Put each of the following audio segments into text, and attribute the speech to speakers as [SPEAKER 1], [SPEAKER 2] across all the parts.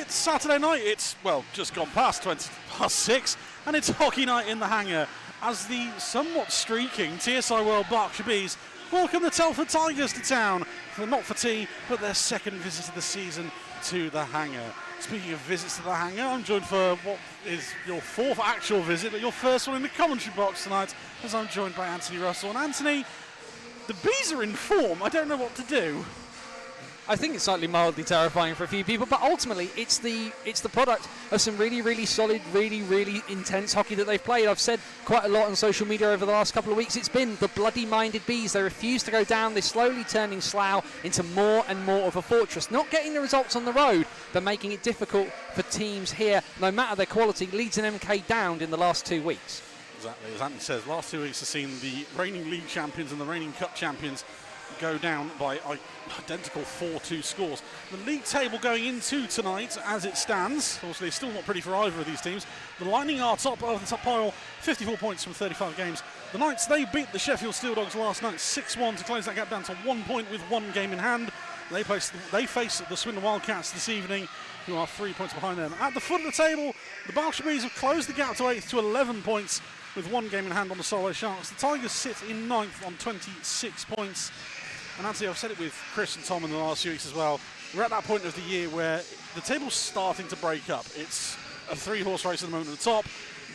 [SPEAKER 1] It's Saturday night. It's, well, just gone past 20 past 6, and it's hockey night in the hangar as the somewhat streaking TSI World Berkshire Bees welcome the Telford Tigers to town, not for tea, but their second visit of the season to the hangar. Speaking of visits to the hangar, I'm joined for what is your fourth actual visit, but your first one in the commentary box tonight, as I'm joined by Anthony Russell. And Anthony, the Bees are in form. I don't know what to do.
[SPEAKER 2] I think it's slightly mildly terrifying for a few people, but ultimately it's the product of some really solid, really intense hockey that they've played. I've said quite a lot on social media over the last couple of weeks. It's been the bloody-minded Bees. They refuse to go down this slowly turning slough into more and more of a fortress. Not getting the results on the road, but making it difficult for teams here, no matter their quality. Leeds and MK downed in the last 2 weeks.
[SPEAKER 1] Exactly, as Anthony says, last 2 weeks have seen the reigning league champions and the reigning cup champions go down by identical 4-2 scores. The league table going into tonight as it stands, obviously still not pretty for either of these teams. The Lightning are top of the top pile, 54 points from 35 games. The Knights, they beat the Sheffield Steel Dogs last night 6-1 to close that gap down to 1 point with 1 game in hand. They face the Swindon Wildcats this evening, who are 3 points behind them. At the foot of the table, the Berkshire Bees have closed the gap to 8th to 11 points with 1 game in hand on the Solway Sharks. The Tigers sit in 9th on 26 points. And Anthony, I've said it with Chris and Tom in the last few weeks as well, we're at that point of the year where the table's starting to break up. It's a 3-horse race at the moment at the top,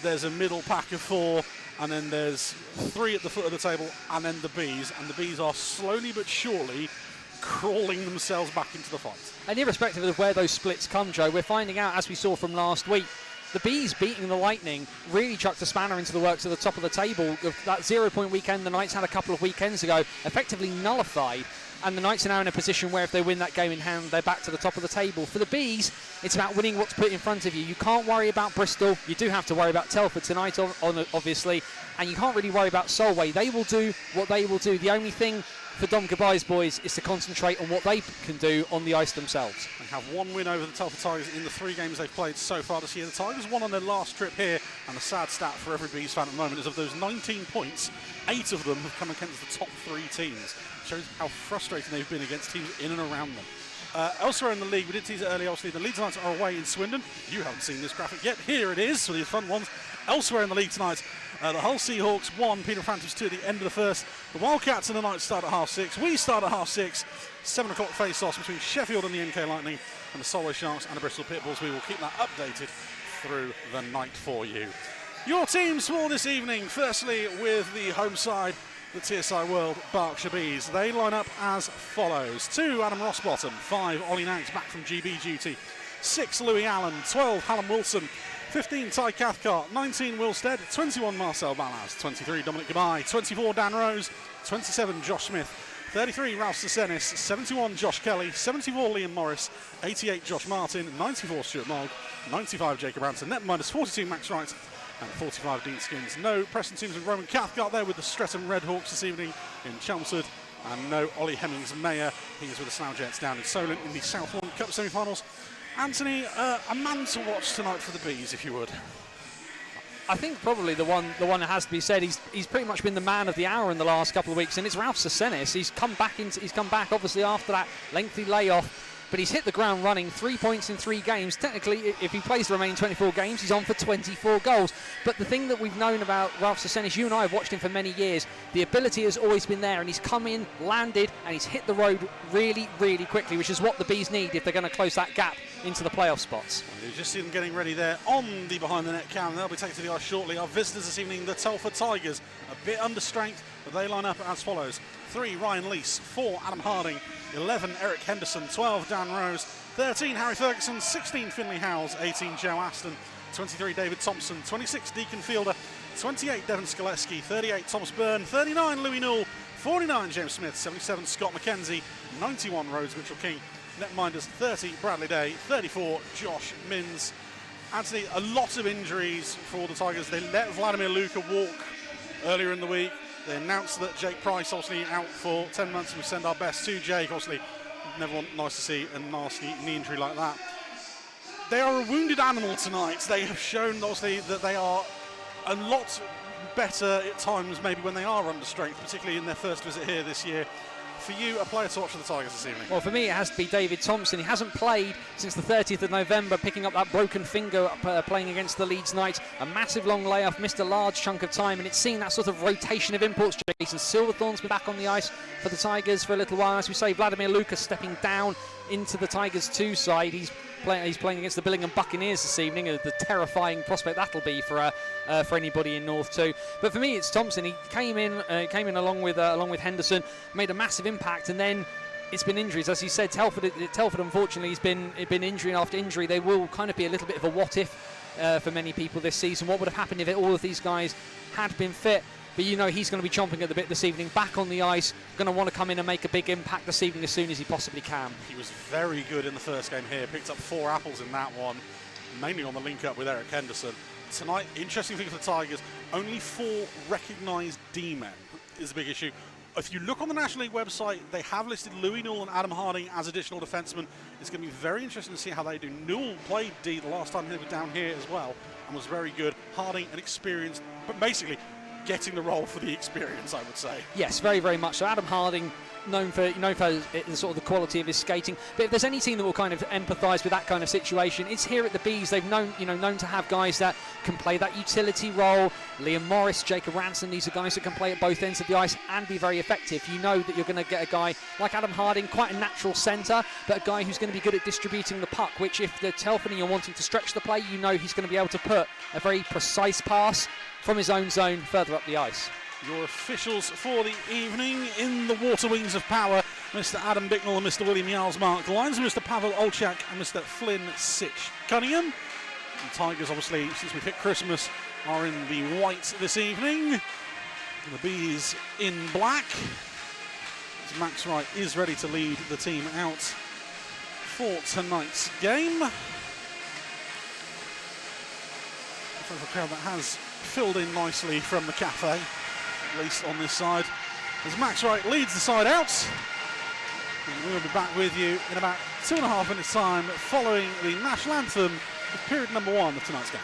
[SPEAKER 1] there's a middle pack of 4, and then there's 3 at the foot of the table, and then the Bees. And the Bees are slowly but surely crawling themselves back into the fight. And
[SPEAKER 2] irrespective of where those splits come, Joe, we're finding out, as we saw from last week, the Bees beating the Lightning really chucked a spanner into the works at the top of the table. That 0-point weekend the Knights had a couple of weekends ago effectively nullified, and the Knights are now in a position where if they win that game in hand, they're back to the top of the table. For the Bees, it's about winning what's put in front of you. You can't worry about Bristol. You do have to worry about Telford tonight, obviously, and you can't really worry about Solway. They will do what they will do. The only thing for Dom Gabai's boys is to concentrate on what they can do on the ice themselves.
[SPEAKER 1] They have 1 win over the Telford Tigers in the 3 games they've played so far this year. The Tigers won on their last trip here, and the sad stat for every Bees fan at the moment is of those 19 points, 8 of them have come against the top 3 teams. Shows how frustrating they've been against teams in and around them. Elsewhere in the league, we did tease it earlier, obviously, the Leeds Knights are away in Swindon. You haven't seen this graphic yet. Here it is for the fun ones. Elsewhere in the league tonight, the Hull Seahawks 1, Peter Phantoms 2 at the end of the first. The Wildcats and the Knights start at 6:30. We start at 6:30. 7 o'clock face-offs between Sheffield and the NK Lightning and the Solway Sharks and the Bristol Pitbulls. We will keep that updated through the night for you. Your teams for this evening, firstly with the home side, the TSI World Berkshire Bees. They line up as follows. 2, Adam Rossbottom. 5, Ollie Nanks back from GB duty. 6, Louis Allen. 12, Hallam Wilson. 15, Ty Cathcart. 19, Will Stead. 21, Marcel Ballas. 23, Dominic Gabai. 24, Dan Rose. 27, Josh Smith. 33, Ralph Sesenis. 71, Josh Kelly. 74, Liam Morris. 88, Josh Martin. 94, Stuart Mogg. 95, Jacob Hansen. Net minus 42, Max Wright. And 45, Dean Skins. No Preston Sims and Roman Cathcart there with the Streatham Redhawks this evening in Chelmsford. And no Ollie Hemmings-Mayer. He is with the Slough Jets down in Solent in the Southland Cup semi-finals. Anthony, a man to watch tonight for the Bees, if you would.
[SPEAKER 2] I think probably the one that has to be said. He's pretty much been the man of the hour in the last couple of weeks, and it's Ralph Sesenis. He's come back obviously after that lengthy layoff. But he's hit the ground running, 3 points in 3 games. Technically, if he plays the remaining 24 games, he's on for 24 goals. But the thing that we've known about Ralph Sesenis, you and I have watched him for many years, the ability has always been there, and he's come in, landed, and he's hit the road really quickly, which is what the Bees need if they're going to close that gap into the playoff spots.
[SPEAKER 1] You just see them getting ready there on the behind-the-net cam. They'll be taken to the ice shortly. Our visitors this evening, the Telford Tigers, a bit under strength, but they line up as follows. 3, Ryan Leese. 4, Adam Harding. 11, Eric Henderson. 12, Dan Rose. 13, Harry Ferguson. 16, Finley Howes. 18, Joe Aston. 23, David Thompson. 26, Deacon Fielder. 28, Devon Skoleski. 38, Thomas Byrne. 39, Louis Newell. 49, James Smith. 77, Scott McKenzie. 91, Rhodes Mitchell-King. Netminders 30, Bradley Day. 34, Josh Minns. Anthony, a lot of injuries for the Tigers. They let Vladimir Luka walk earlier in the week. They announced that Jake Price obviously out for 10 months, and we send our best to Jake. Obviously, never nice to see a nasty knee injury like that. They are a wounded animal tonight. They have shown obviously that they are a lot better at times maybe when they are under strength, particularly in their first visit here this year. for you, a player to watch for the Tigers this evening?
[SPEAKER 2] Well, for me, it has to be David Thompson. He hasn't played since the 30th of November, picking up that broken finger playing against the Leeds Knights. A massive long layoff, missed a large chunk of time, and it's seen that sort of rotation of imports. Jason Silverthorne's been back on the ice for the Tigers for a little while. As we say, Vladimir Lucas stepping down into the Tigers 2 side. He's playing against the Billingham Buccaneers this evening. The terrifying prospect that'll be for anybody in North 2. But for me, it's Thompson. He came in along with Henderson, made a massive impact, and then it's been injuries. As you said, Telford unfortunately has been injury after injury. They will kind of be a little bit of a what if for many people this season. What would have happened if all of these guys had been fit? But you know he's going to be chomping at the bit this evening, back on the ice, going to want to come in and make a big impact this evening as soon as he possibly can.
[SPEAKER 1] He was very good in the first game here, picked up 4 apples in that one, mainly on the link-up with Eric Henderson. Tonight, interesting thing for the Tigers, only 4 recognised D-men is the big issue. If you look on the National League website, they have listed Louis Newell and Adam Harding as additional defensemen. It's going to be very interesting to see how they do. Newell played D the last time he was down here as well and was very good. Harding, an experienced, but basically getting the role for the experience, I would say.
[SPEAKER 2] Yes, very, very much so. Adam Harding, known for sort of the quality of his skating. But if there's any team that will kind of empathise with that kind of situation, it's here at the Bees. They've known to have guys that can play that utility role. Liam Morris, Jacob Ransom, these are guys that can play at both ends of the ice and be very effective. You know that you're going to get a guy like Adam Harding, quite a natural centre, but a guy who's going to be good at distributing the puck, which if the Telford are wanting to stretch the play, you know he's going to be able to put a very precise pass from his own zone further up the ice.
[SPEAKER 1] Your officials for the evening in the Water Wings of Power, Mr. Adam Bicknell and Mr. William Yarlsmark. The lines are Mr. Pavel Olchak and Mr. Flynn Sitch Cunningham. The Tigers, obviously, since we've hit Christmas, are in the white this evening. The Bees in black. As Max Wright is ready to lead the team out for tonight's game. A crowd that has filled in nicely from the cafe, at least on this side, as Max Wright leads the side out. And we'll be back with you in about 2.5 minutes' time following the national anthem of period number 1 of tonight's game.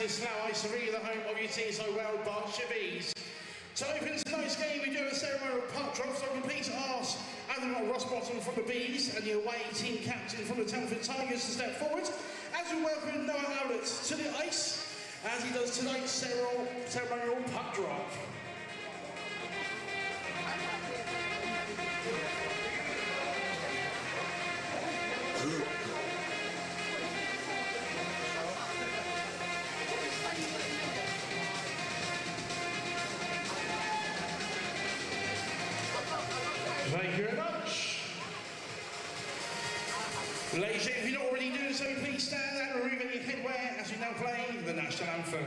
[SPEAKER 3] Slow Ice Arena, the home of your TSI World Berkshire Bees. To open tonight's game, we do a ceremonial puck drop, so please ask Adam Rossbottom from the Bees and the away team captain from the Telford Tigers to step forward as we welcome Noah Howlett to the ice as he does tonight's ceremonial puck drop. Thank you very much. Ladies, if you're not already doing so, please stand and remove any headwear as we now play the national anthem.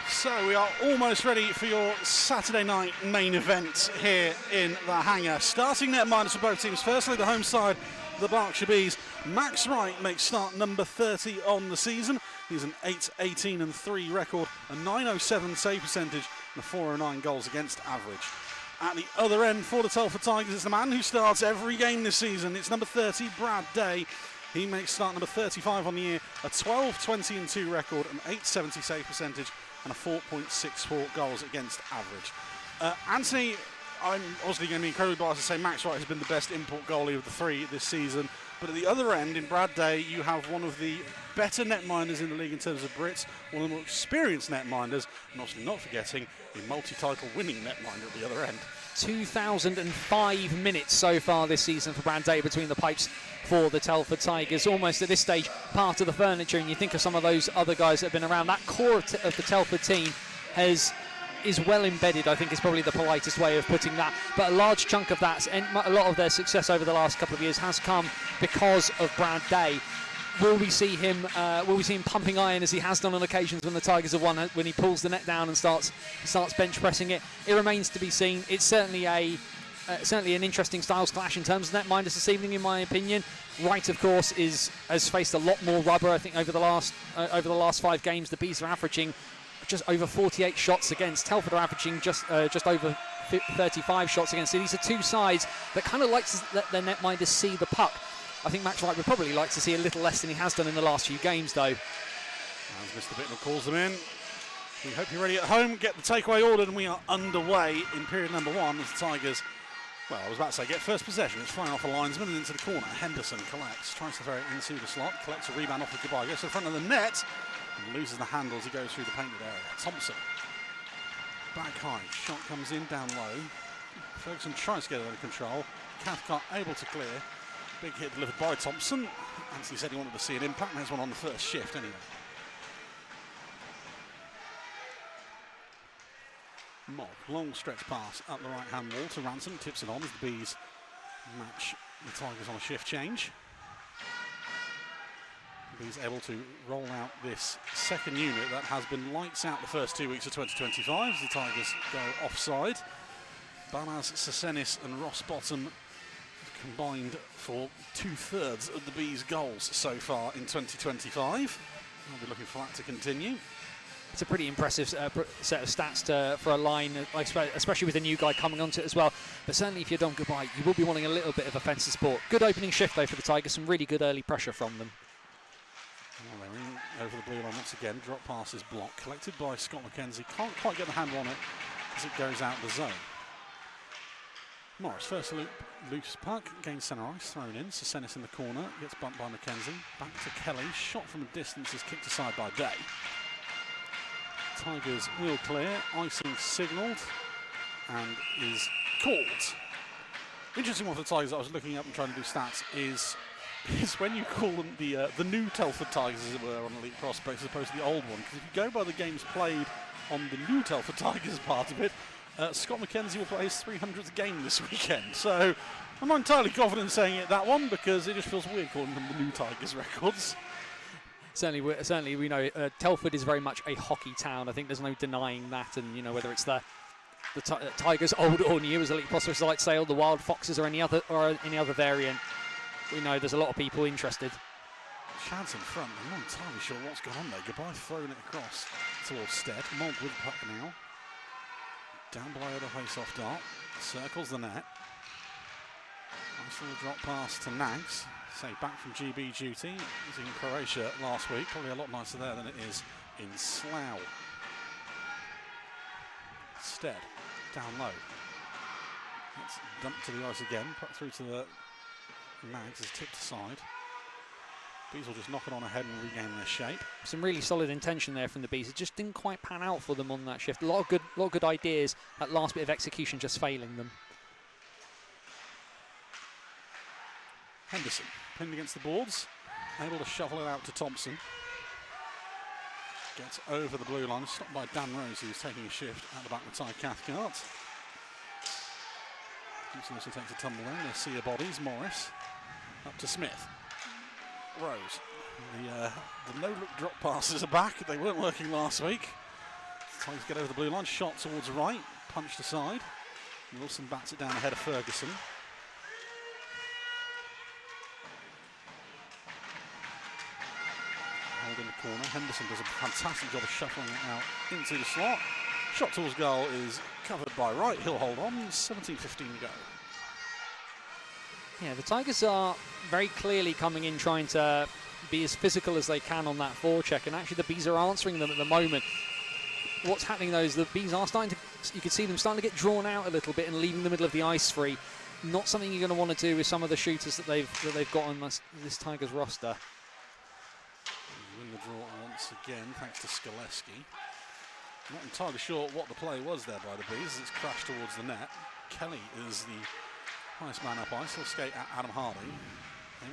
[SPEAKER 1] So we are almost ready for your Saturday night main event here in the hangar. Starting net minus for both teams. Firstly, the home side, the Berkshire Bees. Max Wright makes start number 30 on the season. He's an 8-18-3 record, a 907 save percentage, and a 409 goals against average. At the other end for the Telford Tigers, it's the man who starts every game this season. It's number 30, Brad Day. He makes start number 35 on the year, a 12-20-2 record, an 870 save percentage, and a 4.64 goals against average. Anthony, I'm obviously going to be incredibly biased to say Max Wright has been the best import goalie of the three this season. But at the other end, in Brad Day, you have one of the better netminders in the league in terms of Brits, one of the more experienced netminders, and obviously not forgetting a multi-title winning netminder at the other end.
[SPEAKER 2] 2005 minutes so far this season for Brad Day between the pipes for the Telford Tigers. Almost at this stage part of the furniture, and you think of some of those other guys that have been around. That core of the Telford team is well embedded, I think is probably the politest way of putting that. But a large chunk of that, and a lot of their success over the last couple of years has come because of Brad Day. Will we see him pumping iron as he has done on occasions when the Tigers have won, when he pulls the net down and starts bench pressing it? It remains to be seen. It's certainly an interesting styles clash in terms of netminders this evening, in my opinion. Wright, of course, has faced a lot more rubber. I think over the last 5 games, the Bees are averaging just over 48 shots against. Telford are averaging just over 35 shots against. So these are two sides that kind of like to let their netminders see the puck. I think Max Wright would probably like to see a little less than he has done in the last few games, though.
[SPEAKER 1] As Mr. Bittner calls them in. We hope you're ready at home. Get the takeaway ordered, and we are underway in period number 1 as the Tigers, well, I was about to say, get first possession. It's flying off a linesman and into the corner. Henderson collects, tries to throw it into the slot, collects a rebound off of Goodbye, goes to the front of the net, and loses the handle as he goes through the painted area. Thompson, back high, shot comes in down low. Ferguson tries to get it under control. Cathcart able to clear. Big hit delivered by Thompson. Anthony said he wanted to see an impact, and there's one on the first shift anyway. Mob, long stretch pass up the right hand wall to Ransom, tips it on as the Bees match the Tigers on a shift change. The Bees able to roll out this second unit that has been lights out the first 2 weeks of 2025 as the Tigers go offside. Banaz, Sesenis and Ross Bottom combined for 2/3 of the Bees' goals so far in 2025. I'll be looking for that to continue.
[SPEAKER 2] It's a pretty impressive set of stats for a line, especially with a new guy coming onto it as well. But certainly if you're Don Goodbye, you will be wanting a little bit of offensive support. Good opening shift though for the Tigers, some really good early pressure from them.
[SPEAKER 1] Well, they're in over the blue line once again. Drop pass is blocked, collected by Scott McKenzie. Can't quite get the handle on it as it goes out the zone. Morris, first loose puck, gains centre ice, thrown in. Sesenis in the corner, gets bumped by McKenzie. Back to Kelly, shot from a distance is kicked aside by Day. Tigers will clear, icing signalled, and is caught. Interesting one for the Tigers that I was looking up and trying to do stats is when you call them the new Telford Tigers, as it were, on Elite Prospects as opposed to the old one. Because if you go by the games played on the new Telford Tigers part of it, Scott McKenzie will play his 300th game this weekend. So I'm not entirely confident in saying it that one because it just feels weird calling them the new Tigers records.
[SPEAKER 2] Certainly we know Telford is very much a hockey town. I think there's no denying that. And, you know, whether it's the Tigers old or new, as Elite Prospects like to say, or the Wild Foxes or any other variant, we know there's a lot of people interested.
[SPEAKER 1] Chance in front. I'm not entirely sure what's going on there. Goodbye throwing it across towards Stead. Mob with the puck now. Down below the face-off dart, circles the net. Nice little drop pass to Nags. Say back from GB duty. He was in Croatia last week. Probably a lot nicer there than it is in Slough. Stead, down low. That's dumped to the ice again. Put through to the Nags is tipped aside. Bees will just knock it on ahead and regain their shape.
[SPEAKER 2] Some really solid intention there from the Bees. It just didn't quite pan out for them on that shift. A lot of good ideas. That last bit of execution just failing them.
[SPEAKER 1] Henderson pinned against the boards, able to shovel it out to Thompson. Gets over the blue line, stopped by Dan Rose, who's taking a shift at the back with Ty Cathcart. Thompson also takes a tumble in. They see the bodies. Morris up to Smith. Rose. The no-look drop passes are back. They weren't working last week. Tigers get over the blue line. Shot towards right. Punched aside. Wilson bats it down ahead of Ferguson. Held in the corner. Henderson does a fantastic job of shuffling it out into the slot. Shot towards goal is covered by Wright. He'll hold on. 17:15 to go.
[SPEAKER 2] Yeah, the Tigers are very clearly coming in trying to be as physical as they can on that forecheck, and actually the Bees are answering them at the moment. What's happening though is the Bees are starting you could see them starting to get drawn out a little bit and leaving the middle of the ice free. Not something you're going to want to do with some of the shooters that they've got on this Tigers roster.
[SPEAKER 1] Win the draw once again, thanks to Skoleski. Not entirely sure what the play was there by the Bees. It's crashed towards the net. Kelly is the highest man up ice. He'll skate at Adam Harding.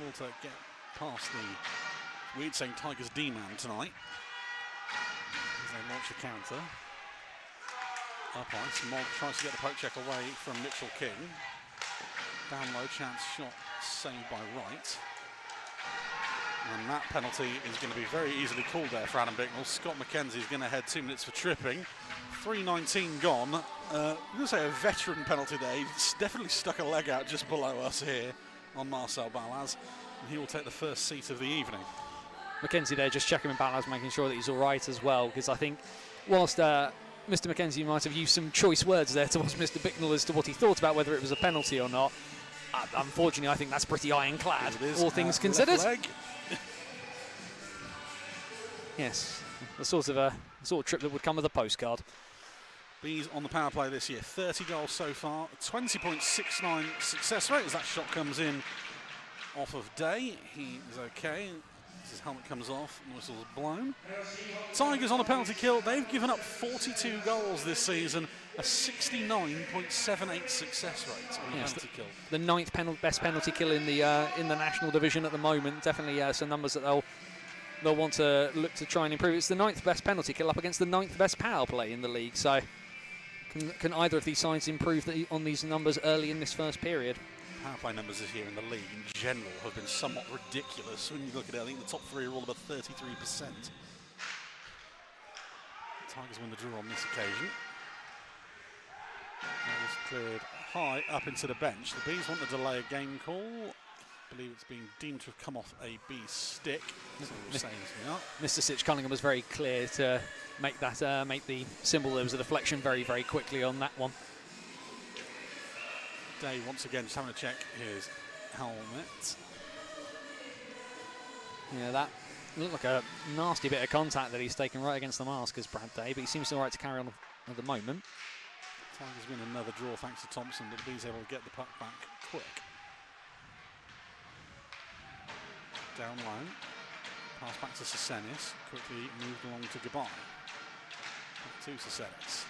[SPEAKER 1] Able to get past the weird saying Tigers D-man tonight. As they launch a counter. Up ice. Mogg tries to get the poke check away from Mitchell King. Down low, chance shot saved by Wright. And that penalty is going to be very easily called there for Adam Bicknell. Scott McKenzie is going to head 2 minutes for tripping. 3:19 gone. I'm going to say a veteran penalty there. He's definitely stuck a leg out just below us here on Marcel Balaz. And he will take the first seat of the evening.
[SPEAKER 2] McKenzie there just checking with Balaz, making sure that he's all right as well. Because I think whilst Mr. McKenzie might have used some choice words there towards Mr. Bicknell as to what he thought about whether it was a penalty or not, unfortunately I think that's pretty ironclad, all things considered. Yes, the sort of trip that would come with a postcard.
[SPEAKER 1] Bees on the power play this year, 30 goals so far, 20.69 success rate as that shot comes in off of Day. He is okay. As his helmet comes off and the whistle's blown. Tigers on a penalty kill. They've given up 42 goals this season, a 69.78 success rate on a penalty kill.
[SPEAKER 2] The ninth best penalty kill in the national division at the moment. Definitely some numbers that they'll want to look to try and improve. It's the 9th best penalty kill up against the 9th best power play in the league. So can either of these sides improve on these numbers early in this first period?
[SPEAKER 1] Power play numbers this year in the league in general have been somewhat ridiculous. When you look at it, I think the top 3 are all about 33%. Tigers win the draw on this occasion. That was cleared high up into the bench. The Bees want to delay a game call. I believe it's being deemed to have come off a B stick.
[SPEAKER 2] Mr. Sitch Cunningham was very clear to make that make the symbol. There was a deflection very, very quickly on that one.
[SPEAKER 1] Day once again just having to check his helmet.
[SPEAKER 2] Yeah, that looked like a nasty bit of contact that he's taken right against the mask as Brad Day, but he seems all right to carry on at the moment.
[SPEAKER 1] Tigers win another draw thanks to Thompson, but the Bees able to get the puck back quick. Down low, pass back to Sesenis, quickly moved along to Gabai. Back to Sesenis.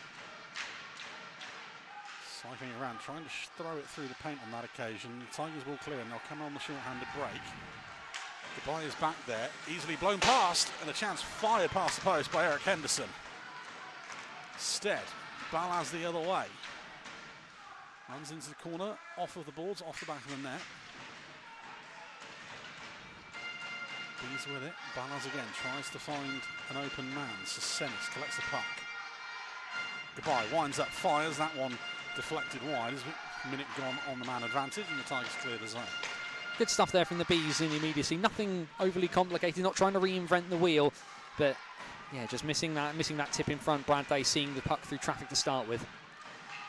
[SPEAKER 1] Cycling around, trying to throw it through the paint on that occasion. The Tigers will clear and they'll come on the short-handed break. Gabai is back there, easily blown past, and a chance fired past the post by Eric Henderson. Instead, Balaz the other way. Runs into the corner, off of the boards, off the back of the net. Bees with it. Balaz again tries to find an open man. Sesenis collects the puck. Gabai winds up, fires. That one deflected wide. There's a minute gone on the man advantage, and the Tigers clear the zone.
[SPEAKER 2] Good stuff there from the Bees in immediacy. Nothing overly complicated. Not trying to reinvent the wheel, but yeah, just missing that tip in front. Brad Day seeing the puck through traffic to start with.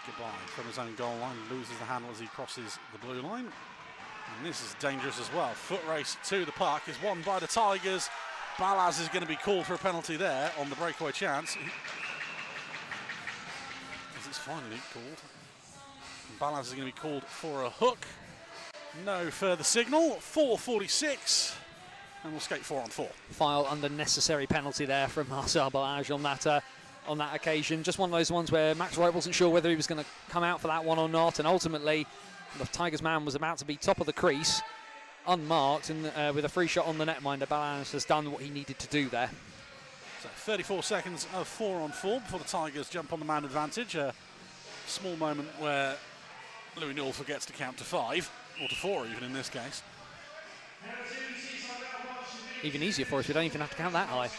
[SPEAKER 1] Gabai from his own goal line loses the handle as he crosses the blue line. And this is dangerous as well. Foot race to the puck is won by the Tigers. Balaz is going to be called for a penalty there on the breakaway chance. As it's finally called. And Balaz is going to be called for a hook. No further signal. 4:46. And we'll skate 4-on-4.
[SPEAKER 2] File under necessary penalty there from Marcel Balaz on that occasion. Just one of those ones where Max Wright wasn't sure whether he was going to come out for that one or not. And ultimately, the Tigers man was about to be top of the crease, unmarked, and with a free shot on the netminder, Balaz has done what he needed to do there.
[SPEAKER 1] So 34 seconds of 4-on-4 before the Tigers jump on the man advantage. A small moment where Louis Newell forgets to count to 5, or to 4 even in this case.
[SPEAKER 2] Even easier for us, we don't even have to count that high.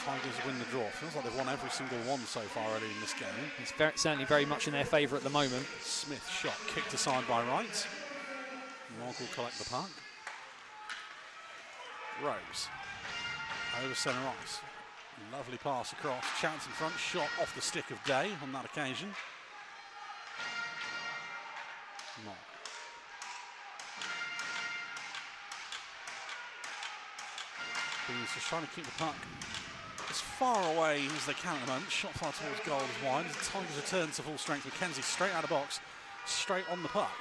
[SPEAKER 1] Tigers win the draw. Feels like they've won every single one so far early in this game.
[SPEAKER 2] It's certainly very much in their favour at the moment.
[SPEAKER 1] Smith shot kicked aside by Wright. Mogg will collect the puck. Rose over centre ice. Lovely pass across. Chance in front. Shot off the stick of Day on that occasion. Mogg. He's just trying to keep the puck as far away as they can at the moment. Shot far towards goal is wide. The Tigers return to full strength. McKenzie straight out of box, straight on the puck.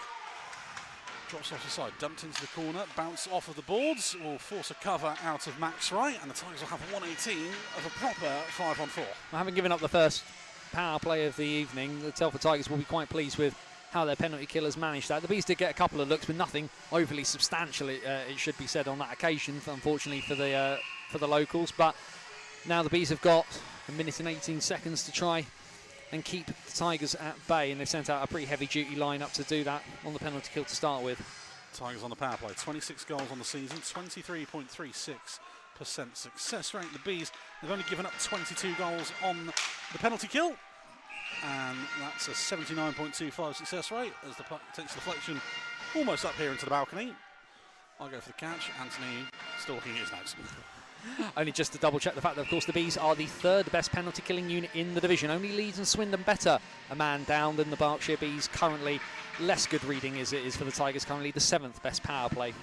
[SPEAKER 1] Drops off the side, dumped into the corner, bounce off of the boards, will force a cover out of Max Wright, and the Tigers will have 118 of a proper 5-on-4.
[SPEAKER 2] Well, having given up the first power play of the evening, the Telford Tigers will be quite pleased with how their penalty killers managed that. The Bees did get a couple of looks, but nothing overly substantial, it should be said, on that occasion, unfortunately for the locals. But now the Bees have got a minute and 18 seconds to try and keep the Tigers at bay, and they've sent out a pretty heavy-duty lineup to do that on the penalty kill to start with.
[SPEAKER 1] Tigers on the power play, 26 goals on the season, 23.36% success rate. The Bees, they've only given up 22 goals on the penalty kill, and that's a 79.25 success rate as the puck takes deflection almost up here into the balcony. I'll go for the catch. Anthony still looking at his notes.
[SPEAKER 2] Only just to double check the fact that, of course, the Bees are the third best penalty killing unit in the division. Only Leeds and Swindon better a man down than the Berkshire Bees. Currently, less good reading as it is for the Tigers. Currently the 7th best power play.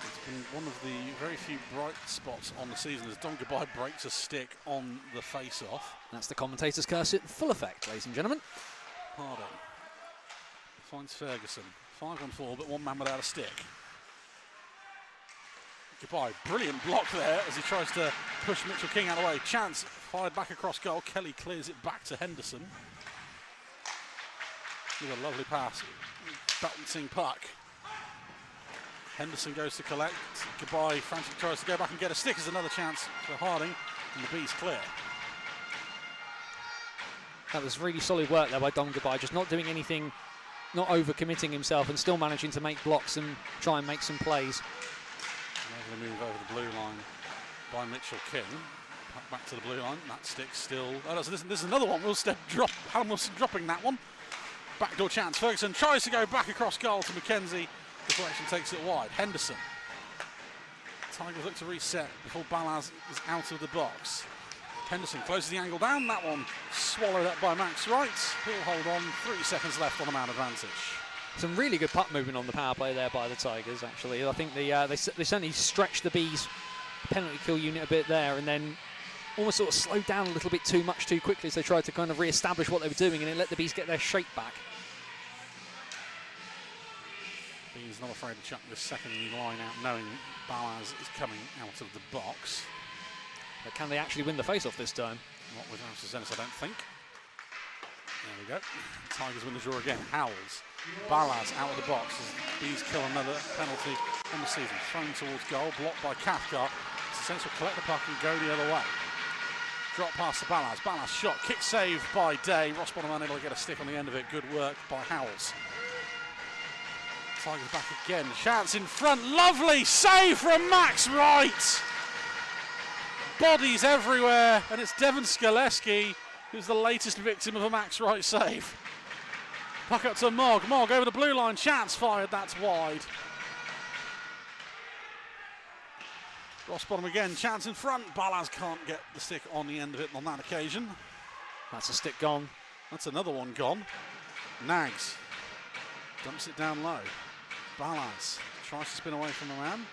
[SPEAKER 1] It's been one of the very few bright spots on the season as Don Goodbye breaks a stick on the face-off.
[SPEAKER 2] That's the commentator's curse in full effect, ladies and gentlemen.
[SPEAKER 1] Harding finds Ferguson. 5-on-4, but one man without a stick. Goodbye, brilliant block there as he tries to push Mitchell King out of the way. Chance fired back across goal. Kelly clears it back to Henderson. With a lovely pass, bouncing puck. Henderson goes to collect. Goodbye, frantic tries to go back and get a stick. There's another chance for Harding, and the Bees clear.
[SPEAKER 2] That was really solid work there by Don Goodbye, just not doing anything, not overcommitting himself, and still managing to make blocks and try and make some plays.
[SPEAKER 1] Lovely move over the blue line by Mitchell King. Back to the blue line. That stick still. Oh, this is another one. Alan Wilson dropping that one. Backdoor chance. Ferguson tries to go back across goal to McKenzie. Deflection takes it wide. Henderson. Tigers look to reset before Balaz is out of the box. Henderson closes the angle down. That one swallowed up by Max Wright. He'll hold on. 3 seconds left on the man advantage.
[SPEAKER 2] Some really good puck movement on the power play there by the Tigers, actually. I think they certainly stretched the Bees' penalty kill unit a bit there, and then almost sort of slowed down a little bit too much too quickly as they tried to kind of re-establish what they were doing, and it let the Bees get their shape back.
[SPEAKER 1] Bees not afraid to chuck this second line out, knowing Balaz is coming out of the box.
[SPEAKER 2] But can they actually win the face-off this time?
[SPEAKER 1] Not with Zennis, I don't think. There we go. Tigers win the draw again. Howells. Balaz out of the box as Bees kill another penalty on the season. Thrown towards goal, blocked by Cathcart. Sense will collect the puck and go the other way. Drop pass to Balaz. Balaz shot. Kick save by Day. Rossbottom unable to get a stick on the end of it. Good work by Howells. Tigers back again. Chance in front. Lovely save from Max Wright. Bodies everywhere. And it's Devon Skaleski who's the latest victim of a Max Wright save. Puck up to Mogg. Mogg over the blue line. Chance fired. That's wide. Rossbottom again. Chance in front. Balaz can't get the stick on the end of it on that occasion.
[SPEAKER 2] That's a stick gone.
[SPEAKER 1] That's another one gone. Nags dumps it down low. Balaz tries to spin away from the man.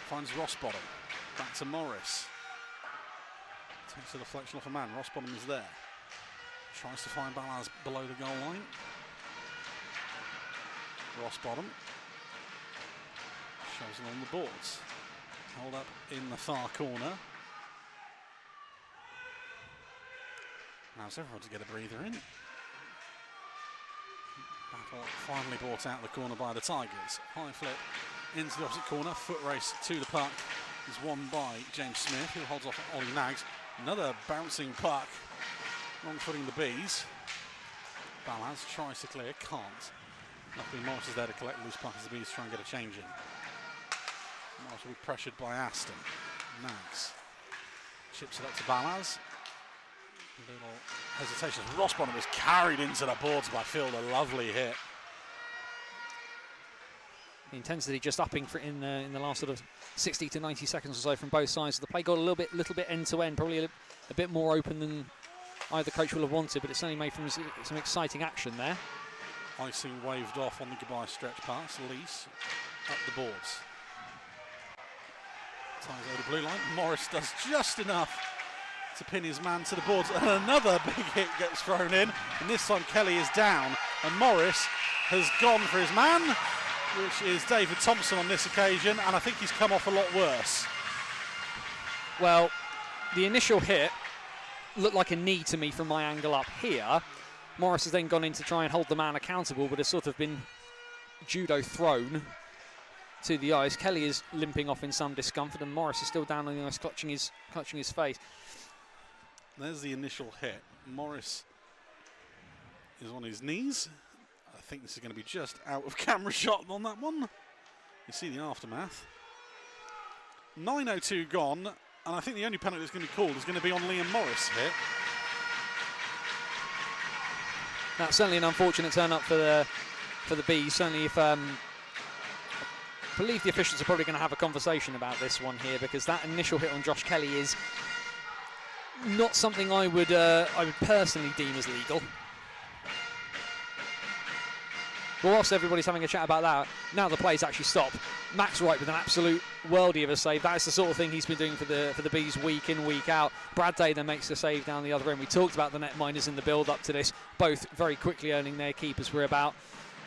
[SPEAKER 1] Finds Rossbottom. Back to Morris. Takes a deflection off a man. Rossbottom is there. Tries to find Balaz below the goal line. Rossbottom shoves it on the boards. Hold up in the far corner. Allows everyone to get a breather in. Battle finally brought out of the corner by the Tigers. High flip into the opposite corner. Foot race to the puck is won by James Smith, who holds off Ollie Nags. Another bouncing puck. Wrong footing the Bees. Balaz tries to clear, can't. Luckily Morris is there to collect loose puck as the Bees try and get a change in. Morris will be pressured by Aston. Nags chips it up to Balaz. A little hesitation. Rossbottom was carried into the boards by Field. A lovely hit.
[SPEAKER 2] The intensity just upping for in the last sort of 60 to 90 seconds or so from both sides. The play got a little bit end to end, probably a bit more open than either coach will have wanted, but it's certainly made from some exciting action there.
[SPEAKER 1] Icing waved off on the goodbye stretch pass. Lease up the boards. Ties over the blue line. Morris does just enough to pin his man to the boards, and another big hit gets thrown in, and this time Kelly is down, and Morris has gone for his man, which is David Thompson on this occasion, and I think he's come off a lot worse.
[SPEAKER 2] Well, the initial hit looked like a knee to me from my angle up here. Morris has then gone in to try and hold the man accountable, but has sort of been judo thrown to the ice. Kelly is limping off in some discomfort, and Morris is still down on the ice, clutching his face.
[SPEAKER 1] There's the initial hit. Morris is on his knees. I think this is going to be just out of camera shot on that one. You see the aftermath. 9:02 gone, and I think the only penalty that's going to be called is going to be on Liam Morris here.
[SPEAKER 2] That's certainly an unfortunate turn up for the Bees. Certainly, if I believe the officials are probably going to have a conversation about this one here, because that initial hit on Josh Kelly is not something I would personally deem as legal. But whilst everybody's having a chat about that, now the play's actually stopped. Max Wright with an absolute worldie of a save. That is the sort of thing he's been doing for the Bees week in, week out. Brad Day then makes the save down the other end. We talked about the netminders in the build-up to this, both very quickly earning their keepers. We're about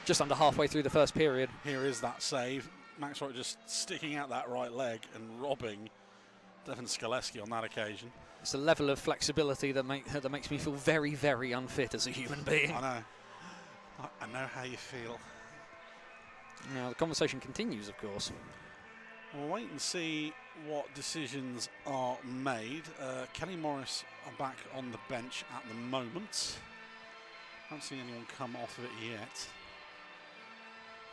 [SPEAKER 2] just under halfway through the first period.
[SPEAKER 1] Here is that save. Max Wright just sticking out that right leg and robbing Devin Skaleski on that occasion.
[SPEAKER 2] It's a level of flexibility that makes me feel very, very unfit as a human being.
[SPEAKER 1] I know. I know how you feel.
[SPEAKER 2] Now, the conversation continues, of course.
[SPEAKER 1] We'll wait and see what decisions are made. Kelly Morris are back on the bench at the moment. Haven't seen anyone come off of it yet.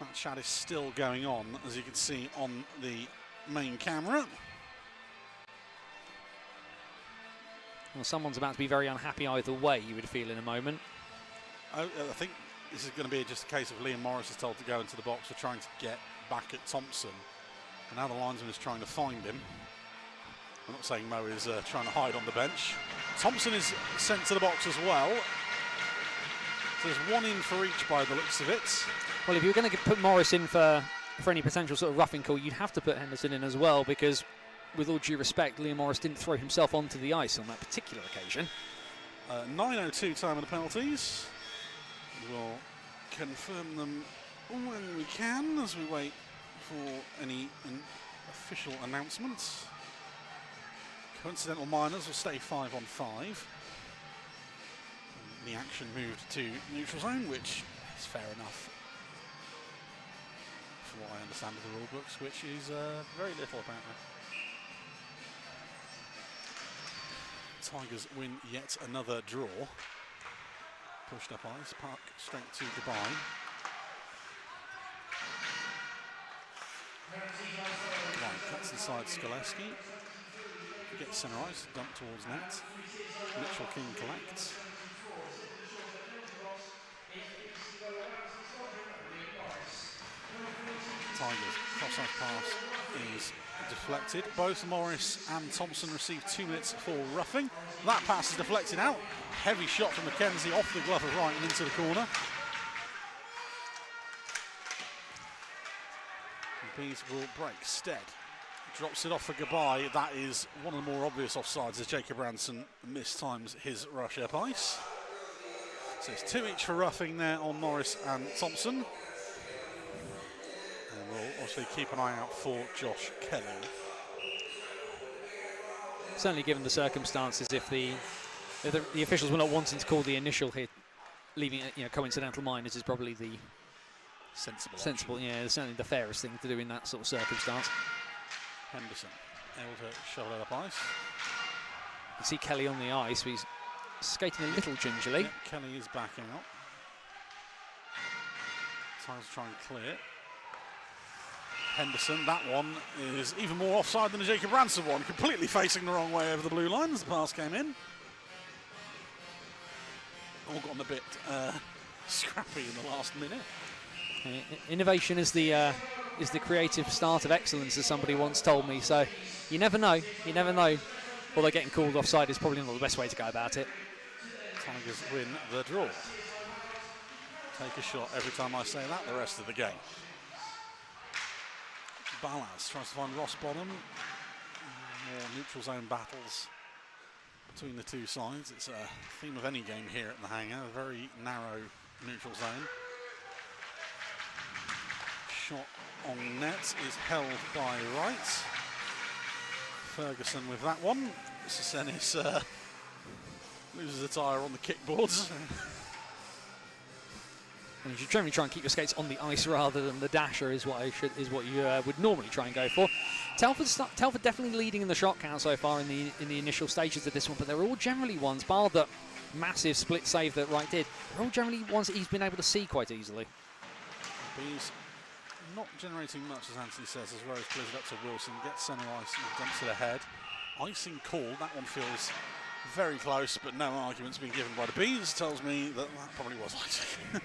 [SPEAKER 1] That chat is still going on, as you can see on the main camera.
[SPEAKER 2] Well, someone's about to be very unhappy either way, you would feel in a moment.
[SPEAKER 1] I think this is going to be just a case of Liam Morris is told to go into the box for trying to get back at Thompson. And now the linesman is trying to find him. I'm not saying Mo is trying to hide on the bench. Thompson is sent to the box as well. So there's one in for each by the looks of it.
[SPEAKER 2] Well, if you're going to put Morris in for any potential sort of roughing call, you'd have to put Henderson in as well, because with all due respect, Liam Morris didn't throw himself onto the ice on that particular occasion.
[SPEAKER 1] 9:02 time of the penalties. We'll confirm them when we can as we wait for any official announcements. Coincidental minors will stay 5 on 5. The action moved to neutral zone, which is fair enough from what I understand of the rule books, which is very little apparently. Tigers win yet another draw. Pushed up ice, Park straight to Dubai. Right, cuts inside Skaleski. Gets centre ice, dumped towards net. Mitchell King collects. Tigers, cross-ice pass is deflected. Both Morris and Thompson received 2 minutes for roughing. That pass is deflected out. Heavy shot from McKenzie off the glove of Wright and into the corner. The Bees will break. Stead drops it off for goodbye. That is one of the more obvious offsides as Jacob Ranson mistimes his rush up ice. So it's 2 each for roughing there on Morris and Thompson. And we'll obviously keep an eye out for Josh Kelly.
[SPEAKER 2] Certainly given the circumstances, if the officials were not wanting to call the initial hit, leaving it, coincidental minors is probably the sensible. Yeah, certainly the fairest thing to do in that sort of circumstance.
[SPEAKER 1] Henderson able to shovel it up ice.
[SPEAKER 2] You see Kelly on the ice, he's skating a little gingerly.
[SPEAKER 1] Yep, Kelly is back out. Time to try and clear it. Henderson, that one is even more offside than the Jacob Ranson one, completely facing the wrong way over the blue line as the pass came in. All gotten a bit scrappy in the last minute.
[SPEAKER 2] Innovation is the creative start of excellence, as somebody once told me. So you never know. You never know. Although getting called offside is probably not the best way to go about it.
[SPEAKER 1] Tigers win the draw. Take a shot every time I say that the rest of the game. Ballas tries to find Ross Bottom. neutral zone battles between the two sides. It's a theme of any game here at the Hangar, a very narrow neutral zone. Shot on net is held by Wright. Ferguson with that one. Sesenis loses a tyre on the kickboards.
[SPEAKER 2] And you should generally try and keep your skates on the ice rather than the dasher is what you would normally try and go for. Telford definitely leading in the shot count so far in the initial stages of this one, but they're all generally ones, bar the massive split save that Wright did, they're all generally ones that he's been able to see quite easily.
[SPEAKER 1] He's not generating much, as Anthony says, as Rose clears it up to Wilson, gets centre ice and dumps it ahead. Icing call, that one feels very close, but no arguments being given by the Bees tells me that probably was icing.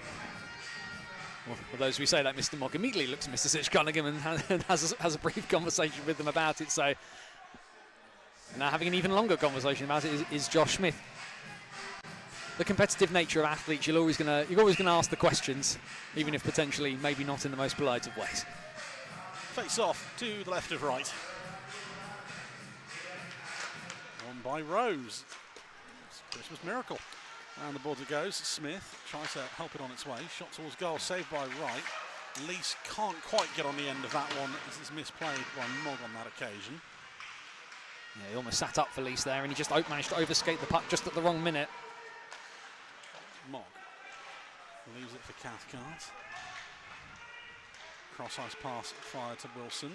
[SPEAKER 2] Well, for those we say that, Mr. Mogg immediately looks at Mr. Sitch Cunningham and has a brief conversation with them about it. So now having an even longer conversation about it is Josh Smith. The competitive nature of athletes, you're always gonna ask the questions, even if potentially maybe not in the most polite of ways.
[SPEAKER 1] Face off to the left of Wright. Won by Rose. It's a Christmas miracle. And the board it goes. Smith tries to help it on its way. Shot towards goal, saved by Wright. Lease can't quite get on the end of that one as it's misplayed by Mogg on that occasion.
[SPEAKER 2] Yeah, he almost sat up for Lease there and he just managed to overskate the puck just at the wrong minute.
[SPEAKER 1] Mogg leaves it for Cathcart. Cross-ice pass fired to Wilson.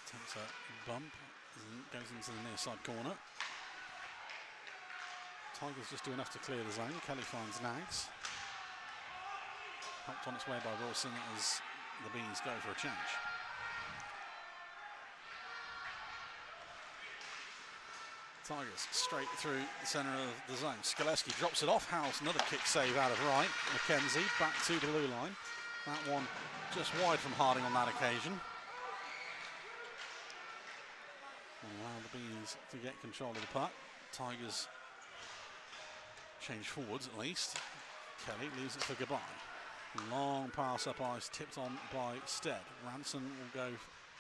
[SPEAKER 1] Attempts a bump, goes into the near side corner. Tigers just do enough to clear the zone. Kelly finds Nags. Helped on its way by Wilson as the Bees go for a change. Tigers straight through the centre of the zone. Skaleski drops it off. House, another kick save out of Wright. McKenzie back to the blue line. That one just wide from Harding on that occasion. Allow the Bees to get control of the puck. Tigers change forwards at least. Kelly leaves it for goodbye. Long pass up ice, tipped on by Stead. Ranson will go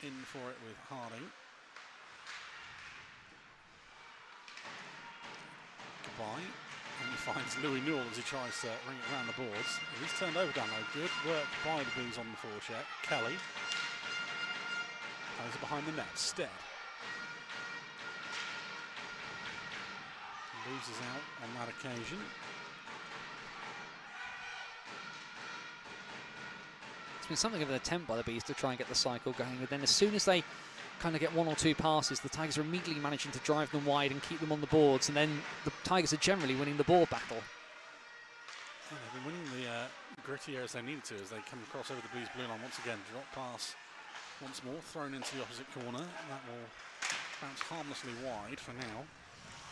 [SPEAKER 1] in for it with Harding. Goodbye. And he finds Louis Newell as he tries to ring it around the boards. He's turned over down though. Good work by the Bees on the forecheck. Kelly plays it behind the net. Stead loses out on that occasion.
[SPEAKER 2] It's been something of an attempt by the Bees to try and get the cycle going, but then as soon as they kind of get one or two passes, the Tigers are immediately managing to drive them wide and keep them on the boards, and then the Tigers are generally winning the ball battle.
[SPEAKER 1] Yeah, they've been winning the gritty areas they needed to as they come across over the Bees blue line once again. Drop pass once more, thrown into the opposite corner. That will bounce harmlessly wide for now.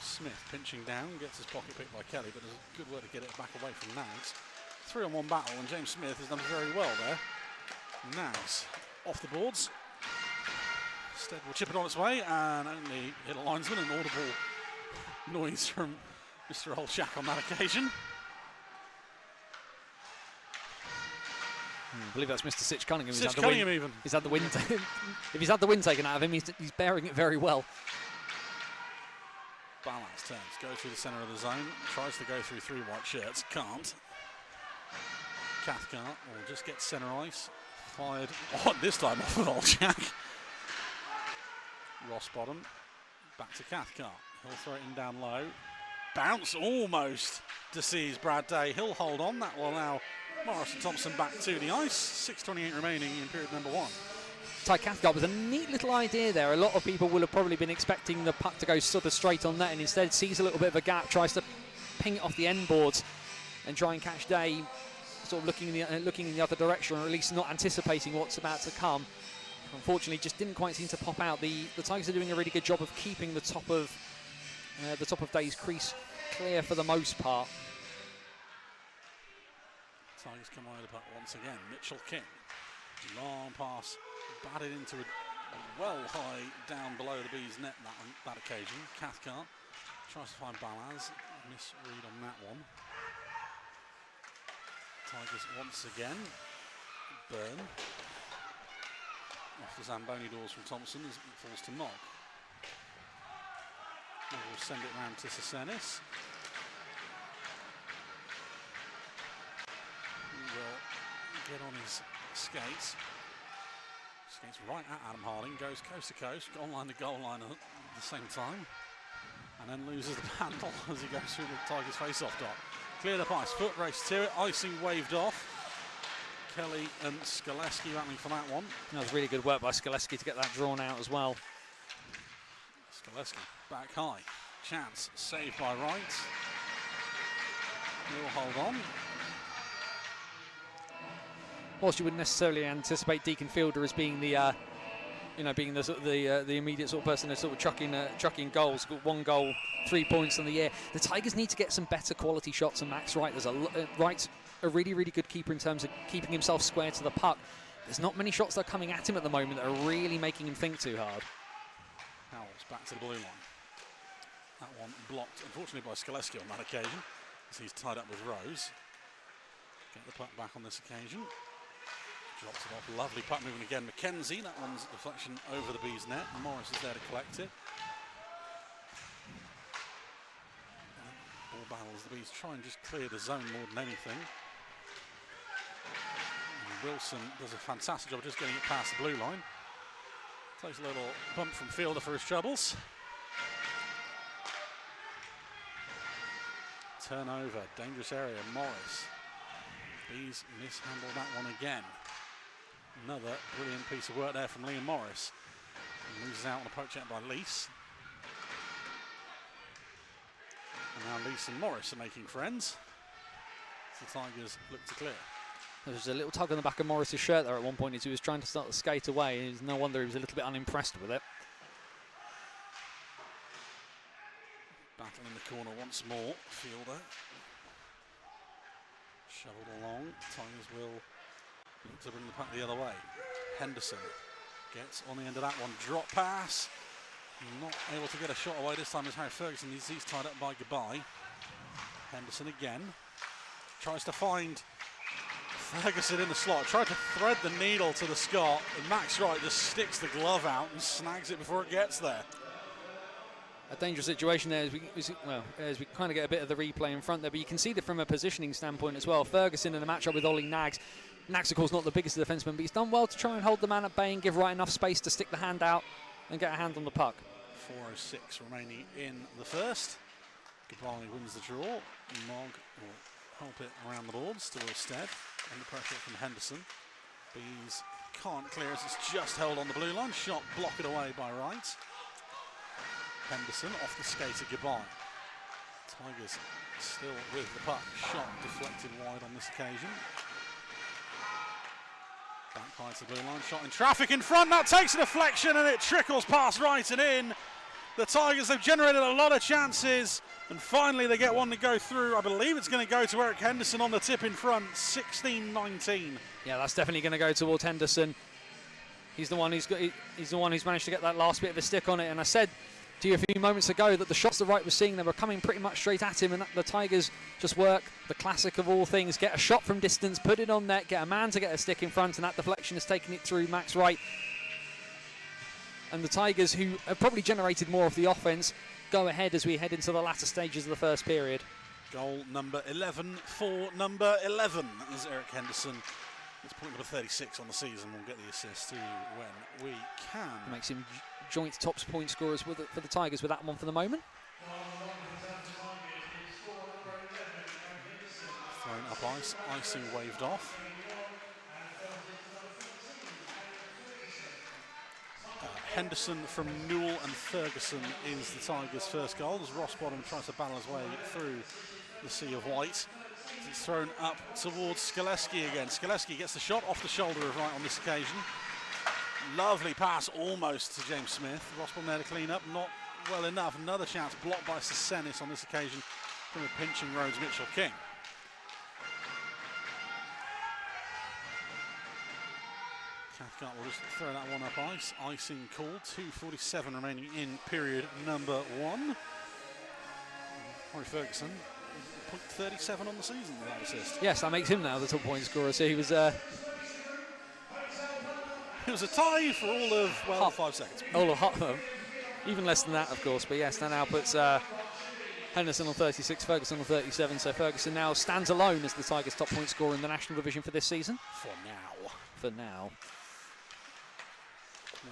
[SPEAKER 1] Smith pinching down, gets his pocket picked by Kelly, but does a good work to get it back away from Nags. 3-on-1 battle, and James Smith has done very well there. Nags off the boards. Stead will chip it on its way, and only hit a linesman. An audible noise from Mr. Olshak on that occasion.
[SPEAKER 2] I believe that's Mr. Sitch Cunningham.
[SPEAKER 1] Sitch Cunningham even.
[SPEAKER 2] He's had the wind. If he's had the wind taken out of him, he's bearing it very well.
[SPEAKER 1] Balance turns, goes through the centre of the zone, tries to go through three white shirts, can't. Cathcart will just get centre ice, fired this time off of Olshak. Rossbottom, back to Cathcart, he'll throw it in down low. Bounce almost deceives Brad Day, he'll hold on, that will allow Morris and Thompson back to the ice. 6:28 remaining in period number one.
[SPEAKER 2] Ty Cathcart was a neat little idea there. A lot of people will have probably been expecting the puck to go sort of straight on net, and instead sees a little bit of a gap, tries to ping it off the end boards and try and catch Day sort of looking in the other direction, or at least not anticipating what's about to come. Unfortunately, just didn't quite seem to pop out. The Tigers are doing a really good job of keeping the top of Day's crease clear for the most part.
[SPEAKER 1] Tigers come away with the puck once again. Mitchell King, long pass, batted into it well high down below the Bees net that occasion. Cathcart tries to find Balaz, misread on that one. Tigers once again. Byrne Off the Zamboni doors from Thompson as it falls to Mogg. We'll send it round to Sesenis. He will get on his skates. Skates right at Adam Harding, goes coast to coast, goal line to goal line at the same time, and then loses the handle as he goes through the Tigers face-off dot. Cleared up ice, foot race to it, icing waved off. Kelly and Skaleski rattling for that one.
[SPEAKER 2] That was really good work by Skaleski to get that drawn out as well.
[SPEAKER 1] Skaleski back high. Chance saved by Wright. He'll hold on.
[SPEAKER 2] Whilst you wouldn't necessarily anticipate Deacon Fielder as being the, being the immediate sort of person that's sort of chucking goals. Got 1 goal, 3 points in the year. The Tigers need to get some better quality shots. And Max Wright, Wright's a really, really good keeper in terms of keeping himself square to the puck. There's not many shots that are coming at him at the moment that are really making him think too hard.
[SPEAKER 1] Howells back to the blue line. That one blocked, unfortunately, by Skaleski on that occasion, as he's tied up with Rose. Get the puck back on this occasion. Drops it off, lovely puck moving again. McKenzie, that one's a deflection over the Bees net. Morris is there to collect it. Ball battles, the Bees try and just clear the zone more than anything. And Wilson does a fantastic job just getting it past the blue line. Takes a little bump from Fielder for his troubles. Turnover, dangerous area, Morris. Bees mishandled that one again. Another brilliant piece of work there from Liam Morris. He loses out on a poke check by Lease. And now Lease and Morris are making friends. The Tigers look to clear.
[SPEAKER 2] There was a little tug on the back of Morris's shirt there at one point as he was trying to start to skate away. It's no wonder he was a little bit unimpressed with it.
[SPEAKER 1] Battle in the corner once more. Fielder. Shoveled along. Tigers will look to bring the puck the other way. Henderson gets on the end of that one. Drop pass. Not able to get a shot away this time as Harry Ferguson. He's tied up by Goodbye. Henderson again. Tries to find Ferguson in the slot. Tried to thread the needle to the Scot. And Max Wright just sticks the glove out and snags it before it gets there.
[SPEAKER 2] A dangerous situation there as we kind of get a bit of the replay in front there, but you can see that from a positioning standpoint as well. Ferguson in a matchup with Ollie Nags. Nags, of course, not the biggest of defensemen, but he's done well to try and hold the man at bay and give Wright enough space to stick the hand out and get a hand on the puck.
[SPEAKER 1] 4:06 remaining in the first. Goodbye wins the draw. Mogg will help it around the boards to Wilstead. Under pressure from Henderson. Bees can't clear as it's just held on the blue line. Shot blocked away by Wright. Henderson off the skate at Goodbye. Tigers still with the puck. Shot deflected wide on this occasion. Back high to the blue line. Shot in traffic in front. That takes a deflection and it trickles past Wright and in. The Tigers have generated a lot of chances and finally they get one to go through. I believe it's going to go to Eric Henderson on the tip in front. 16-19.
[SPEAKER 2] Yeah, that's definitely going to go towards Henderson. He's the one who's managed to get that last bit of a stick on it. And I said to you a few moments ago that the shots that Wright was seeing, they were coming pretty much straight at him, and the Tigers just work the classic of all things, get a shot from distance, put it on net, get a man to get a stick in front, and that deflection has taken it through Max Wright. And the Tigers, who have probably generated more of the offense, go ahead as we head into the latter stages of the first period.
[SPEAKER 1] Goal number 11 for number 11 is Eric Henderson. It's point number 36 on the season. We'll get the assist too when we can.
[SPEAKER 2] Makes him joint tops point scorers for the Tigers with that one for the moment.
[SPEAKER 1] Thrown up ice, icing waved off. Henderson from Newell and Ferguson is the Tigers' first goal as Ross Bottom tries to battle his way through the sea of white. It's thrown up towards Skaleski again. Skaleski gets the shot off the shoulder of Wright on this occasion. Lovely pass almost to James Smith. Rossbaum there to clean up, not well enough. Another chance blocked by Sesenis on this occasion from a pinching Rhodes Mitchell King. Cathcart will just throw that one up ice. Icing called. 2:47 remaining in period number 1. Rory Ferguson, point 37 on the season with that assist.
[SPEAKER 2] Yes, that makes him now the top point scorer. So he was
[SPEAKER 1] It was a tie for all of, well, 5 seconds.
[SPEAKER 2] All of even less than that, of course. But yes, that now puts Henderson on 36, Ferguson on 37. So Ferguson now stands alone as the Tigers' top point scorer in the National Division for this season. For now.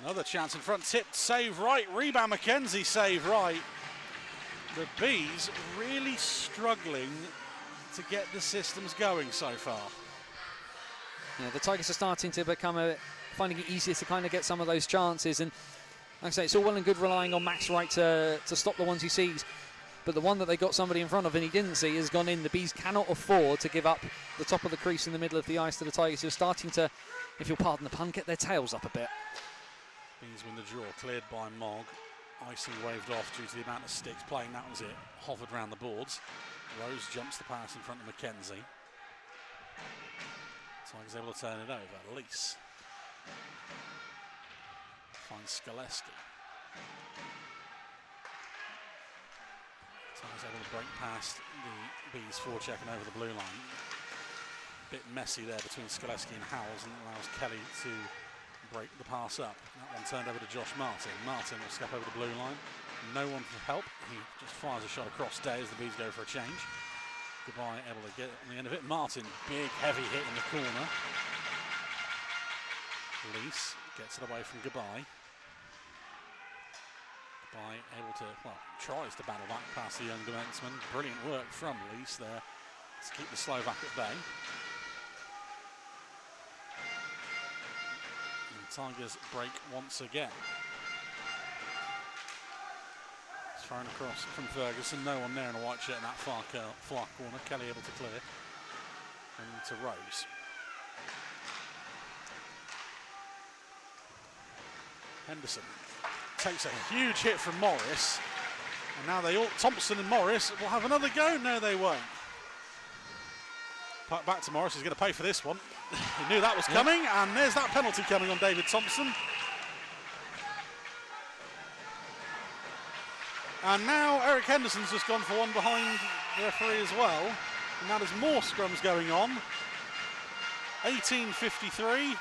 [SPEAKER 1] Another chance in front, tipped, save right, rebound McKenzie, save right. The Bees really struggling to get the systems going so far.
[SPEAKER 2] Yeah, the Tigers are starting to become finding it easier to kind of get some of those chances. And like I say, it's all well and good relying on Max Wright to stop the ones he sees. But the one that they got somebody in front of and he didn't see has gone in. The Bees cannot afford to give up the top of the crease in the middle of the ice to the Tigers, who are starting to, if you'll pardon the pun, get their tails up a bit.
[SPEAKER 1] Bees win the draw, cleared by Mogg. Icing waved off due to the amount of sticks playing, that was it. Hovered around the boards. Rose jumps the pass in front of McKenzie. Tigers able to turn it over. Lease finds Skaleski. Tigers able to break past the Bees, forechecking over the blue line. Bit messy there between Skaleski and Howells, and allows Kelly to break the pass up. That one turned over to Josh Martin. Martin will step over the blue line. No one for help. He just fires a shot across day as the Bees go for a change. Goodbye, able to get on the end of it. Martin, big heavy hit in the corner. Lease gets it away from Goodbye. Goodbye able to, well, tries to battle back past the young defenseman. Brilliant work from Lease there to keep the Slovak at bay. Tigers break once again. It's thrown across from Ferguson. No one there in a white shirt in that far corner. Kelly able to clear. And to Rose. Henderson takes a huge hit from Morris. And now Thompson and Morris will have another go. No, they won't. Back to Morris. He's going to pay for this one. He knew that was coming, and there's that penalty coming on David Thompson. And now Eric Henderson's just gone for one behind the referee as well. And now there's more scrums going on. 18:53.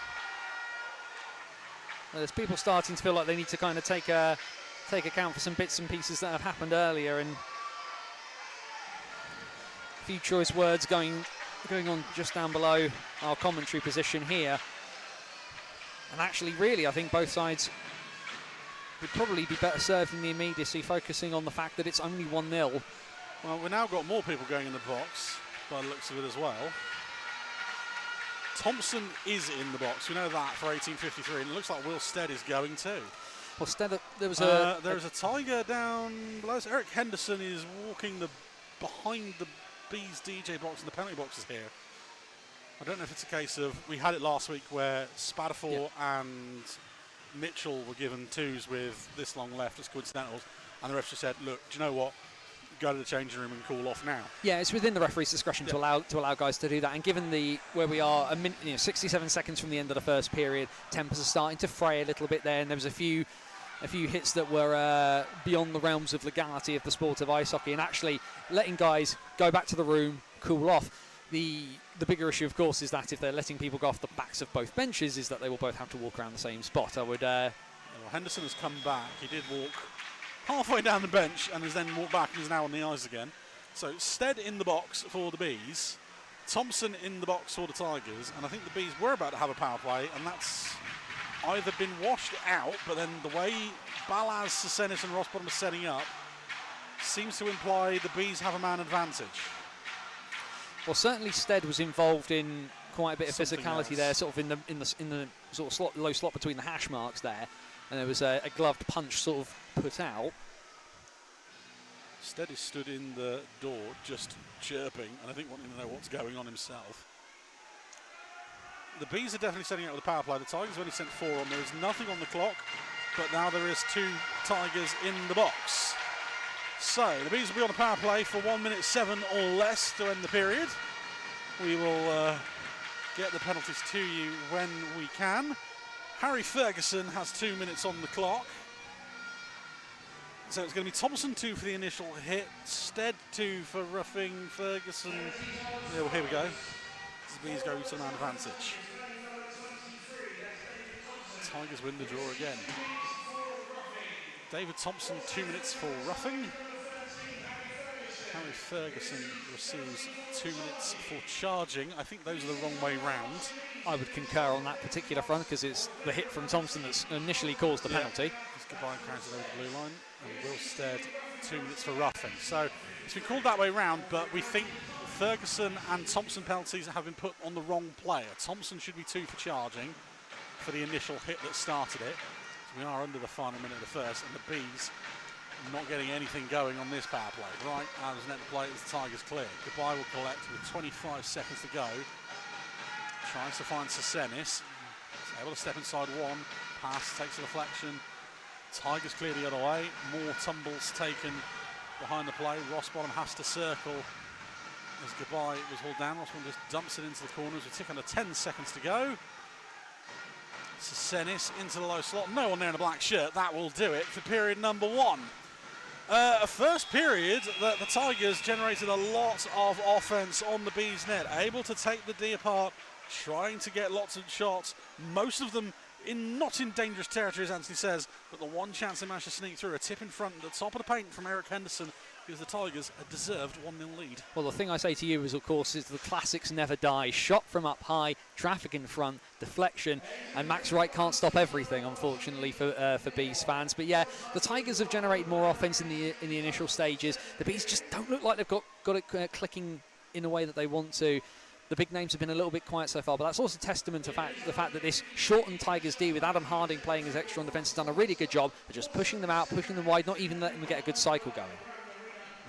[SPEAKER 2] There's people starting to feel like they need to kind of take account for some bits and pieces that have happened earlier, and a few choice words going on just down below our commentary position here. And actually, really, I think both sides would probably be better served in the immediacy, focusing on the fact that it's only 1-0.
[SPEAKER 1] Well, we've now got more people going in the box, by the looks of it as well. Thompson is in the box, we know that, for 18:53, and it looks like Will Stead is going too.
[SPEAKER 2] Well, Stead, there is
[SPEAKER 1] a Tiger down below us. Eric Henderson is walking behind the Bees DJ box and the penalty boxes here. I don't know if it's a case of, we had it last week where Spadafor and Mitchell were given twos with this long left as coincidentals, and the ref just said, look, do you know what, go to the changing room and cool off now.
[SPEAKER 2] Yeah, it's within the referee's discretion to allow guys to do that, and given where we are 67 seconds from the end of the first period, tempers are starting to fray a little bit there, and there was a few hits that were beyond the realms of legality of the sport of ice hockey, and actually letting guys go back to the room, cool off. The bigger issue, of course, is that if they're letting people go off the backs of both benches, is that they will both have to walk around the same spot. I would.
[SPEAKER 1] Well, Henderson has come back. He did walk halfway down the bench and has then walked back and is now on the ice again. So Stead in the box for the Bees, Thompson in the box for the Tigers, and I think the Bees were about to have a power play, and that's either been washed out, but then the way Balaz, Sesenis and Rossbottom are setting up seems to imply the Bees have a man advantage.
[SPEAKER 2] Well, certainly Stead was involved in quite a bit of
[SPEAKER 1] Something
[SPEAKER 2] physicality
[SPEAKER 1] else
[SPEAKER 2] there, sort of in the sort of low slot between the hash marks there, and there was a gloved punch sort of put out.
[SPEAKER 1] Stead is stood in the door just chirping, and I think wanting to know what's going on himself. The Bees are definitely setting out with a power play. The Tigers have only sent 4 on. There is nothing on the clock, but now there is 2 Tigers in the box. So the Bees will be on a power play for 1:07 or less to end the period. We will get the penalties to you when we can. Harry Ferguson has 2 minutes on the clock. So it's going to be Thompson 2 for the initial hit, Stead 2 for roughing Ferguson. Yeah, well, here we go. The Bees go to man advantage. Tigers win the draw again. David Thompson, 2 minutes for roughing. Harry Ferguson receives 2 minutes for charging. I think those are the wrong way round.
[SPEAKER 2] I would concur on that particular front because it's the hit from Thompson that's initially caused the penalty.
[SPEAKER 1] Just goodbye counted over the blue line. And Wilstead, 2 minutes for roughing. So it's been called that way round, but we think Ferguson and Thompson penalties have been put on the wrong player. Thompson should be 2 for charging for the initial hit that started it. So we are under the final minute of the first, and the Bees not getting anything going on this power play. Right out of net play as the Tigers clear. Goodbye will collect with 25 seconds to go. Tries to find Sesenis. He's able to step inside one. Pass takes a deflection. Tigers clear the other way. More tumbles taken behind the play. Rossbottom has to circle as Goodbye was hauled down. Rossbottom just dumps it into the corners. We tick under 10 seconds to go. Sesenis into the low slot. No one there in a black shirt. That will do it for period number 1. A first period that the Tigers generated a lot of offense on the Bees net, able to take the D apart, trying to get lots of shots, most of them not in dangerous territory, as Anthony says, but the one chance they managed to sneak through, a tip in front at the top of the paint from Eric Henderson, gives the Tigers a deserved 1-0 lead.
[SPEAKER 2] Well, the thing I say to you is, of course, is the classics never die. Shot from up high, traffic in front, deflection, and Max Wright can't stop everything, unfortunately, for Bees fans. But yeah, the Tigers have generated more offense in the initial stages. The Bees just don't look like they've got it clicking in a way that they want to. The big names have been a little bit quiet so far, but that's also testament to the fact that this shortened Tigers D with Adam Harding playing as extra on defence has done a really good job of just pushing them out, pushing them wide, not even letting them get a good cycle going.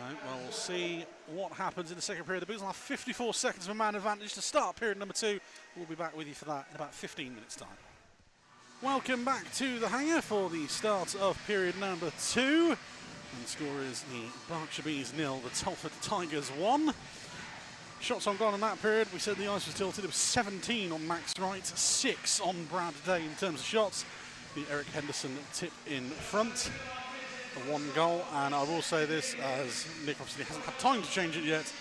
[SPEAKER 1] Right, well, we'll see what happens in the second period. The Bees will have 54 seconds of a man advantage to start period number 2. We'll be back with you for that in about 15 minutes' time. Welcome back to the hangar for the start of period number 2. And the score is the Berkshire Bees 0, the Telford Tigers 1. Shots on goal in that period. We said the ice was tilted. It was 17 on Max Wright, 6 on Brad Day in terms of shots. The Eric Henderson tip in front. The 1 goal, and I will say this, as Nick obviously hasn't had time to change it yet,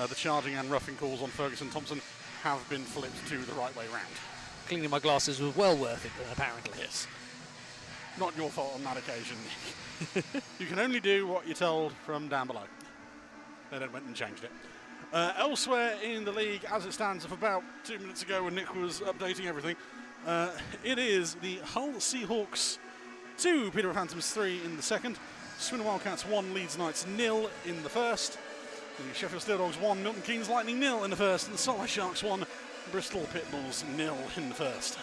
[SPEAKER 1] the charging and roughing calls on Ferguson Thompson have been flipped to the right way round.
[SPEAKER 2] Cleaning my glasses was well worth it, apparently.
[SPEAKER 1] Yes. Not your fault on that occasion, Nick. You can only do what you're told from down below. They then went and changed it. Elsewhere in the league, as it stands, of about 2 minutes ago when Nick was updating everything, it is the Hull Seahawks 2, Peterborough Phantoms 3 in the second. Swindon Wildcats 1, Leeds Knights 0 in the first. The Sheffield Steel Dogs 1, Milton Keynes Lightning 0 in the first. And the Solway Sharks 1, Bristol Pitbulls 0 in the first.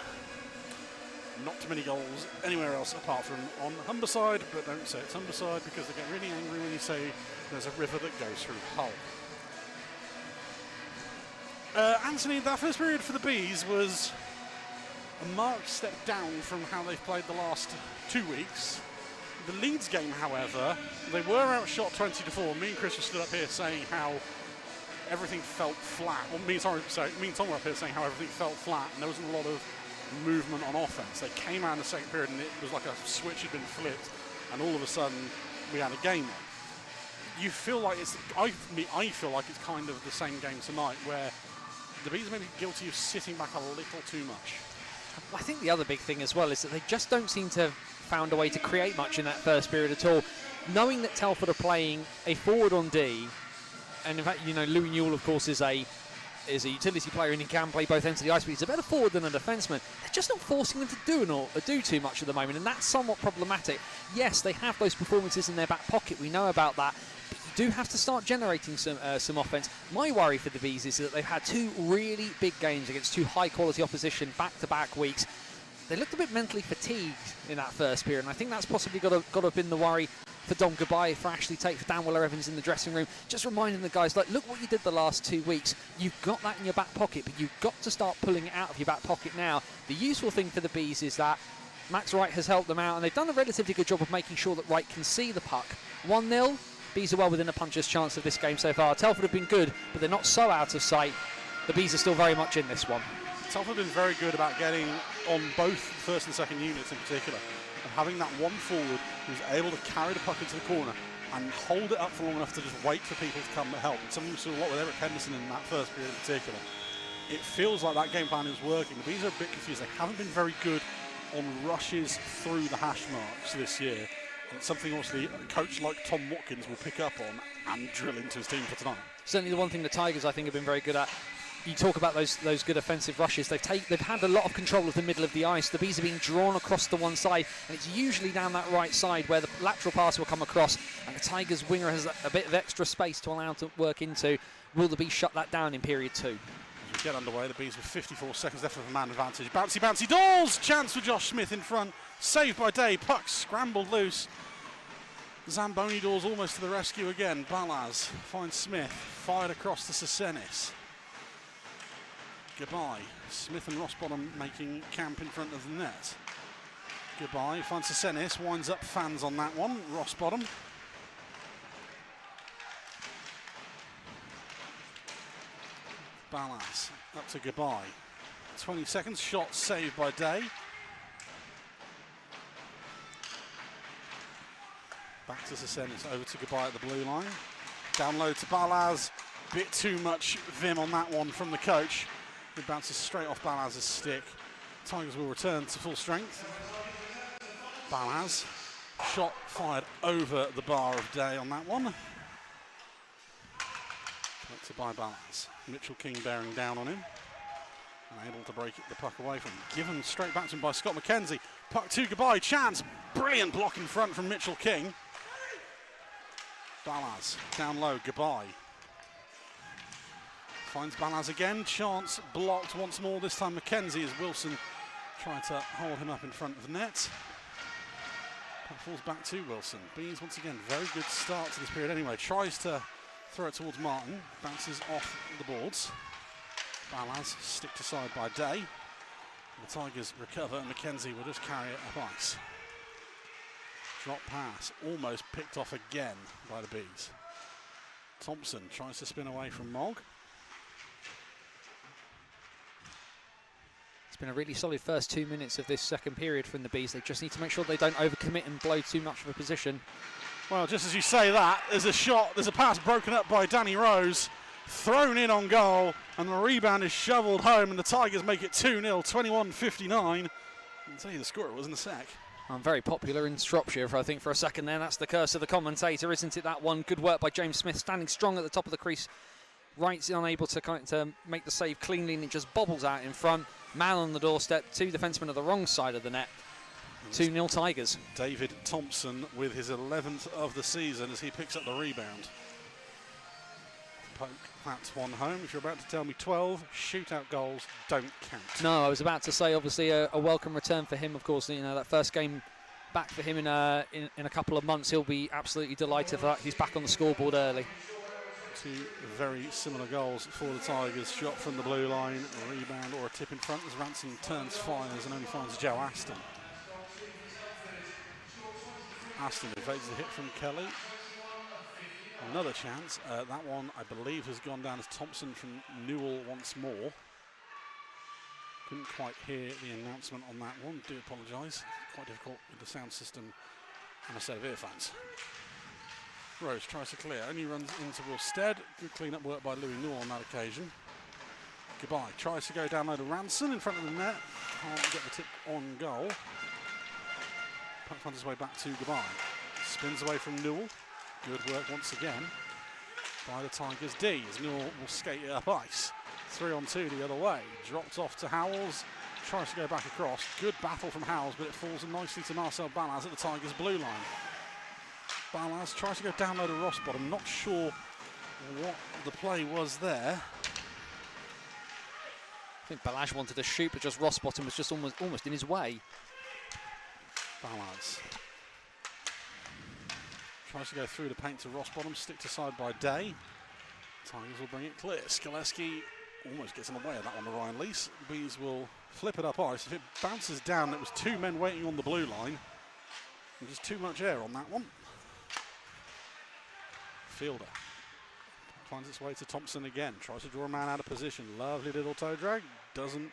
[SPEAKER 1] Not too many goals anywhere else apart from on Humberside, but don't say it's Humberside because they get really angry when you say there's a river that goes through Hull. Anthony, that first period for the Bees was a marked step down from how they've played the last 2 weeks. The Leeds game, however, they were outshot 20-4. Me and Chris were stood up here saying how everything felt flat. Well, me and Tom were up here saying how everything felt flat, and there wasn't a lot of movement on offense. They came out in the second period, and it was like a switch had been flipped, and all of a sudden we had a game on. You feel like I feel like it's kind of the same game tonight, where the Bees may be guilty of sitting back a little too much.
[SPEAKER 2] I think the other big thing as well is that they just don't seem to have found a way to create much in that first period at all. Knowing that Telford are playing a forward on D, and in fact, you know, Louis Newell, of course, is a utility player and he can play both ends of the ice, but he's a better forward than a defenseman. They're just not forcing them to do too much at the moment, and that's somewhat problematic. Yes, they have those performances in their back pocket. We know about that. But you do have to start generating some offense. My worry for the Bees is that they've had 2 really big games against 2 high-quality opposition back-to-back weeks. They looked a bit mentally fatigued in that first period, and I think that's possibly got to have been the worry for Dom Goodbye, for Ashley Tate, for Dan Weller-Evans in the dressing room, just reminding the guys, like, look what you did the last 2 weeks. You've got that in your back pocket, but you've got to start pulling it out of your back pocket now. The useful thing for the Bees is that Max Wright has helped them out, and they've done a relatively good job of making sure that Wright can see the puck. 1-0, Bees are well within a puncher's chance of this game so far. Telford have been good, but they're not so out of sight. The Bees are still very much in this one.
[SPEAKER 1] Telford have been very good about getting on both first and second units in particular, and having that one forward who's able to carry the puck into the corner and hold it up for long enough to just wait for people to come to help. And something we saw a lot with Eric Henderson in that first period in particular. It feels like that game plan is working. The Bees are a bit confused. They haven't been very good on rushes through the hash marks this year. And it's something obviously a coach like Tom Watkins will pick up on and drill into his team for tonight.
[SPEAKER 2] Certainly the one thing the Tigers, I think, have been very good at. You talk about those good offensive rushes. They've had a lot of control of the middle of the ice. The Bees are being drawn across to one side, and it's usually down that right side where the lateral pass will come across, and the Tigers' winger has a bit of extra space to allow to work into. Will the Bees shut that down in period 2?
[SPEAKER 1] As we get underway, the Bees with 54 seconds left with a man advantage. Bouncy doors! Chance for Josh Smith in front. Saved by Day. Puck scrambled loose. Zamboni doors almost to the rescue again. Balaz finds Smith. Fired across to Sesenis. Goodbye. Smith and Rossbottom making camp in front of the net. Goodbye. Finds Sesenis. Winds up fans on that one. Rossbottom. Balaz up to Goodbye. 20 seconds. Shot saved by Day. Back to Sesenis. Over to Goodbye at the blue line. Download to Balaz. Bit too much vim on that one from the coach. It bounces straight off Balaz's stick. Tigers will return to full strength. Balaz. Shot fired over the bar of Day on that one. Collected by Balaz. Mitchell King bearing down on him. And able to break the puck away from him. Given straight back to him by Scott McKenzie. Puck to Goodbye. Chance. Brilliant block in front from Mitchell King. Balaz down low. Goodbye. Finds Balaz again. Chance blocked once more. This time McKenzie as Wilson tried to hold him up in front of the net. Puck falls back to Wilson. Bees once again, very good start to this period anyway. Tries to throw it towards Martin. Bounces off the boards. Balaz sticked aside by Day. The Tigers recover and McKenzie will just carry it up ice. Drop pass. Almost picked off again by the Bees. Thompson tries to spin away from Mogg.
[SPEAKER 2] Been a really solid first 2 minutes of this second period from the Bees. They just need to make sure they don't overcommit and blow too much of a position.
[SPEAKER 1] Well, just as you say that, there's a shot, there's a pass broken up by Danny Rose, thrown in on goal, and the rebound is shoveled home, and the Tigers make it 2-0, 21-59. I'll tell you the score, it was in a sec.
[SPEAKER 2] I'm very popular in Shropshire, I think, for a second there. That's the curse of the commentator, isn't it, that one? Good work by James Smith, standing strong at the top of the crease. Wright's unable to make the save cleanly, and it just bobbles out in front. Man on the doorstep, 2 defensemen at the wrong side of the net. 2-0 Tigers.
[SPEAKER 1] David Thompson with his 11th of the season as he picks up the rebound. Poke that one home. If you're about to tell me 12 shootout goals don't count.
[SPEAKER 2] No, I was about to say obviously a welcome return for him. Of course, you know, that first game back for him in a couple of months. He'll be absolutely delighted for that. He's back on the scoreboard early.
[SPEAKER 1] 2 very similar goals for the Tigers. Shot from the blue line, a rebound or a tip in front as Ranson turns, fires and only finds Joe Aston. Aston evades the hit from Kelly. Another chance. That one, I believe, has gone down as Thompson from Newell once more. Couldn't quite hear the announcement on that one. Do apologise. Quite difficult with the sound system and a set of earphones. Rose tries to clear, only runs into Wilstead. Good clean-up work by Louis Newell on that occasion. Goodbye. Tries to go down low to Ranson in front of the net. Can't get the tip on goal. Puck finds his way back to Goodbye. Spins away from Newell. Good work once again by the Tigers D as Newell will skate it up ice. 3-on-2 the other way. Dropped off to Howells. Tries to go back across. Good battle from Howells, but it falls nicely to Marcel Balaz at the Tigers blue line. Balaz tries to go down low to Rossbottom. Not sure what the play was there.
[SPEAKER 2] I think Balaz wanted to shoot, but just Rossbottom was just almost in his way.
[SPEAKER 1] Balaz tries to go through the paint to Rossbottom, sticked aside by Day. Tigers will bring it clear. Skaleski almost gets in the way of that one to Ryan Lease. Bees will flip it up ice. If it bounces down, it was 2 men waiting on the blue line. And just too much air on that one. Fielder finds its way to Thompson again. Tries to draw a man out of position. Lovely little toe drag. Doesn't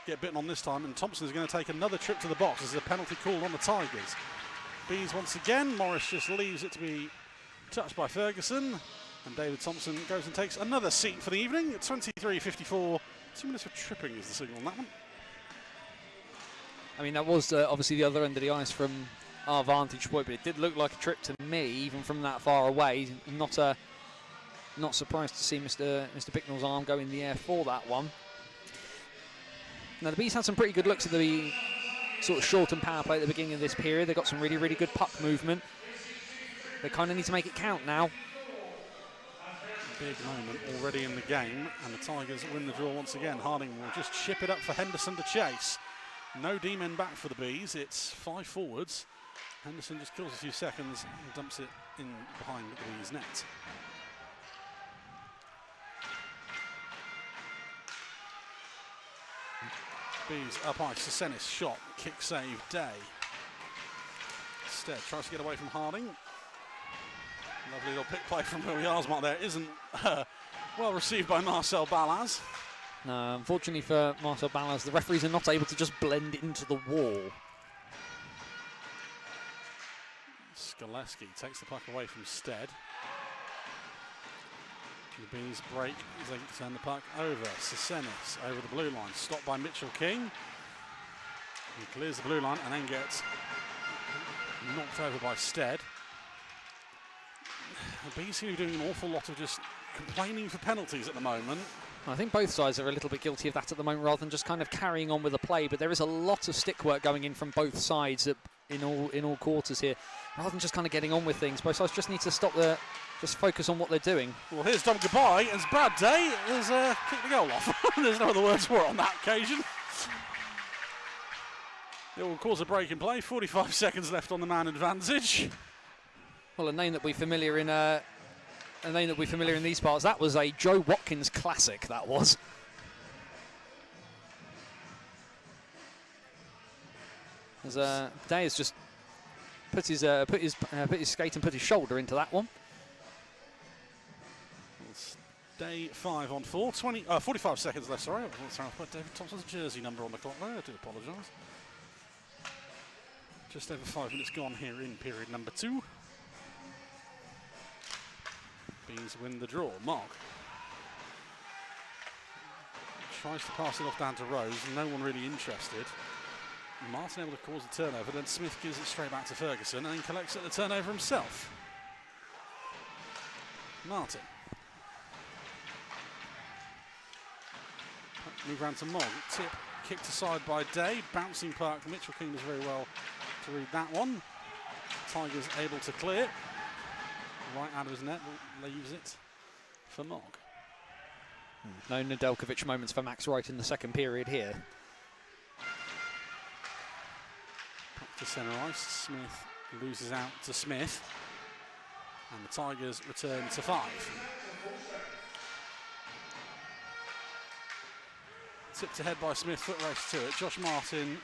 [SPEAKER 1] get bitten on this time. And Thompson is going to take another trip to the box. There's a penalty call on the Tigers. Bees once again. Morris just leaves it to be touched by Ferguson. And David Thompson goes and takes another seat for the evening at 23:54. 2 minutes for tripping is the signal on that one.
[SPEAKER 2] I mean, that was obviously the other end of the ice from our vantage point, but it did look like a trip to me, even from that far away. Not surprised to see Mr. Bicknell's arm go in the air for that one. Now, the Bees had some pretty good looks at the sort of shortened power play at the beginning of this period. They got some really, really good puck movement. They kind of need to make it count now.
[SPEAKER 1] Big moment already in the game, and the Tigers win the draw once again. Harding will just chip it up for Henderson to chase. No D-men back for the Bees. It's 5 forwards. Henderson just kills a few seconds and dumps it in behind the Bees' net. Bees up ice. Sesenis shot, kick save, Day. Stead tries to get away from Harding. Lovely little pick play from Louis Arsmart there. Isn't well received by Marcel Ballas.
[SPEAKER 2] No, unfortunately for Marcel Ballas, the referees are not able to just blend into the wall.
[SPEAKER 1] Skoleski takes the puck away from Stead. The Bees break as they turn the puck over. Sesenis over the blue line, stopped by Mitchell King. He clears the blue line and then gets knocked over by Stead. The Bees seem to be doing an awful lot of just complaining for penalties at the moment.
[SPEAKER 2] I think both sides are a little bit guilty of that at the moment, rather than just kind of carrying on with the play. But there is a lot of stick work going in from both sides in all quarters here, rather than just kind of getting on with things. Both sides just need to stop just focus on what they're doing.
[SPEAKER 1] Well, here's Dom Goodbye as Brad Day has kicked the goal off. There's no other words for it on that occasion. It will cause a break in play. 45 seconds left on the man advantage.
[SPEAKER 2] Well, a name that we're familiar in these parts. That was a Joe Watkins classic. That was. As Day has just put his skate and put his shoulder into that one.
[SPEAKER 1] It's Day 5 on 4. 45 seconds left. Sorry, I put David Thompson's jersey number on the clock there. I do apologise. Just over 5 minutes gone here in period number 2. Bees win the draw. Mark tries to pass it off down to Rose. No one really interested. Martin able to cause the turnover. Then Smith gives it straight back to Ferguson and then collects it the turnover himself. Martin. Move round to Mogg. Tip kicked aside by Day. Bouncing puck. Mitchell King does very well to read that one. Tigers able to clear. Right out of his net, leaves it for Mogg.
[SPEAKER 2] No Nedeljkovic moments for Max Wright in the second period here.
[SPEAKER 1] Back to centre ice. Smith loses out to Smith. And the Tigers return to 5. Tipped ahead by Smith, foot race to it. Josh Martin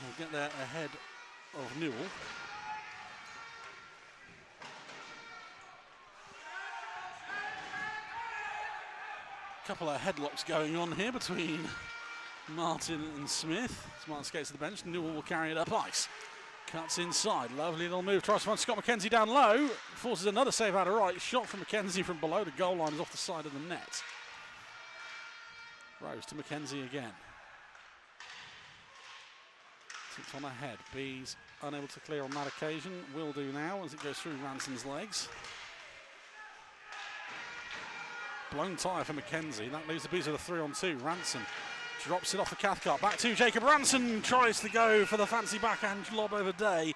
[SPEAKER 1] will get there ahead of Newell. Couple of headlocks going on here between Martin and Smith. Martin skates to the bench. Newell will carry it up ice. Cuts inside. Lovely little move. Tries to find Scott McKenzie down low. Forces another save out of right. Shot from McKenzie from below the goal line is off the side of the net. Rose to McKenzie again. Tipped on ahead. Bees unable to clear on that occasion. Will do now as it goes through Ranson's legs. Blown tyre for McKenzie. That leaves the Bees with a 3-on-2. Ranson drops it off the Cathcart. Back to Jacob Ranson. Tries to go for the fancy backhand lob over Day.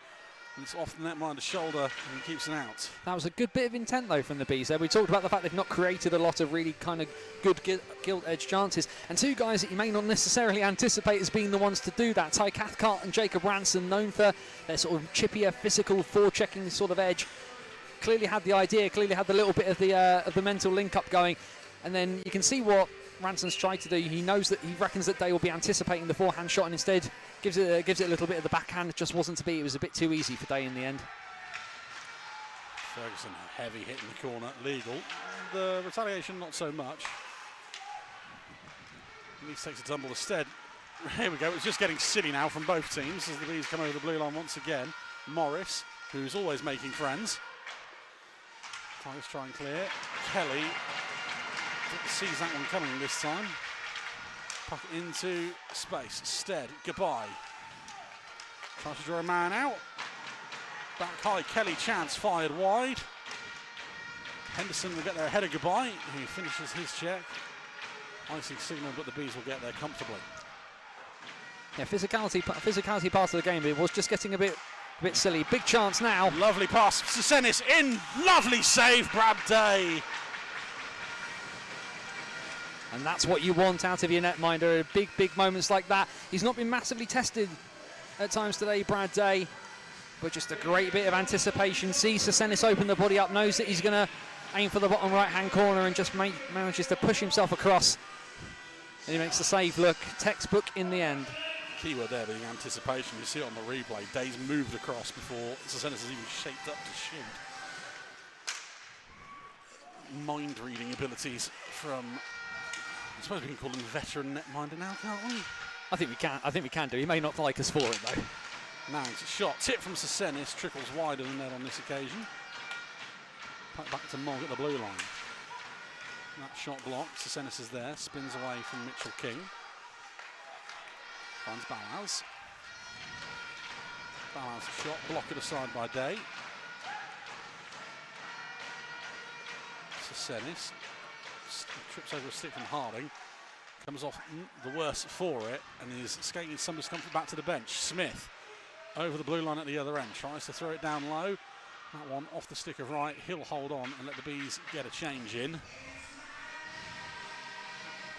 [SPEAKER 1] It's off the netminder's shoulder and he keeps it out.
[SPEAKER 2] That was a good bit of intent though from the Bees there. We talked about the fact they've not created a lot of really kind of good gilt-edged chances. And two guys that you may not necessarily anticipate as being the ones to do that. Ty Cathcart and Jacob Ranson, known for their sort of chippier, physical, forechecking sort of edge. Clearly had the idea, clearly had the little bit of the mental link-up going. And then you can see what Ranson's tried to do. He knows that he reckons that Day will be anticipating the forehand shot and instead gives it a little bit of the backhand. It just wasn't to be. It was a bit too easy for Day in the end.
[SPEAKER 1] Ferguson, a heavy hit in the corner, legal. The retaliation, not so much. He takes a tumble instead. Here we go. It's just getting silly now from both teams as the Bees come over the blue line once again. Morris, who's always making friends. Tigers try and clear. Kelly sees that one coming this time. Puck into space. Stead, goodbye. Tries to draw a man out. Back high, Kelly chance fired wide. Henderson will get there ahead of Goodbye. He finishes his check. Icing signal, but the Bees will get there comfortably.
[SPEAKER 2] Yeah, physicality part of the game, but it was just getting a bit silly. Big chance now.
[SPEAKER 1] Lovely pass. Sasenis in. Lovely save, Brad Day.
[SPEAKER 2] And that's what you want out of your netminder. Big moments like that. He's not been massively tested at times today, Brad Day, but just a great bit of anticipation. Sees Sasenis open the body up, knows that he's going to aim for the bottom right-hand corner and just manages to push himself across. And he makes the save look textbook in the end.
[SPEAKER 1] Keyword there being anticipation. You see it on the replay. Day's moved across before Sasenis has even shaped up to shoot. Mind-reading abilities from, I suppose we can call him veteran netminder now, can't we?
[SPEAKER 2] I think we can do. He may not like us for it though.
[SPEAKER 1] Nags a shot. Tip from Sasenis. Trickles wider than net on this occasion. Back to Mogg at the blue line. That shot blocked. Sasenis is there. Spins away from Mitchell King. Finds Balaz. Balaz a shot. Blocked aside by Day. Sasenis trips over a stick from Harding. Comes off the worse for it and is skating some discomfort back to the bench. Smith over the blue line at the other end. Tries to throw it down low. That one off the stick of right. He'll hold on and let the Bees get a change in.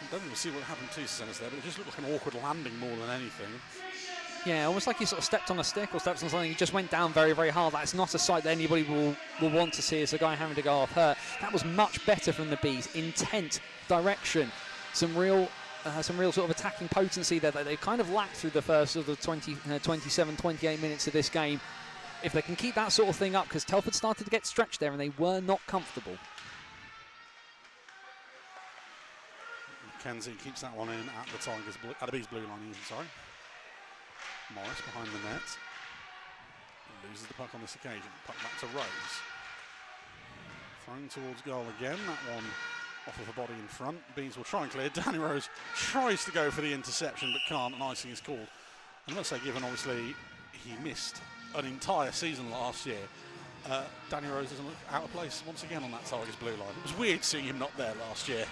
[SPEAKER 1] I don't even see what happened to Sasenis there, but it just looked like an awkward landing more than anything.
[SPEAKER 2] Yeah, almost like he sort of stepped on a stick or stepped on something. He just went down very, very hard. That's not a sight that anybody will want to see as a guy having to go off hurt. That was much better from the Bees. Intent, direction, some real sort of attacking potency there that they kind of lacked through the first of the 27, 28 minutes of this game. If they can keep that sort of thing up, because Telford started to get stretched there and they were not comfortable.
[SPEAKER 1] Mackenzie keeps that one in at the Bees blue line even, sorry. Morris behind the net. Loses the puck on this occasion. Puck back to Rose. Thrown towards goal again. That one off of a body in front. Bees will try and clear. Danny Rose tries to go for the interception but can't, and icing is called. I must say, given obviously he missed an entire season last year, Danny Rose doesn't look out of place once again on that Tigers blue line. It was weird seeing him not there last year.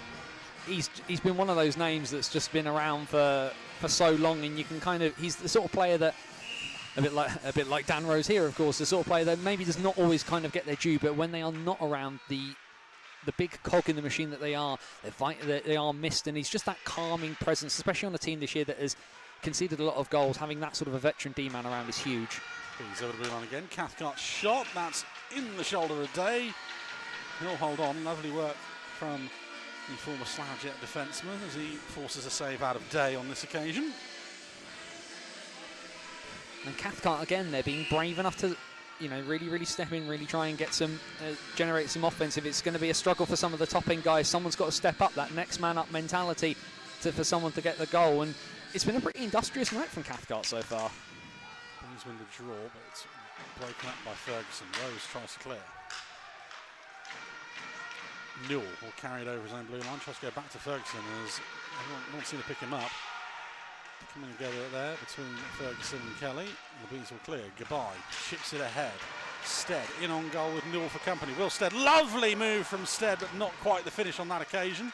[SPEAKER 2] He's been one of those names that's just been around for so long, and you can kind of, he's the sort of player that a bit like Dan Rose here, of course, the sort of player that maybe does not always kind of get their due, but when they are not around, the big cog in the machine that they are missed, and he's just that calming presence, especially on a team this year that has conceded a lot of goals. Having that sort of a veteran D-man around is huge.
[SPEAKER 1] He's over the blue line again. Cathcart's shot, that's in the shoulder of Day. He'll hold on. Lovely work from the former Slough Jet defenceman as he forces a save out of Day on this occasion.
[SPEAKER 2] And Cathcart again, they're being brave enough to, really step in, really try and get some, generate some offense. If it's going to be a struggle for some of the top end guys, someone's got to step up, that next man up mentality for someone to get the goal. And it's been a pretty industrious night from Cathcart so far.
[SPEAKER 1] He's win the draw, but it's broken up by Ferguson. Rose tries to clear. Newell will carry it over his own blue line, tries to go back to Ferguson as everyone seem to pick him up. Coming together there between Ferguson and Kelly. And the Bees will clear. Goodbye. Chips it ahead. Stead in on goal with Newell for company. Will Stead, lovely move from Stead, but not quite the finish on that occasion.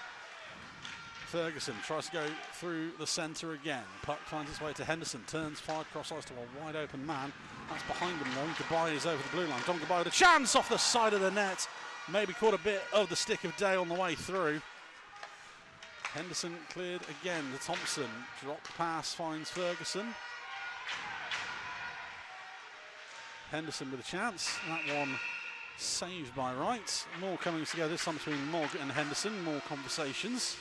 [SPEAKER 1] Ferguson tries to go through the centre again. Puck finds its way to Henderson. Turns fired cross ice to a wide open man. That's behind him though. Goodbye is over the blue line. Don Goodbye with a chance off the side of the net. Maybe caught a bit of the stick of Day on the way through. Henderson cleared again to Thompson. Drop pass finds Ferguson. Henderson with a chance. That one saved by Wright. More coming together this time between Mogg and Henderson. More conversations.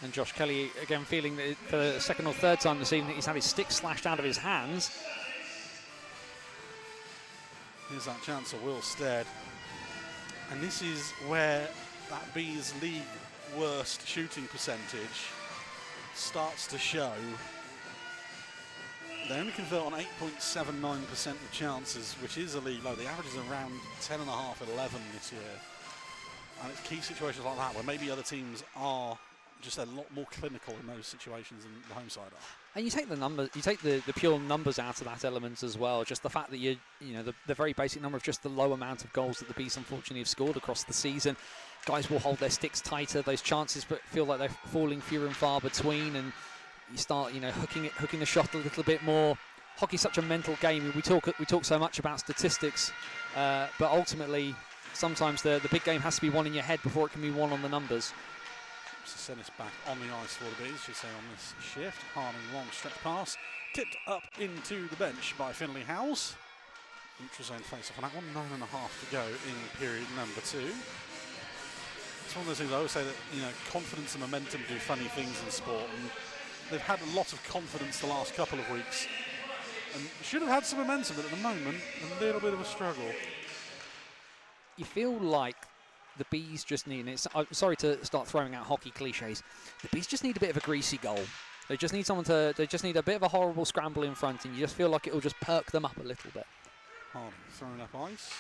[SPEAKER 2] And Josh Kelly again feeling that for the second or third time this evening he's had his stick slashed out of his hands.
[SPEAKER 1] Here's that chance of Will Stead. And this is where that Bees league worst shooting percentage starts to show. They only convert on 8.79% of chances, which is a league low. The average is around 10.5, 11 this year. And it's key situations like that where maybe other teams are just a lot more clinical in those situations than the home side are.
[SPEAKER 2] And you take the numbers, you take the pure numbers out of that element as well. Just the fact that you know the very basic number of just the low amount of goals that the Bees unfortunately have scored across the season. Guys will hold their sticks tighter. Those chances but feel like they're falling fewer and far between, and you start hooking the shot a little bit more. Hockey's such a mental game. We talk so much about statistics, but ultimately sometimes the big game has to be won in your head before it can be won on the numbers.
[SPEAKER 1] Sesenis back on the ice for the Bees, should say, on this shift. Harding long stretch pass, tipped up into the bench by Finley Howells. Neutral zone face-off on that one, 9.5 to go in period number 2. It's one of those things I always say that, confidence and momentum do funny things in sport, and they've had a lot of confidence the last couple of weeks, and should have had some momentum, but at the moment, a little bit of a struggle.
[SPEAKER 2] You feel like the Bees just need, I'm sorry to start throwing out hockey cliches, the Bees just need a bit of a greasy goal. They just need they just need a bit of a horrible scramble in front, and you just feel like it will just perk them up a little bit.
[SPEAKER 1] Harding throwing up ice.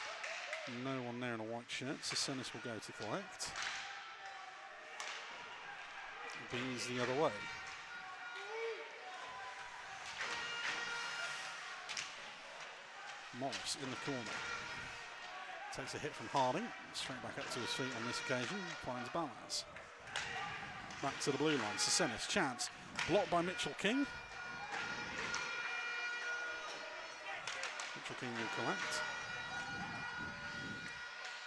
[SPEAKER 1] No one there in a white shirt. Sesenis will go to collect. Bees the other way. Morris in the corner. Takes a hit from Harding, straight back up to his feet on this occasion, finds balance. Back to the blue line, Sesenis, chance, blocked by Mitchell King. Mitchell King will collect.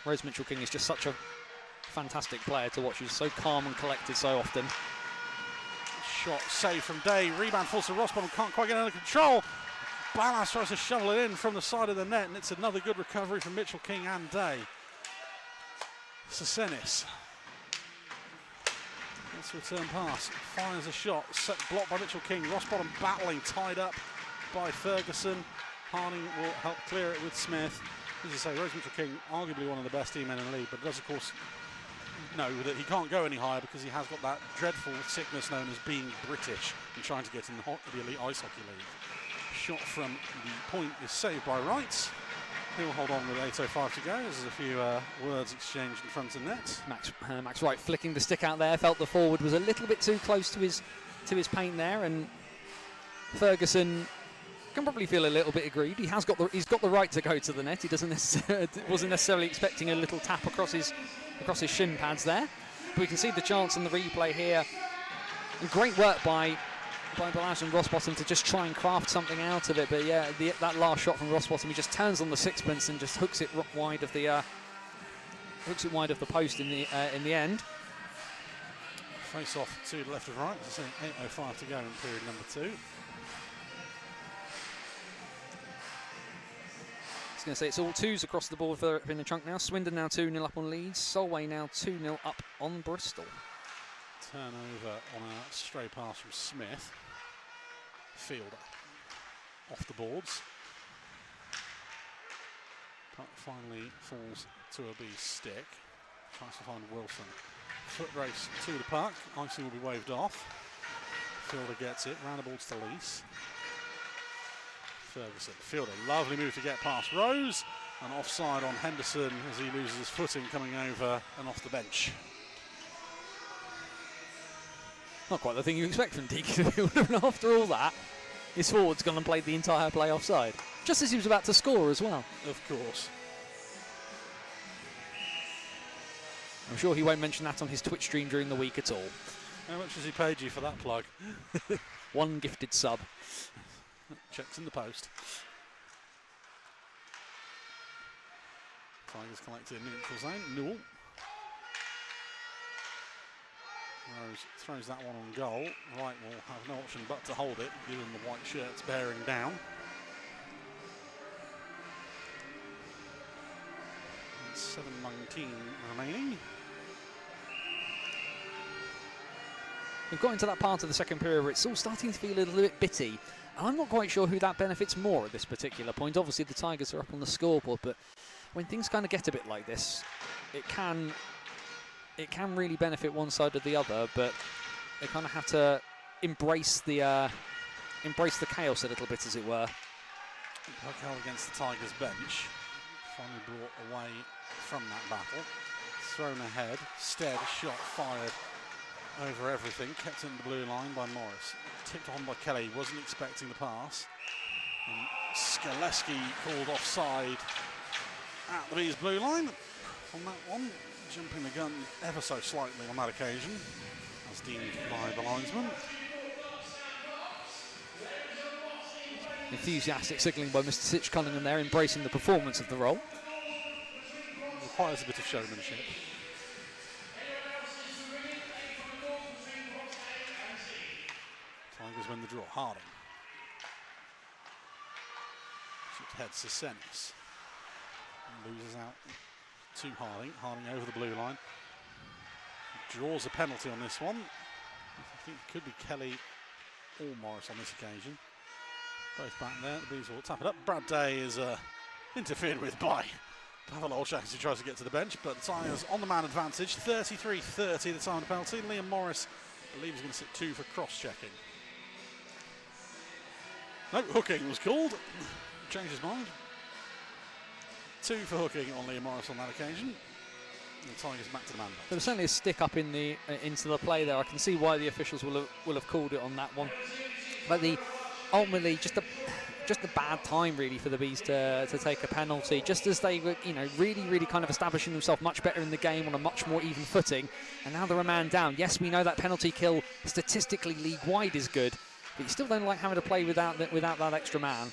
[SPEAKER 2] Rose Mitchell King is just such a fantastic player to watch. He's so calm and collected so often.
[SPEAKER 1] Shot saved from Day, rebound falls to Rossbottom, can't quite get under control. Ballas tries to shovel it in from the side of the net, and it's another good recovery from Mitchell King and Day. Sesenis. That's a return pass. Fires a shot. Blocked by Mitchell King. Rossbottom battling, tied up by Ferguson. Harding will help clear it with Smith. As I say, Rose Mitchell King, arguably one of the best team men in the league, but does, of course, know that he can't go any higher because he has got that dreadful sickness known as being British and trying to get in the Elite Ice Hockey League. Shot from the point is saved by Wright. He'll hold on with 8.05 to go. There's a few words exchanged in front of net.
[SPEAKER 2] Max Wright flicking the stick out there, felt the forward was a little bit too close to his paint there, and Ferguson can probably feel a little bit aggrieved. He's got the right to go to the net. He wasn't necessarily expecting a little tap across his shin pads there. But we can see the chance on the replay here. And great work by Ballas and Rossbottom to just try and craft something out of it, but yeah, that last shot from Rossbottom, he just turns on the sixpence and just hooks it wide of the post in the end.
[SPEAKER 1] Face off to the left of right. As I say, 8.05 to go in period number 2.
[SPEAKER 2] I was going to say it's all twos across the board for in the trunk now. Swindon now 2-0 up on Leeds. Solway now 2-0 up on Bristol.
[SPEAKER 1] Turnover on a stray pass from Smith. Fielder off the boards. Puck finally falls to a Bees stick. Tries to find Wilson. Foot race to the puck. Icing will be waved off. Fielder gets it. Round the ball to Lease. Ferguson. Fielder, lovely move to get past Rose. And offside on Henderson as he loses his footing coming over and off the bench.
[SPEAKER 2] Not quite the thing you expect from Deacon Fielder, and after all that, his forward's gone and played the entire play offside. Just as he was about to score as well.
[SPEAKER 1] Of course.
[SPEAKER 2] I'm sure he won't mention that on his Twitch stream during the week at all.
[SPEAKER 1] How much has he paid you for that plug?
[SPEAKER 2] One gifted sub.
[SPEAKER 1] Checks in the post. Tigers collected in neutral zone. Newell. Rose throws that one on goal. Wright will have no option but to hold it, given the white shirts bearing down. And 7:19 remaining.
[SPEAKER 2] We've got into that part of the second period where it's all starting to feel a little bit bitty. And I'm not quite sure who that benefits more at this particular point. Obviously the Tigers are up on the scoreboard, but when things kind of get a bit like this, it can really benefit one side or the other, but they kind of have to embrace the chaos a little bit, as it were.
[SPEAKER 1] Puck held against the Tigers bench. Finally brought away from that battle. Thrown ahead. Stead, shot fired over everything, kept in the blue line by Morris. Tipped on by Kelly, wasn't expecting the pass. And Skaleski called offside at the Bees blue line on that one, jumping the gun ever so slightly on that occasion, as deemed by the linesman.
[SPEAKER 2] Enthusiastic signalling by Mr. Sitch Cunningham there, embracing the performance of the role.
[SPEAKER 1] Requires a bit of showmanship. Tigers win the draw. Harding. Shipped head Sesenis. Loses out to Harding. Harding over the blue line. Draws a penalty on this one. I think it could be Kelly or Morris on this occasion. Both back there. The Bees will tap it up. Brad Day is interfered with by Pavel Olszak as he tries to get to the bench, but the Tigers on the man advantage. 33-30 the time of the penalty. Liam Morris believes he's going to sit 2 for cross-checking. No, hooking was called. Changed his mind. 2 for hooking on Liam Morris on that occasion. And the Tigers back to the man.
[SPEAKER 2] There was certainly a stick up in the into the play there. I can see why the officials will have called it on that one. But ultimately just a bad time really for the Bees to take a penalty, just as they were really kind of establishing themselves much better in the game on a much more even footing, and now they're a man down. Yes, we know that penalty kill statistically league wide is good, but you still don't like having to play without that extra man.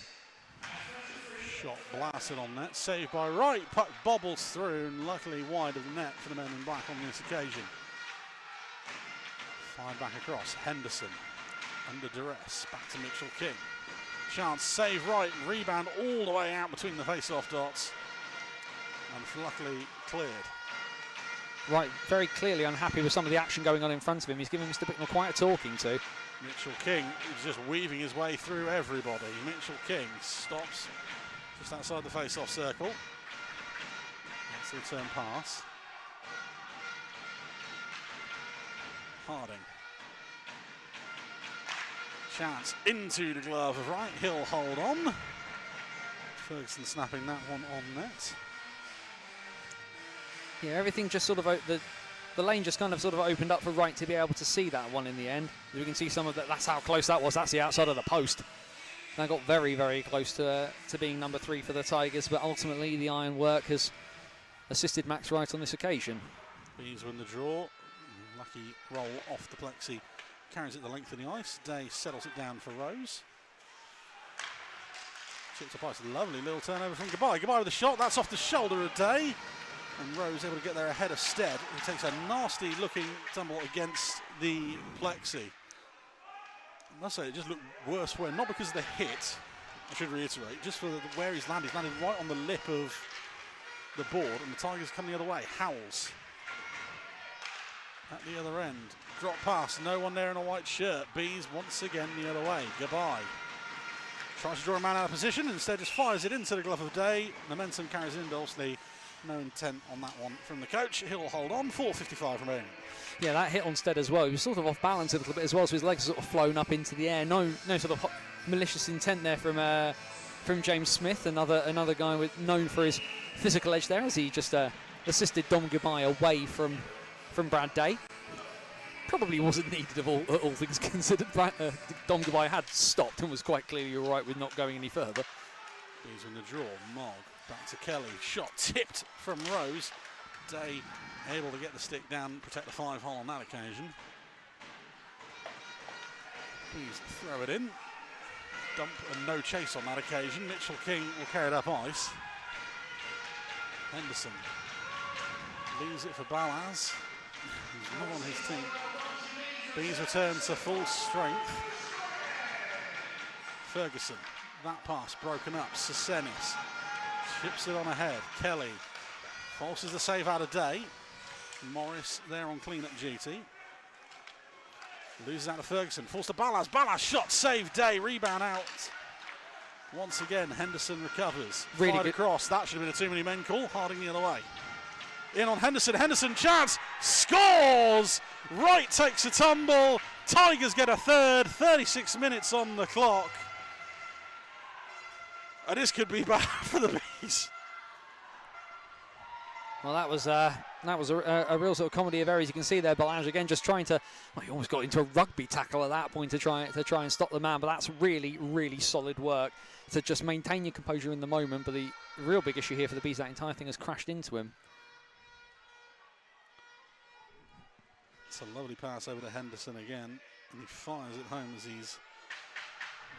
[SPEAKER 1] Shot blasted on net, saved by Wright, puck bobbles through and luckily wide of the net for the men in black on this occasion. Fired back across, Henderson under duress, back to Mitchell King. Chance, save right, rebound all the way out between the face-off dots, and luckily cleared.
[SPEAKER 2] Right, very clearly unhappy with some of the action going on in front of him. He's giving Mr. Bicknell quite a talking to.
[SPEAKER 1] Mitchell King is just weaving his way through everybody. Mitchell King stops just outside the face-off circle. That's the return pass. Harding. Chance into the glove of Wright. He'll hold on. Ferguson snapping that one on net.
[SPEAKER 2] Yeah, everything just sort of the lane just kind of sort of opened up for Wright to be able to see that one in the end. We can see some of that. That's how close that was. That's the outside of the post. That got very, very close to being number 3 for the Tigers, but ultimately the iron work has assisted Max Wright on this occasion.
[SPEAKER 1] Bees win the draw. Lucky roll off the plexi. Carries it the length of the ice. Day settles it down for Rose. Chips up ice. Lovely little turnover from Goodbye. Goodbye with a shot. That's off the shoulder of Day. And Rose able to get there ahead of Stead. He takes a nasty looking tumble against the plexi. I must say, it just looked worse where, not because of the hit, I should reiterate, just for where he's landed. He's landed right on the lip of the board, and the Tigers come the other way. Howells at the other end. Drop pass, no one there in a white shirt. Bees once again the other way. Goodbye. Tries to draw a man out of position, instead just fires it into the glove of Day. Momentum carries it in Dolsley. No intent on that one from the coach. He'll hold on. 4:55 remaining. Yeah,
[SPEAKER 2] that hit on Stead as well. He was sort of off balance a little bit as well, so his legs sort of flown up into the air. No sort of malicious intent there from James Smith, another guy known for his physical edge there, as he just assisted Dom Goodbye away from Brad Day. Probably wasn't needed of all things considered. Dom Goodbye had stopped and was quite clearly all right with not going any further.
[SPEAKER 1] He's in the draw. Mogg back to Kelly. Shot tipped from Rose. Day able to get the stick down, protect the 5-hole on that occasion. Please throw it in. Dump and no chase on that occasion. Mitchell King will carry it up ice. Henderson leaves it for Balaz. He's not on his team. Bees return to full strength. Ferguson. That pass broken up. Sesenis chips it on ahead. Kelly forces the save out of Day. Morris there on clean-up duty. Loses out to Ferguson. Falls to Balaz. Balaz shot, save Day. Rebound out. Once again, Henderson recovers.
[SPEAKER 2] Really
[SPEAKER 1] Fired
[SPEAKER 2] good
[SPEAKER 1] across. That should have been a too many men call. Harding the other way. In on Henderson. Henderson chance. Scores! Wright takes a tumble. Tigers get a third. 36 minutes on the clock. And this could be bad for the Bees.
[SPEAKER 2] Well, that was a real sort of comedy of errors. You can see there, Balaj again just trying to. Well, he almost got into a rugby tackle at that point to try and stop the man. But that's really, really solid work to just maintain your composure in the moment. But the real big issue here for the Bees, that entire thing has crashed into him.
[SPEAKER 1] It's a lovely pass over to Henderson again, and he fires it home as he's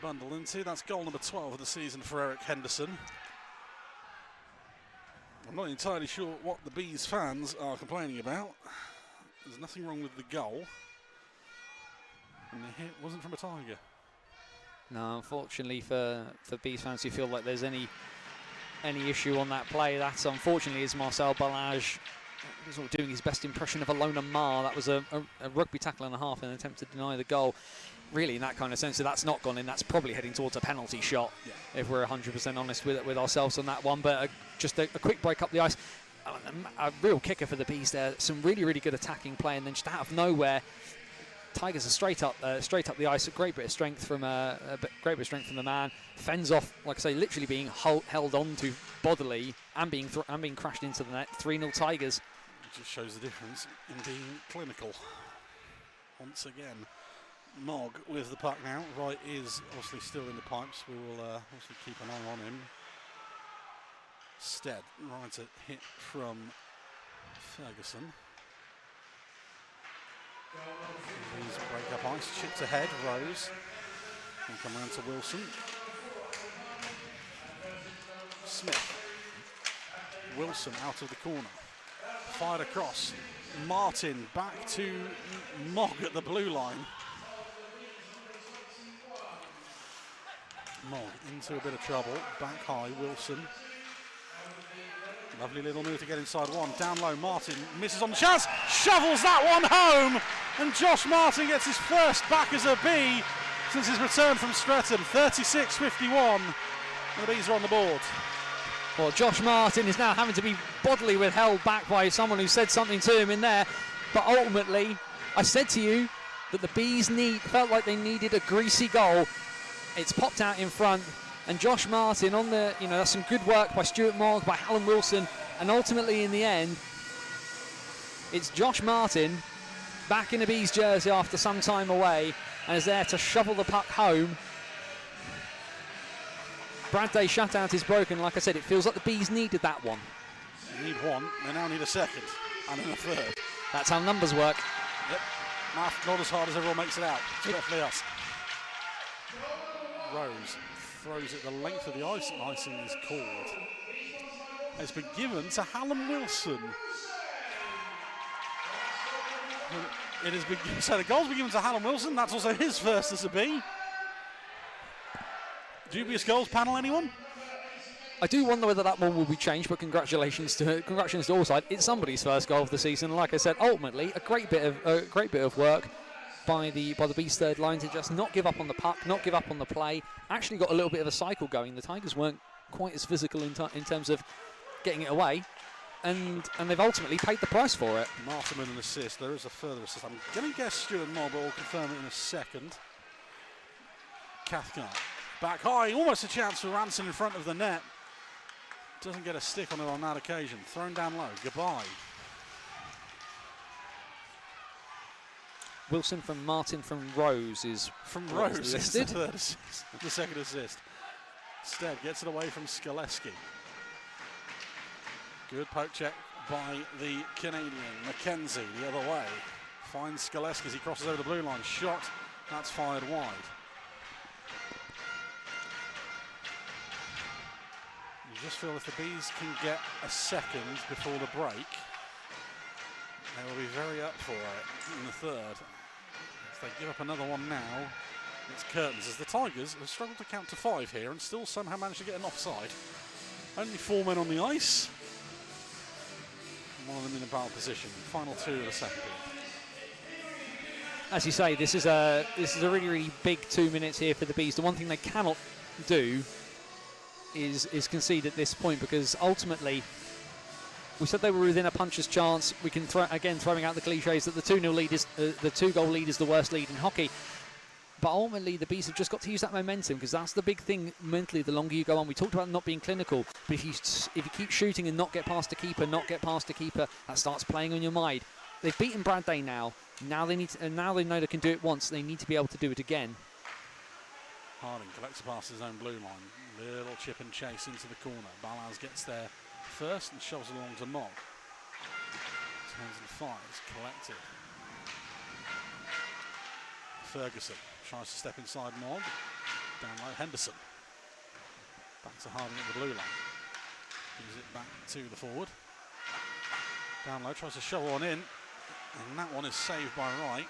[SPEAKER 1] bundled into. That's goal number 12 of the season for Eric Henderson. I'm not entirely sure what the Bees fans are complaining about. There's nothing wrong with the goal. And the hit wasn't from a Tiger.
[SPEAKER 2] No, unfortunately for Bees fans who feel like there's any issue on that play, that unfortunately is Marcel Balaj sort of doing his best impression of Alona Mar. That was a rugby tackle and a half in an attempt to deny the goal. Really, in that kind of sense, if that's not gone in, that's probably heading towards a penalty shot, if we're 100% honest with ourselves on that one. But just a quick break up the ice. A real kicker for the Bees there. Some really, really good attacking play, and then just out of nowhere, Tigers are straight up the ice. A great bit of strength from the man. Fends off, like I say, literally being held on to bodily and being crashed into the net. 3-0 Tigers.
[SPEAKER 1] It just shows the difference in being clinical. Once again, Mogg with the puck now. Wright is obviously still in the pipes. We will obviously keep an eye on him. Stead, right at hit from Ferguson. These break up ice, chipped ahead, Rose. And come around to Wilson. Smith. Wilson out of the corner. Fired across. Martin back to Mogg at the blue line. Mogg into a bit of trouble. Back high, Wilson. Lovely little move to get inside one. Down low, Martin misses on the chance. Shovels that one home. And Josh Martin gets his first back as a Bee since his return from Streatham. 36-51. And the Bees are on the board.
[SPEAKER 2] Well, Josh Martin is now having to be bodily withheld back by someone who said something to him in there. But ultimately, I said to you that the Bees felt like they needed a greasy goal. It's popped out in front. And Josh Martin on the, that's some good work by Stuart Mogg, by Hallam Wilson. And ultimately, in the end, it's Josh Martin back in the Bees jersey after some time away and is there to shovel the puck home. Bradday shutout is broken. Like I said, it feels like the Bees needed that one.
[SPEAKER 1] They need one. They now need a second and then a third.
[SPEAKER 2] That's how numbers work.
[SPEAKER 1] Yep. Math not as hard as everyone makes it out, especially us. Rose throws it the length of the ice, and icing is called. It's been given to Hallam Wilson. It has been, so the goal's been given to Hallam Wilson. That's also his first as a Bee. Dubious goals panel, anyone?
[SPEAKER 2] I do wonder whether that one will be changed, but congratulations to all sides. It's somebody's first goal of the season. Like I said, ultimately a great bit of work by the Bees' third line to just not give up on the puck, not give up on the play. Actually got a little bit of a cycle going. The Tigers weren't quite as physical in terms of getting it away, and they've ultimately paid the price for it.
[SPEAKER 1] Martin with an assist. There is a further assist. I'm going to guess Stuart Mogg, but we'll confirm it in a second. Cathcart back high, almost a chance for Ranson in front of the net. Doesn't get a stick on it on that occasion. Thrown down low. Goodbye.
[SPEAKER 2] Wilson from Martin from Rose is
[SPEAKER 1] from Rose
[SPEAKER 2] listed.
[SPEAKER 1] The third assist, the second assist. Stead gets it away from Skaleski. Good poke check by the Canadian. McKenzie the other way. Finds Skaleski as he crosses over the blue line. Shot. That's fired wide. You just feel if the Bees can get a second before the break, they will be very up for it in the third. If they give up another one now, it's curtains, as the Tigers have struggled to count to 5 here and still somehow managed to get an offside. Only 4 men on the ice. One of them in a battle position. Final 2 of the second period.
[SPEAKER 2] As you say, this is a really, really big 2 minutes here for the Bees. The one thing they cannot do is concede at this point, because ultimately we said they were within a puncher's chance. We can throwing out the cliches that the 2-0 lead is the 2-goal lead is the worst lead in hockey. But ultimately, the Bees have just got to use that momentum, because that's the big thing mentally the longer you go on. We talked about not being clinical, but if you keep shooting and not get past the keeper, that starts playing on your mind. They've beaten Brad Day now. Now they know they can do it once. They need to be able to do it again.
[SPEAKER 1] Harding collects past his own blue line. Little chip and chase into the corner. Balaz gets there first and shoves it along to Mogg. Turns and fires, collected. Ferguson tries to step inside Mogg. Down low, Henderson. Back to Harding at the blue line. Gives it back to the forward. Down low, tries to shove one in. And that one is saved by Wright.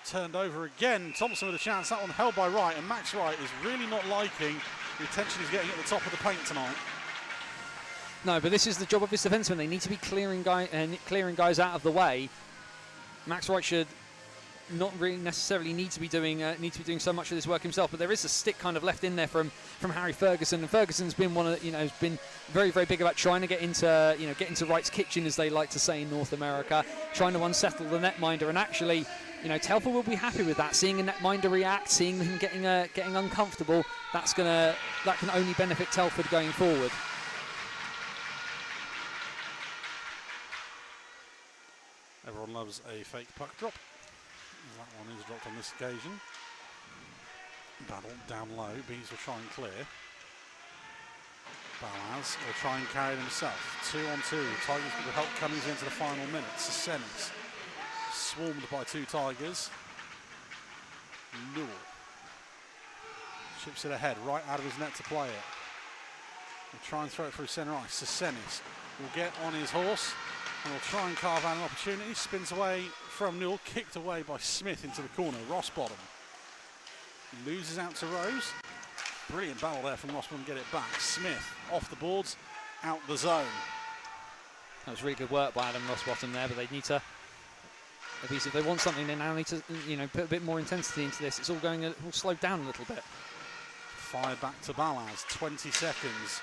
[SPEAKER 1] Turned over again. Thompson with a chance. That one held by Wright. And Max Wright is really not liking the attention he's getting at the top of the paint tonight.
[SPEAKER 2] No, but this is the job of his defenseman. They need to be clearing guys out of the way. Max Wright should not really necessarily need to be doing so much of this work himself, but there is a stick kind of left in there from Harry Ferguson, and Ferguson's been has been very, very big about trying to get into Wright's kitchen, as they like to say in North America, trying to unsettle the netminder. And actually, Telford will be happy with that, seeing a netminder react, seeing him getting uncomfortable. That can only benefit Telford going forward.
[SPEAKER 1] Everyone loves a fake puck drop. That one is dropped on this occasion. Battle down low. Bees will try and clear. Balaz will try and carry it himself. 2-on-2. Tigers will help Cummings into the final minutes. Sesenis swarmed by two Tigers. Newell chips it ahead, right out of his net to play it. He'll try and throw it through centre ice. Sesenis will get on his horse and will try and carve out an opportunity. Spins away from Newell, kicked away by Smith into the corner. Rossbottom loses out to Rose. Brilliant battle there from Rossbottom to get it back. Smith off the boards, out the zone.
[SPEAKER 2] That was really good work by Adam Rossbottom there, but they need to, if they want something, they now need to put a bit more intensity into this. It's all slowed down a little bit.
[SPEAKER 1] Fired back to Balaz, 20 seconds.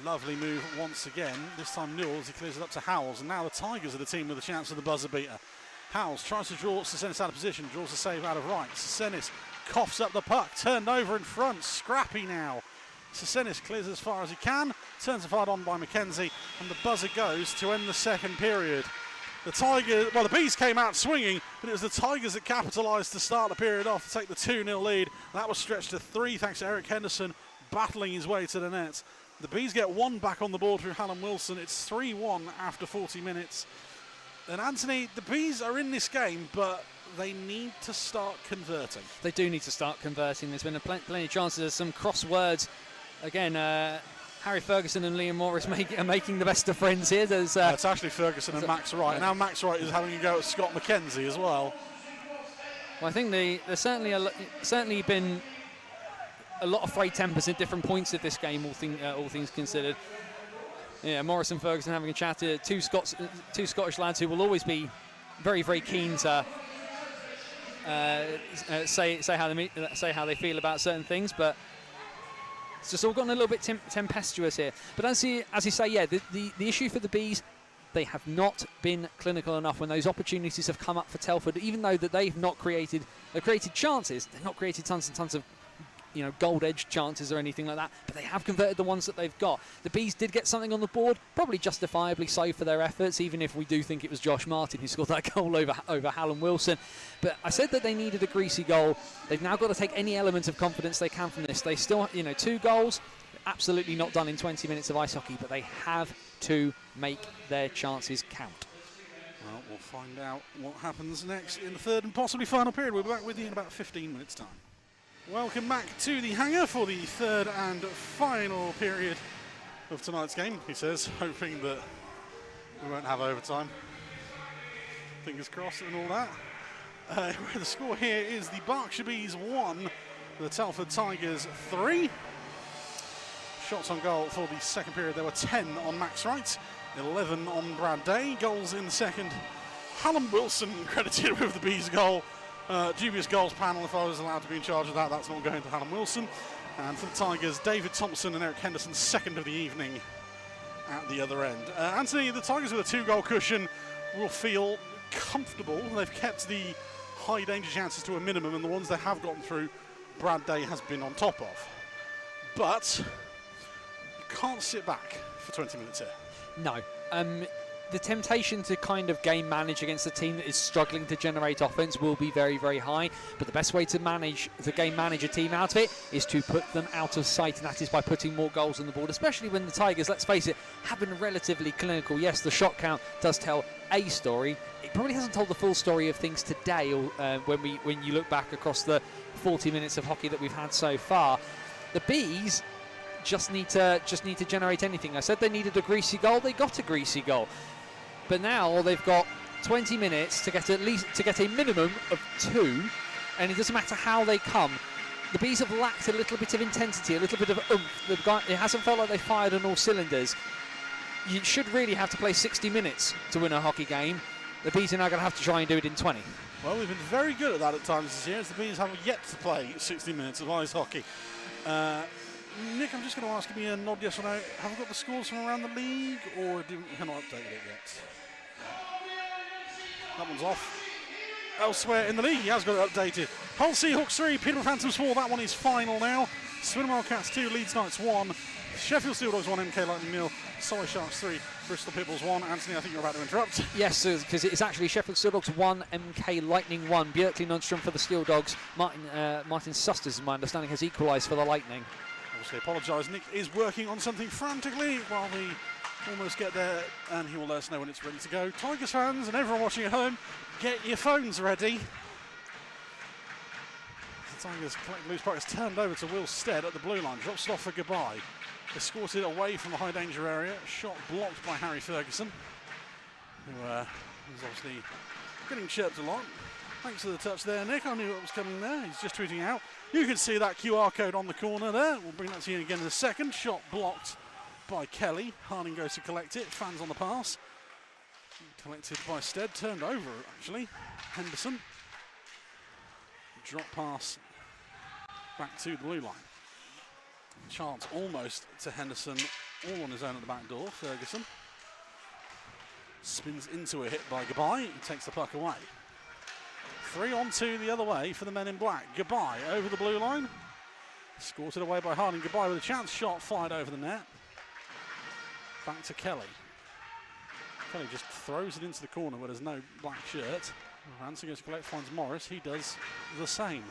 [SPEAKER 1] Lovely move once again. This time Newell as he clears it up to Howells, and now the Tigers are the team with a chance of the buzzer beater. Howells tries to draw Sesenis out of position, draws a save out of Wright. Sesenis coughs up the puck, turned over in front, scrappy now. Sesenis clears as far as he can, turns it fired on by McKenzie, and the buzzer goes to end the second period. The Bees came out swinging, but it was the Tigers that capitalised to start the period off to take the 2-0 lead. That was stretched to 3 thanks to Eric Henderson battling his way to the net. The Bees get one back on the board through Hallam Wilson. It's 3-1 after 40 minutes. And Anthony, the Bees are in this game, but they need to start converting.
[SPEAKER 2] They do need to start converting. There's been plenty of chances. There's some crosswords. Again, Harry Ferguson and Liam Morris are making the best of friends here. It's
[SPEAKER 1] actually Ferguson and Max Wright. Now Max Wright is having a go at Scott McKenzie as well.
[SPEAKER 2] Well, I think there's certainly been a lot of frayed tempers at different points of this game, all things considered. Yeah, Morris and Ferguson having a chat to two Scottish lads who will always be very, very keen to say how they feel about certain things, but it's just all gotten a little bit tempestuous here. But as you say, yeah, the issue for the Bees, they have not been clinical enough when those opportunities have come up for Telford, even though that they've created chances. They've not created tons and tons of gold-edged chances or anything like that, but they have converted the ones that they've got. The Bees did get something on the board, probably justifiably so for their efforts, even if we do think it was Josh Martin who scored that goal over Hallam Wilson. But I said that they needed a greasy goal. They've now got to take any element of confidence they can from this. They still, 2 goals, absolutely not done in 20 minutes of ice hockey, but they have to make their chances count.
[SPEAKER 1] Well, we'll find out what happens next in the third and possibly final period. We'll be back with you in about 15 minutes' time. Welcome back to the hangar for the third and final period of tonight's game, he says, hoping that we won't have overtime. Fingers crossed and all that. The score here is the Berkshire Bees 1, the Telford Tigers 3. Shots on goal for the second period, there were 10 on Max Wright, 11 on Brad Day. Goals in the second, Hallam Wilson credited with the Bees goal. Dubious goals panel, if I was allowed to be in charge of that, that's not going to Hallam Wilson. And for the Tigers, David Thompson and Eric Henderson, second of the evening at the other end. Anthony, the Tigers with a 2-goal cushion will feel comfortable. They've kept the high danger chances to a minimum, and the ones they have gotten through, Brad Day has been on top of. But you can't sit back for 20 minutes here.
[SPEAKER 2] No. The temptation to kind of game manage against a team that is struggling to generate offense will be very, very high. But the best way to game manage a team out of it is to put them out of sight, and that is by putting more goals on the board, especially when the Tigers, let's face it, have been relatively clinical. Yes, the shot count does tell a story. It probably hasn't told the full story of things today, or when you look back across the 40 minutes of hockey that we've had so far. The Bees just need to generate anything. I said they needed a greasy goal. They got a greasy goal. But now they've got 20 minutes to get a minimum of 2, and it doesn't matter how they come. The Bees have lacked a little bit of intensity, a little bit of oomph. It hasn't felt like they fired on all cylinders. You should really have to play 60 minutes to win a hockey game. The Bees are now going to have to try and do it in 20.
[SPEAKER 1] Well, we've been very good at that at times this year, as the Bees have yet to play 60 minutes of ice hockey. Nick, I'm just going to ask you a nod, yes or no. Have we got the scores from around the league, or have you not updated it yet? That one's off. Elsewhere in the league, he has got it updated. Hull Seahawks 3, Peterborough Phantoms 4. That one is final now. Swindon Wildcats 2, Leeds Knights 1. Sheffield Steel Dogs 1, MK Lightning Mill. Surrey Sharks 3, Bristol Pitbulls 1. Anthony, I think you're about to interrupt.
[SPEAKER 2] Yes, because it's actually Sheffield Steel Dogs 1, MK Lightning 1. Björkley Nordstrom for the Steel Dogs. Martin Susters, in my understanding, has equalised for the Lightning.
[SPEAKER 1] Obviously apologise. Nick is working on something frantically while we almost get there, and he will let us know when it's ready to go. Tigers fans and everyone watching at home, get your phones ready. The Tigers collect loose puck. It's turned over to Will Stead at the blue line. Drops it off for goodbye. Escorted away from the high danger area. Shot blocked by Harry Ferguson, who was obviously getting chirped a lot. Thanks for the touch there, Nick. I knew what was coming there. He's just tweeting out. You can see that QR code on the corner there. We'll bring that to you again in a second. Shot blocked by Kelly. Harding goes to collect it. Fans on the pass. Collected by Stead. Turned over, actually. Henderson. Drop pass back to the blue line. Chance almost to Henderson. All on his own at the back door. Ferguson spins into a hit by Gabai. He takes the puck away. 3-on-2 the other way for the men in black. Gabai over the blue line. Escorted away by Harding. Gabai with a chance shot fired over the net. Back to Kelly. Kelly just throws it into the corner where there's no black shirt. Ransom goes to collect, finds Morris. He does the same.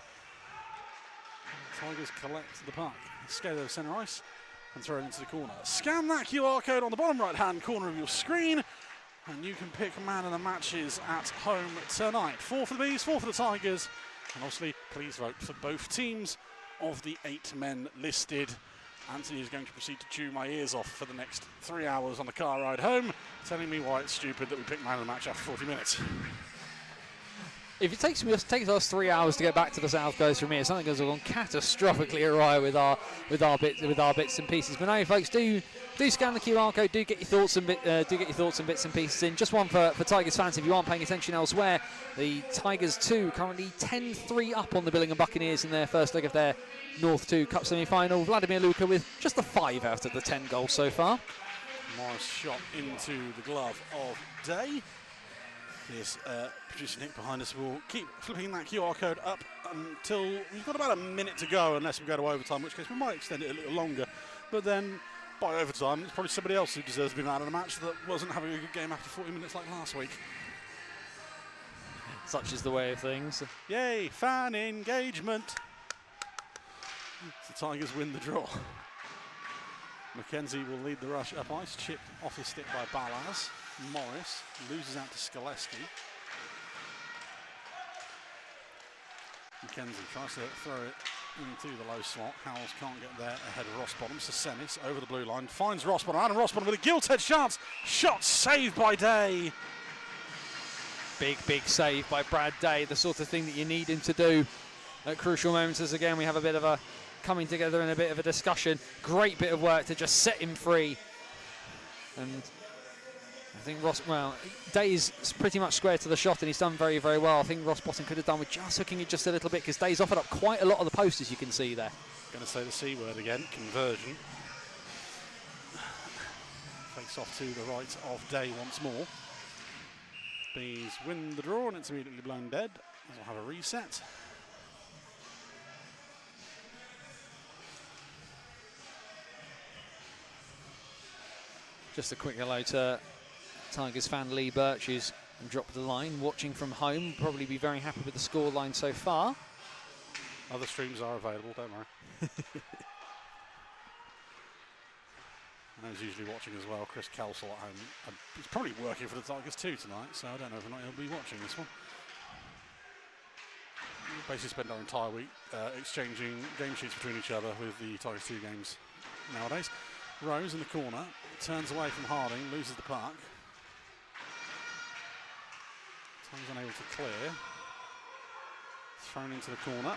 [SPEAKER 1] Tigers collect the puck. Skate over centre ice and throw it into the corner. Scan that QR code on the bottom right hand corner of your screen, and you can pick man of the matches at home tonight. 4 for the Bees, 4 for the Tigers. And obviously, please vote for both teams of the 8 men listed. Anthony is going to proceed to chew my ears off for the next 3 hours on the car ride home, telling me why it's stupid that we pick man of the match after 40 minutes.
[SPEAKER 2] If it takes us 3 hours to get back to the South Coast from here, something has gone catastrophically awry with our bits and pieces. But no, folks, do scan the QR code. Do get your thoughts and bits and pieces in. Just one for Tigers fans if you aren't paying attention elsewhere. The Tigers 2 currently 10-3 up on the Billingham Buccaneers in their first leg of their North 2 Cup semi-final. Vladimir Luka with just a 5 out of the 10 goals so far.
[SPEAKER 1] Morris shot into the glove of Day. Yes, producer Nick behind us will keep flipping that QR code up until we've got about a minute to go, unless we go to overtime, in which case we might extend it a little longer. But then, by overtime, it's probably somebody else who deserves to be man of the match that wasn't having a good game after 40 minutes like last week.
[SPEAKER 2] Such is the way of things.
[SPEAKER 1] Yay, fan engagement. The Tigers win the draw. McKenzie will lead the rush up ice, chipped off his stick by Balaz. Morris loses out to Skaleski. McKenzie tries to throw it into the low slot. Howells can't get there ahead of Rossbottom. Sesenis over the blue line finds Rossbottom. Adam Rossbottom with a gilt-edged chance. Shot saved by Day.
[SPEAKER 2] Big save by Brad Day. The sort of thing that you need him to do at crucial moments. As again, we have a bit of a coming together and a bit of a discussion. Great bit of work to just set him free. And I think Day is pretty much square to the shot, and he's done very, very well. I think Rossbottom could have done with just hooking it just a little bit, because Day's offered up quite a lot of the post, as you can see there.
[SPEAKER 1] Going to say the C word again, conversion. Face off to the right of Day once more. Bees win the draw, and it's immediately blown dead. We'll have a reset.
[SPEAKER 2] Just a quick hello to Tigers fan Lee Birch, who's dropped the line, watching from home. Probably be very happy with the scoreline so far.
[SPEAKER 1] Other streams are available, don't worry. And he's usually watching as well, Chris Kelsall at home. He's probably working for the Tigers too tonight, so I don't know if or not he'll be watching this one. We basically spend our entire week exchanging game sheets between each other with the Tigers 2 games nowadays. Rose in the corner, turns away from Harding, loses the puck. Tigers unable to clear. Thrown into the corner.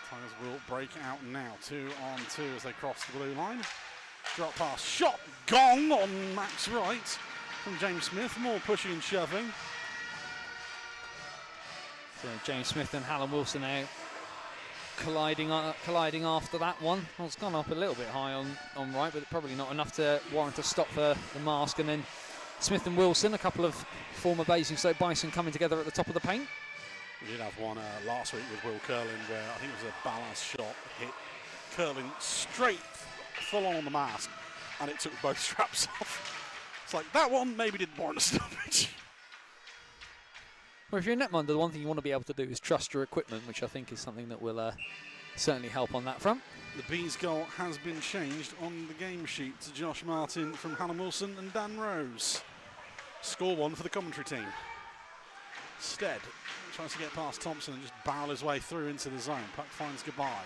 [SPEAKER 1] Tigers will break out now. 2-on-2 as they cross the blue line. Drop pass, shot, gong on Max Wright from James Smith. More pushing and shoving.
[SPEAKER 2] So James Smith and Hallam Wilson now colliding after that one. Well, it's gone up a little bit high on Wright, but probably not enough to warrant a stop for the mask. And then Smith and Wilson, a couple of former Basingstoke Bison coming together at the top of the paint.
[SPEAKER 1] We did have one last week with Will Curlin where I think it was a balance shot hit Curlin straight full on the mask and it took both straps off. It's like that one maybe didn't warrant a stoppage.
[SPEAKER 2] Well, if you're a netminder, the one thing you want to be able to do is trust your equipment, which I think is something that will certainly help on that front.
[SPEAKER 1] The Bees' goal has been changed on the game sheet to Josh Martin from Hallam Wilson and Dan Rose. Score one for the commentary team. Stead tries to get past Thompson and just barrel his way through into the zone. Puck finds goodbye.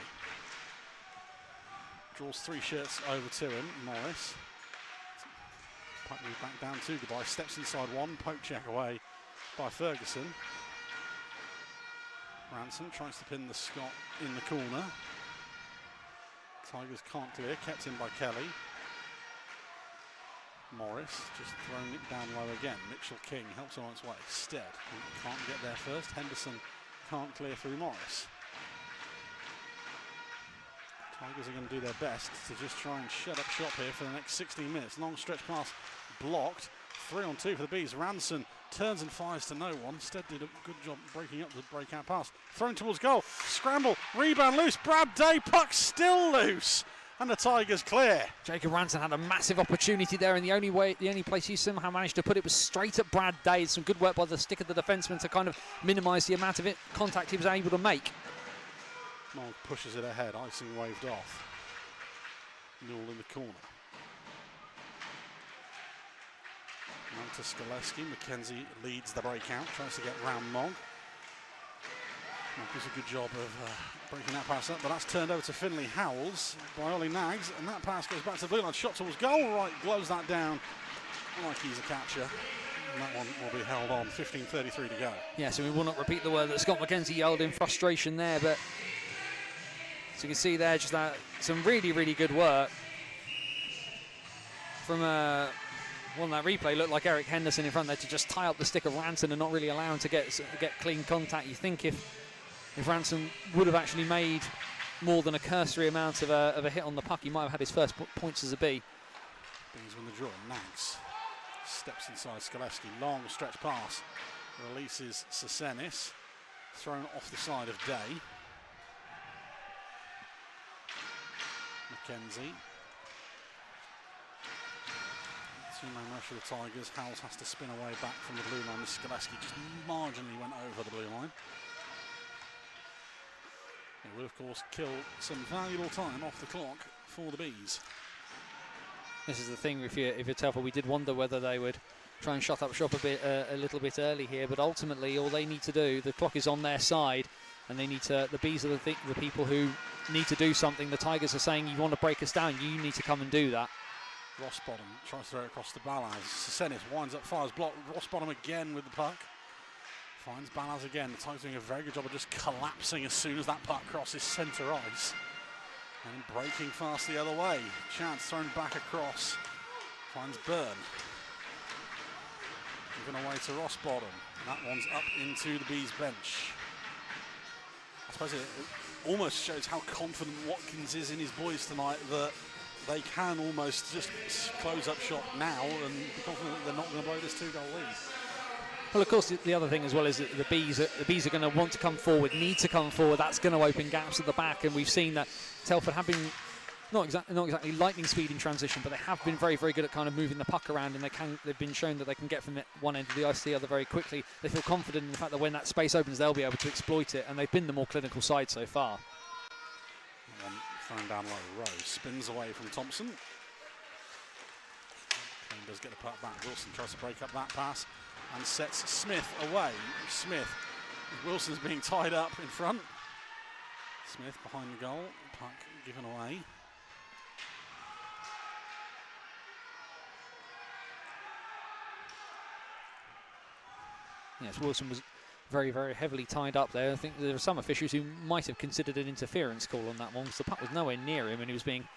[SPEAKER 1] Draws 3 shirts over to him, Morris. Puck moves back down to goodbye. Steps inside one, poke check away by Ferguson. Ransom tries to pin the Scot in the corner. Tigers can't clear, kept in by Kelly. Morris just throwing it down low again. Mitchell King helps on its way. Stead can't get there first. Henderson can't clear through Morris. Tigers are going to do their best to just try and shut up shop here for the next 16 minutes. Long stretch pass blocked. 3-on-2 for the Bees. Ranson turns and fires to no one. Stead did a good job breaking up the breakout pass. Thrown towards goal. Scramble. Rebound loose. Brad Day. Puck still loose. And the Tigers clear.
[SPEAKER 2] Jacob Ranson had a massive opportunity there, and the only place he somehow managed to put it was straight at Brad Day. Some good work by the stick of the defenseman to kind of minimise the amount of contact he was able to make.
[SPEAKER 1] Mogg pushes it ahead. Icing waved off. Newell in the corner. On to Skaleski. McKenzie leads the breakout. Tries to get round Mogg. Mogg does a good job of breaking that pass up, but that's turned over to Finley Howells by Ollie Nags, and that pass goes back to the blue line. Shot towards goal. Right, gloves that down like he's a catcher. And that one will be held on. 15:33 to go.
[SPEAKER 2] Yeah, so we will not repeat the word that Scott McKenzie yelled in frustration there, but so you can see there just that some really, really good work from well, that replay looked like Eric Henderson in front there to just tie up the stick of Ranson and not really allow him to get clean contact. You think if Ranson would have actually made more than a cursory amount of a hit on the puck, he might have had his first points as a B.
[SPEAKER 1] Bees win the draw. Nags steps inside Skaleski. Long stretch pass. Releases Sasenis. Thrown off the side of Day. McKenzie. Two-man rush for the Tigers. Howells has to spin away back from the blue line. Skaleski just marginally went over the blue line. It will, of course, kill some valuable time off the clock for the Bees.
[SPEAKER 2] This is the thing, if you're Telford, we did wonder whether they would try and shut up shop a little bit early here, but ultimately all they need to do, the clock is on their side, and they need to, the Bees are the people who need to do something. The Tigers are saying, you want to break us down, you need to come and do that.
[SPEAKER 1] Rossbottom tries to throw it across the Balaz. Sasenis winds up, fires block. Rossbottom again with the puck. Finds Balaz again. The Tigers doing a very good job of just collapsing as soon as that puck crosses centre ice. And breaking fast the other way. Chance thrown back across. Finds Byrne. Given away to Rossbottom. That one's up into the Bees bench. I suppose it almost shows how confident Watkins is in his boys tonight that they can almost just close up shop now and be confident that they're not going to blow this 2-goal lead.
[SPEAKER 2] Well, of course, the other thing as well is that the bees are going to want to come forward, need to come forward. That's going to open gaps at the back, and we've seen that Telford have been not exactly lightning speed in transition, but they have been very, very good at kind of moving the puck around, and they've been shown that they can get from one end of the ice to the other very quickly. They feel confident in the fact that when that space opens, they'll be able to exploit it, and they've been the more clinical side so far.
[SPEAKER 1] One thrown down low. Rose spins away from Thompson. Kane does get the puck back. Wilson tries to break up that pass and sets Smith away. Smith, Wilson's being tied up in front. Smith behind the goal. Puck given away.
[SPEAKER 2] Yes, Wilson was very, very heavily tied up there. I think there were some officials who might have considered an interference call on that one because the puck was nowhere near him and he was being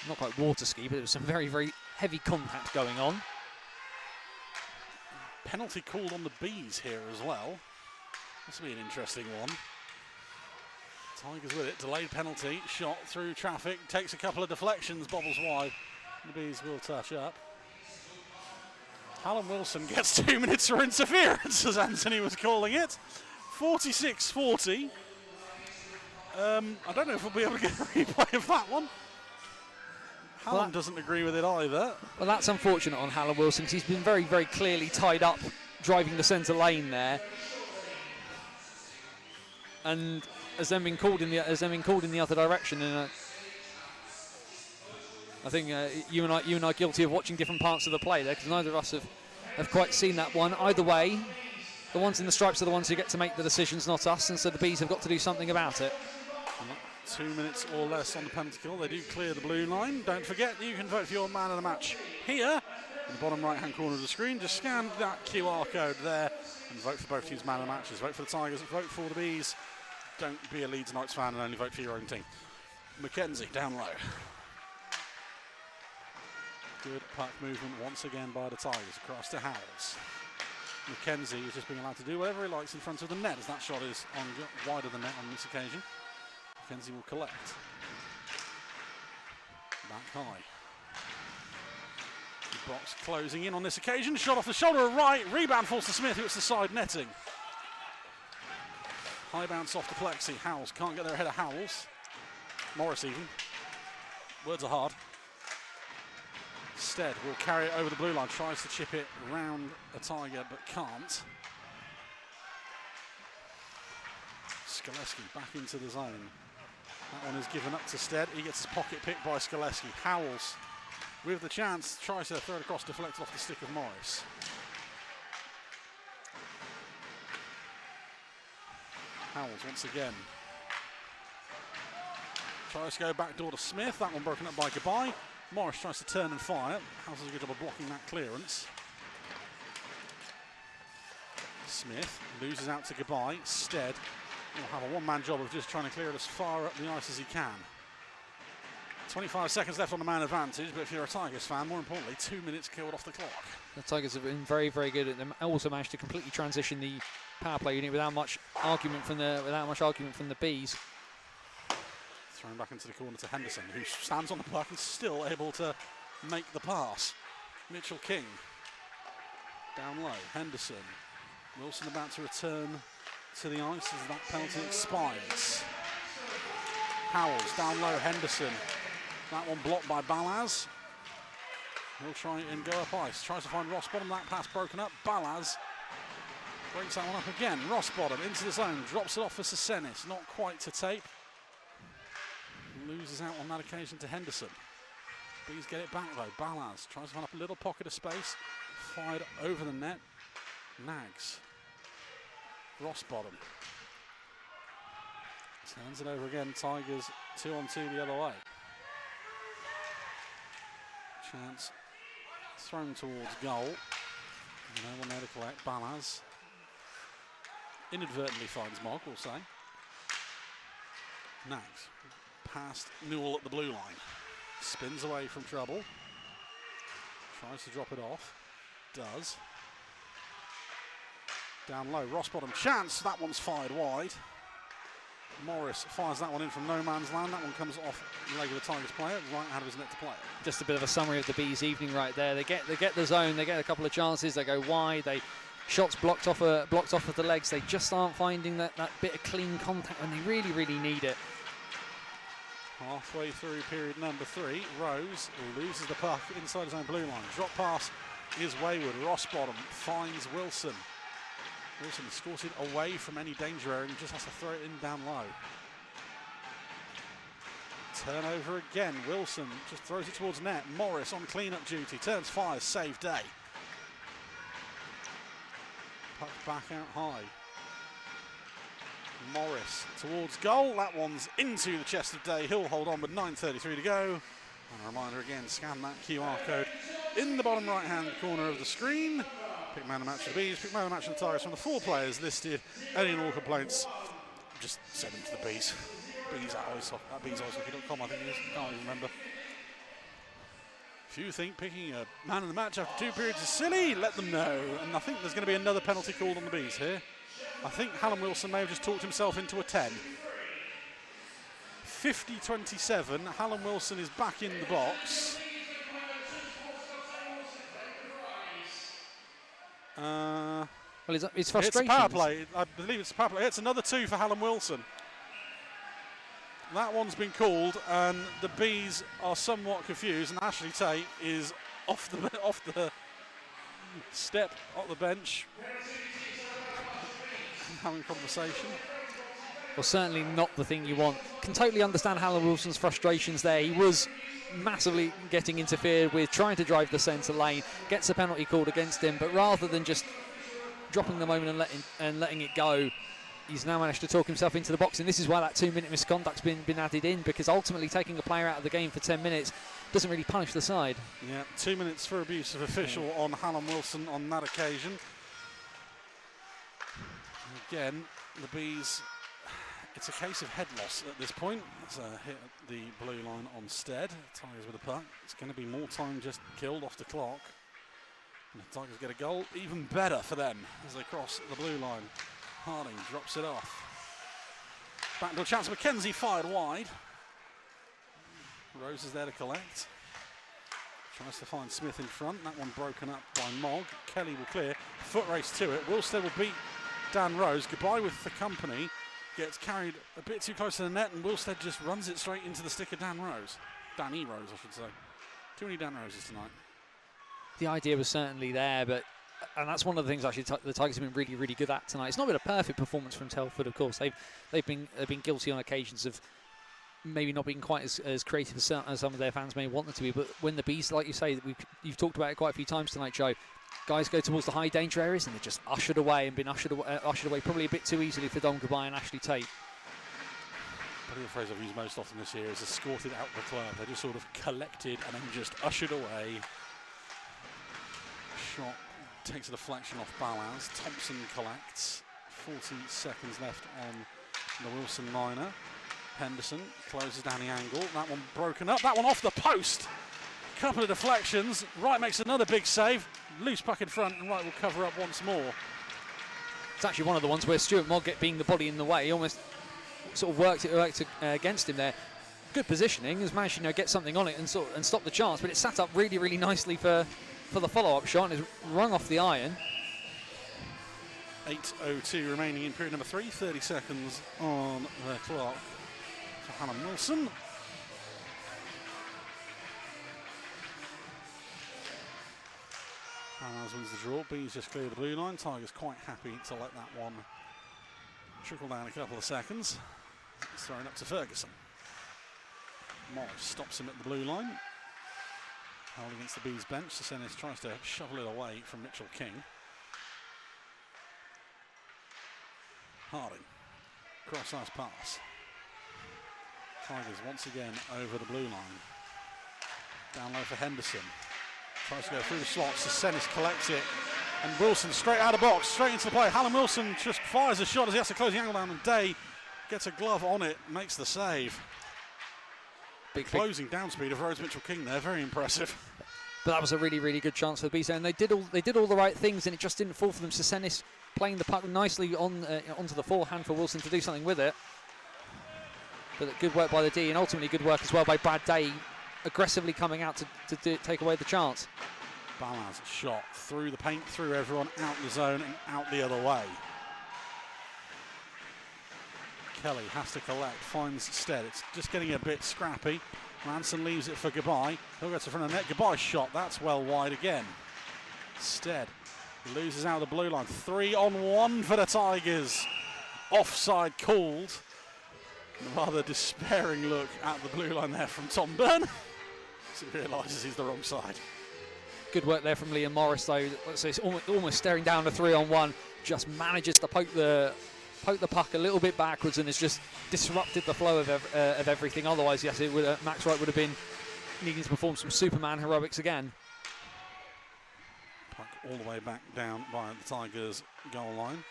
[SPEAKER 2] not quite water ski, but there was some very, very heavy contact going on.
[SPEAKER 1] Penalty called on the bees here as well. This will be an interesting one. Tigers with it. Delayed penalty. Shot through traffic. Takes a couple of deflections. Bobbles wide. The bees will touch up. Alan Wilson gets 2 minutes for interference, as Anthony was calling it. 46-40. I don't know if we'll be able to get a replay of that one. Hallam doesn't agree with it either.
[SPEAKER 2] Well, that's unfortunate on Hallam Wilson because he's been very, very clearly tied up driving the centre lane there, and has then been called in the other direction. And I think you and I are guilty of watching different parts of the play there because neither of us have quite seen that one. Either way, the ones in the stripes are the ones who get to make the decisions, not us, and so the bees have got to do something about it.
[SPEAKER 1] 2 minutes or less on the penalty kill. They do clear the blue line. Don't forget, you can vote for your man of the match here in the bottom right-hand corner of the screen. Just scan that QR code there and vote for both teams' man of the matches. Vote for the Tigers, vote for the Bees. Don't be a Leeds Knights fan and only vote for your own team. McKenzie down low. Good puck movement once again by the Tigers across to Howells. McKenzie is just being allowed to do whatever he likes in front of the net as that shot is on wider than net on this occasion. McKenzie will collect. Back high. The box closing in on this occasion. Shot off the shoulder of right. Rebound falls to Smith, who hits the side netting. High bounce off the plexi. Howells can't get there ahead of Howells. Morris even. Words are hard. Stead will carry it over the blue line. Tries to chip it round a Tiger, but can't. Skaleski back into the zone. That one is given up to Stead. He gets his pocket picked by Skaleski. Howells with the chance, tries to throw it across, deflected off the stick of Morris. Howells once again. Tries to go back door to Smith. That one broken up by Gabai. Morris tries to turn and fire. Howells does a good job of blocking that clearance. Smith loses out to Gabai. Stead will have a one-man job of just trying to clear it as far up the ice as he can. 25 seconds left on the man advantage, but if you're a Tigers fan, more importantly, 2 minutes killed off the clock. The
[SPEAKER 2] Tigers have been very, very good at them. Also managed to completely transition the power play unit without much argument from the Bees.
[SPEAKER 1] Thrown back into the corner to Henderson, who stands on the puck and still able to make the pass. Mitchell King down low. Henderson. Wilson about to return to the ice as that penalty expires. Howells down low. Henderson. That one blocked by Balaz. He'll try and go up ice. Tries to find Rossbottom. That pass broken up. Balaz breaks that one up again. Rossbottom into the zone. Drops it off for Sesenis. Not quite to tape. Loses out on that occasion to Henderson. Bees get it back though. Balaz tries to find up a little pocket of space. Fired over the net. Nags. Rossbottom. Turns it over again. Tigers 2-on-2 the other way. Chance thrown towards goal. No one there to collect. Balaz inadvertently finds Mogg, we'll say. Nags past Newell at the blue line. Spins away from trouble. Tries to drop it off. Does. Down low. Rossbottom chance. That one's fired wide. Morris fires that one in from no man's land. That one comes off the leg of the Tigers player, right out of his net to play.
[SPEAKER 2] Just a bit of a summary of the Bees' evening right there. They get the zone, they get a couple of chances, they go wide, shots blocked off of the legs. They just aren't finding that bit of clean contact when they really, really need it.
[SPEAKER 1] Halfway through period number 3, Rose loses the puck inside his own blue line. Drop pass is wayward. Rossbottom finds Wilson. Wilson is escorted away from any danger area and just has to throw it in down low. Turnover again. Wilson just throws it towards net. Morris on clean-up duty. Turns, fires, save Day. Puck back out high. Morris towards goal. That one's into the chest of Day. He'll hold on with 9:33 to go. And a reminder again, scan that QR code in the bottom right-hand corner of the screen. Pick man of the match for the Bees, pick man of the match for the Tigers. From the 4 players listed, any and all complaints, just send them to the Bees. Bees at beeshockey.com, I think it is. Can't even remember. If you think picking a man of the match after 2 periods is silly, let them know. And I think there's going to be another penalty called on the Bees here. I think Hallam Wilson may have just talked himself into a 10. 50-27, Hallam Wilson is back in the box.
[SPEAKER 2] Well, it's frustration.
[SPEAKER 1] It's a power play. I believe it's a power play. It's another 2 for Hallam Wilson. That one's been called, and the Bees are somewhat confused. And Ashley Tate is off the step off the bench, having a conversation.
[SPEAKER 2] Well, certainly not the thing you want. Can totally understand Hallam Wilson's frustrations there. He was massively getting interfered with, trying to drive the centre lane, gets a penalty called against him, but rather than just dropping the moment and letting it go, he's now managed to talk himself into the box, and this is why that 2-minute misconduct's been added in, because ultimately taking a player out of the game for 10 minutes doesn't really punish the side. Yeah,
[SPEAKER 1] 2 minutes for abuse of official on Hallam Wilson on that occasion. Again, the Bees, it's a case of head loss at this point. It's a hit at the blue line on Stead. Tigers with the puck. It's going to be more time just killed off the clock. And the Tigers get a goal. Even better for them as they cross the blue line. Harding drops it off. Backdoor chance. McKenzie fired wide. Rose is there to collect. Tries to find Smith in front. That one broken up by Mogg. Kelly will clear. Foot race to it. Wilstead will beat Dan Rose. Goodbye with the company. Gets carried a bit too close to the net, and Wilstead just runs it straight into the stick of Dan Rose. Danny Rose, I should say. Too many Dan Roses tonight.
[SPEAKER 2] The idea was certainly there, and that's one of the things actually the Tigers have been really, really good at tonight. It's not been a perfect performance from Telford, of course. They've been guilty on occasions of maybe not being quite as creative as some of their fans may want them to be. But when the Bees, like you say, you've talked about it quite a few times tonight, Joe. Guys go towards the high danger areas and they're just ushered away probably a bit too easily for Dom Goodbye and Ashley Tate.
[SPEAKER 1] Probably the phrase I've used most often this year is escorted out the club. They're just sort of collected and then just ushered away. Shot takes a deflection off Bowers. Thompson collects. 40 seconds left on the Wilson liner. Henderson closes down the angle. That one broken up. That one off the post. Couple of deflections. Wright makes another big save. Loose puck in front, and Wright will cover up once more.
[SPEAKER 2] It's actually one of the ones where Stuart Mogg, being the body in the way, almost sort of worked against him there. Good positioning, has managed to get something on it and stop the chance, but it sat up really, really nicely for the follow-up shot and is rung off the iron.
[SPEAKER 1] 8:02 remaining in period number 3. 30 seconds on the clock for Hallam Wilson. As wins the draw, Bees just clear the blue line. Tigers quite happy to let that one trickle down a couple of seconds. It's thrown up to Ferguson. Morris stops him at the blue line. Held against the Bees bench. Sesenis tries to shovel it away from Mitchell King. Harding. Cross-ice pass. Tigers once again over the blue line. Down low for Henderson. Tries to go through the slots. Sesenis collects it. And Wilson straight out of box, straight into the play. Hallam Wilson just fires a shot as he has to close the angle down, and Day gets a glove on it, makes the save. Big closing down speed of Rose Mitchell King there, very impressive.
[SPEAKER 2] But that was a really, really good chance for the Bees, and they did all the right things, and it just didn't fall for them. Sesenis playing the puck nicely onto the forehand for Wilson to do something with it. But good work by the D, and ultimately good work as well by Brad Day, aggressively coming out to take away the chance.
[SPEAKER 1] Balaz shot through the paint, through everyone, out the zone and out the other way. Kelly has to collect, finds Stead. It's just getting a bit scrappy. Ranson leaves it for Goodbye. He'll go to front of net. Goodbye shot, that's well wide again. Stead loses out the blue line. 3-on-1 for the Tigers. Offside called. A rather despairing look at the blue line there from Tom Byrne. As he realises he's the wrong side.
[SPEAKER 2] Good work there from Liam Morris, though. So it's almost staring down the 3-on-1. Just manages to poke the puck a little bit backwards and has just disrupted the flow of everything. Otherwise, yes, it would, Max Wright would have been needing to perform some Superman heroics again.
[SPEAKER 1] Puck all the way back down by the Tigers' goal line.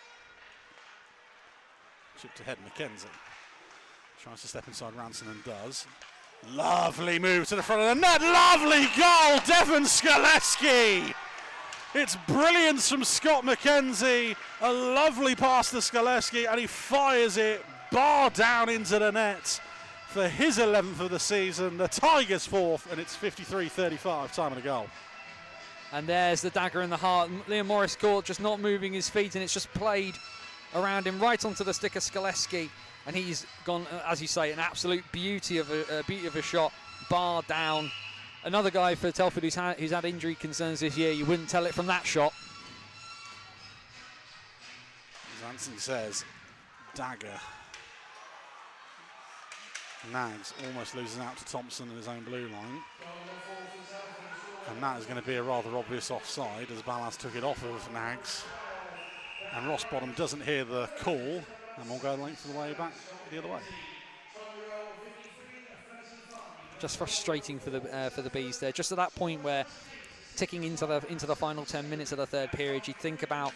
[SPEAKER 1] Chipped ahead, McKenzie. Tries to step inside Ranson and does. Lovely move to the front of the net. Lovely goal, Devon Skaleski. It's brilliance from Scott McKenzie. A lovely pass to Skaleski, and he fires it bar down into the net for his 11th of the season. The Tigers 4th, and it's 53-35, time of the goal.
[SPEAKER 2] And there's the dagger in the heart. Liam Morris caught, just not moving his feet, and it's just played around him right onto the stick of Skaleski. And he's gone, as you say, an absolute beauty of a shot, bar down. Another guy for Telford who's had injury concerns this year. You wouldn't tell it from that shot.
[SPEAKER 1] As Anthony says, dagger. Nags almost loses out to Thompson in his own blue line. And that is going to be a rather obvious offside as Ballas took it off of Nags. And Ross Bottom doesn't hear the call. And we'll go the length of the way back the other way.
[SPEAKER 2] Just frustrating for the Bees there. Just at that point where ticking into the final 10 minutes of the third period, you think about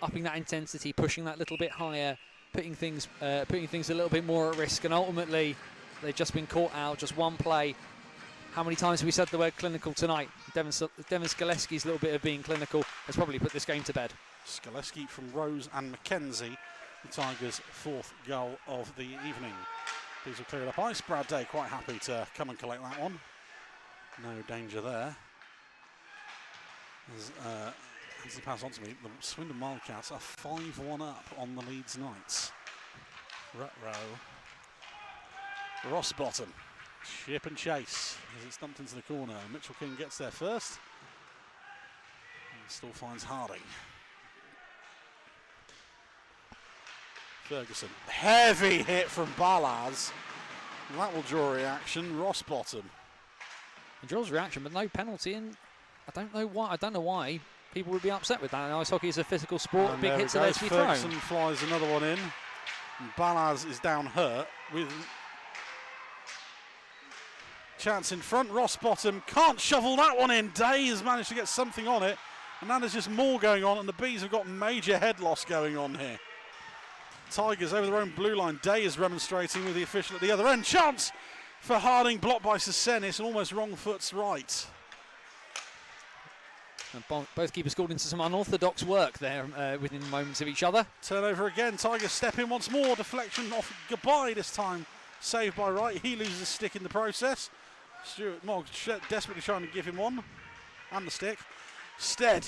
[SPEAKER 2] upping that intensity, pushing that little bit higher, putting things a little bit more at risk, and ultimately they've just been caught out. Just one play. How many times have we said the word clinical tonight? Devon Skaleski's little bit of being clinical has probably put this game to bed.
[SPEAKER 1] Skaleski from Rose and McKenzie. The Tigers' 4th goal of the evening. These will clear it up ice. Brad Day quite happy to come and collect that one. No danger there. As he passes on to me, the Swindon Wildcats are 5-1 up on the Leeds Knights. Rutrow. Ross Bottom. Chip and chase as it's dumped into the corner. Mitchell King gets there first. And still finds Harding. Ferguson, heavy hit from Balaz. That will draw a reaction. Ross Bottom.
[SPEAKER 2] It draws a reaction, but no penalty, and I don't know why people would be upset with that. Ice hockey is a physical sport.
[SPEAKER 1] And
[SPEAKER 2] big hits are there to be
[SPEAKER 1] Ferguson
[SPEAKER 2] thrown.
[SPEAKER 1] flies another one in. And Balaz is down hurt with chance in front. Ross Bottom can't shovel that one in. Day has managed to get something on it, and then there's just more going on, and the Bees have got major head loss going on here. Tigers over their own blue line. Day is remonstrating with the official at the other end. Chance for Harding, blocked by Sesenis, and almost wrong foot's right.
[SPEAKER 2] And both keepers scored into some unorthodox work there within moments of each other.
[SPEAKER 1] Turnover again. Tigers step in once more. Deflection off Goodbye this time. Saved by Wright. He loses a stick in the process. Stuart Mogg desperately trying to give him one. And the stick. Stead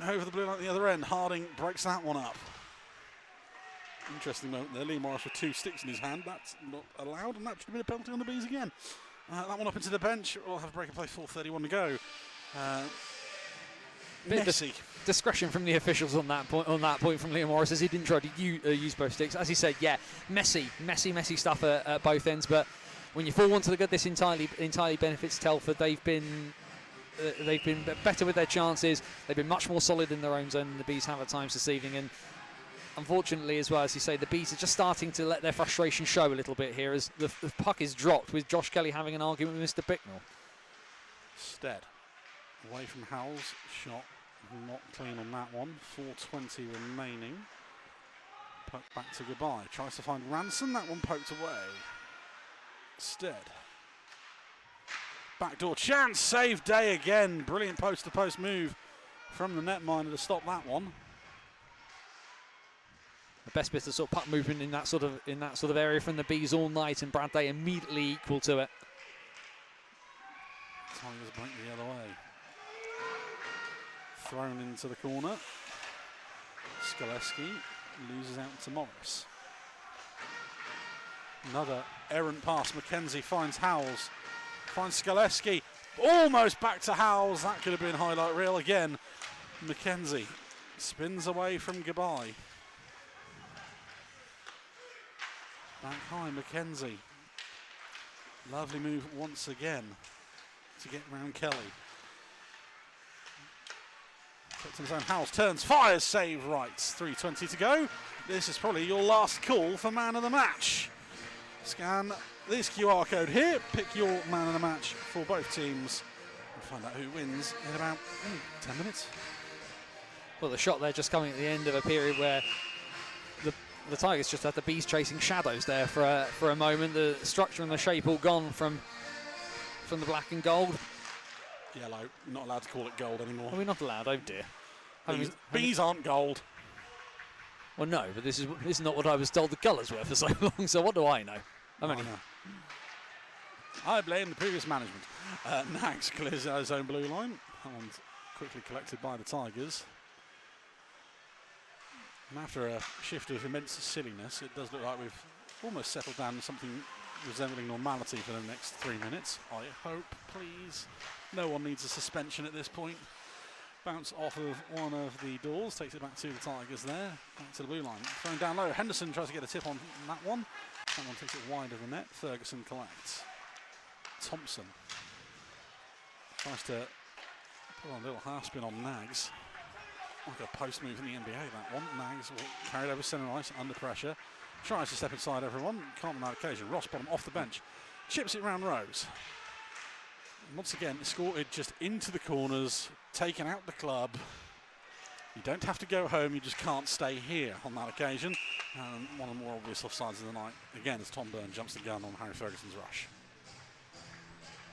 [SPEAKER 1] over the blue line at the other end. Harding breaks that one up. Interesting moment there. Lee Morris with 2 sticks in his hand. That's not allowed, and that should have been a penalty on the Bees again. That one up into the bench. We'll have a break of play, 4:31 to go. Messy.
[SPEAKER 2] Discretion from the officials on that point from Liam Morris, as he didn't try to use both sticks. As he said, yeah, messy stuff at both ends. But when you fall onto the good, this entirely benefits Telford. They've been better with their chances. They've been much more solid in their own zone than the Bees have at times this evening. And unfortunately, as well, as you say, the Bees are just starting to let their frustration show a little bit here as the puck is dropped, with Josh Kelly having an argument with Mr. Bicknell.
[SPEAKER 1] Stead away from Howells. Shot not clean on that one. 4:20 remaining. Puck back to Goodbye. Tries to find Ranson. That one poked away. Stead. Backdoor chance. Save Day again. Brilliant post-to-post move from the netminder to stop that one.
[SPEAKER 2] The best bit of sort of puck movement in that sort of area from the Bees all night, and Brad Day immediately equal to it.
[SPEAKER 1] Tigers break the other way. Thrown into the corner. Skaleski loses out to Morris. Another errant pass. Mackenzie finds Howells. Finds Skaleski. Almost back to Howells. That could have been highlight reel again. Mackenzie spins away from Gabai. Back high, Mackenzie. Lovely move once again to get round Kelly. Puts in his own. Howells turns, fires, save, rights. 3:20 to go. This is probably your last call for man of the match. Scan this QR code here, pick your man of the match for both teams, and find out who wins in about 10 minutes.
[SPEAKER 2] Well, the shot there just coming at the end of a period where the Tigers just had the Bees chasing shadows there for a moment. The structure and the shape all gone from the black and gold.
[SPEAKER 1] Yellow, you're not allowed to call it gold anymore.
[SPEAKER 2] Are we not allowed? Oh dear.
[SPEAKER 1] Bees aren't gold.
[SPEAKER 2] Well, no, but this is not what I was told the colours were for so long, so what do I know?
[SPEAKER 1] I blame the previous management. Nags clears out his own blue line and quickly collected by the Tigers. And after a shift of immense silliness, it does look like we've almost settled down to something resembling normality for the next 3 minutes. I hope, please. No one needs a suspension at this point. Bounce off of one of the doors, takes it back to the Tigers there, back to the blue line. Thrown down low, Henderson tries to get a tip on that one. That one takes it wide of the net, Ferguson collects. Thompson tries to put on a little half spin on Nags. Like a post move in the NBA, that one. Nags carried over centre ice, under pressure. Tries to step inside everyone, can't on that occasion. Rossbottom off the bench, chips it round Rose. And once again, escorted just into the corners, taken out the club. You don't have to go home, you just can't stay here on that occasion. And one of the more obvious offsides of the night, again, as Tom Byrne jumps the gun on Harry Ferguson's rush.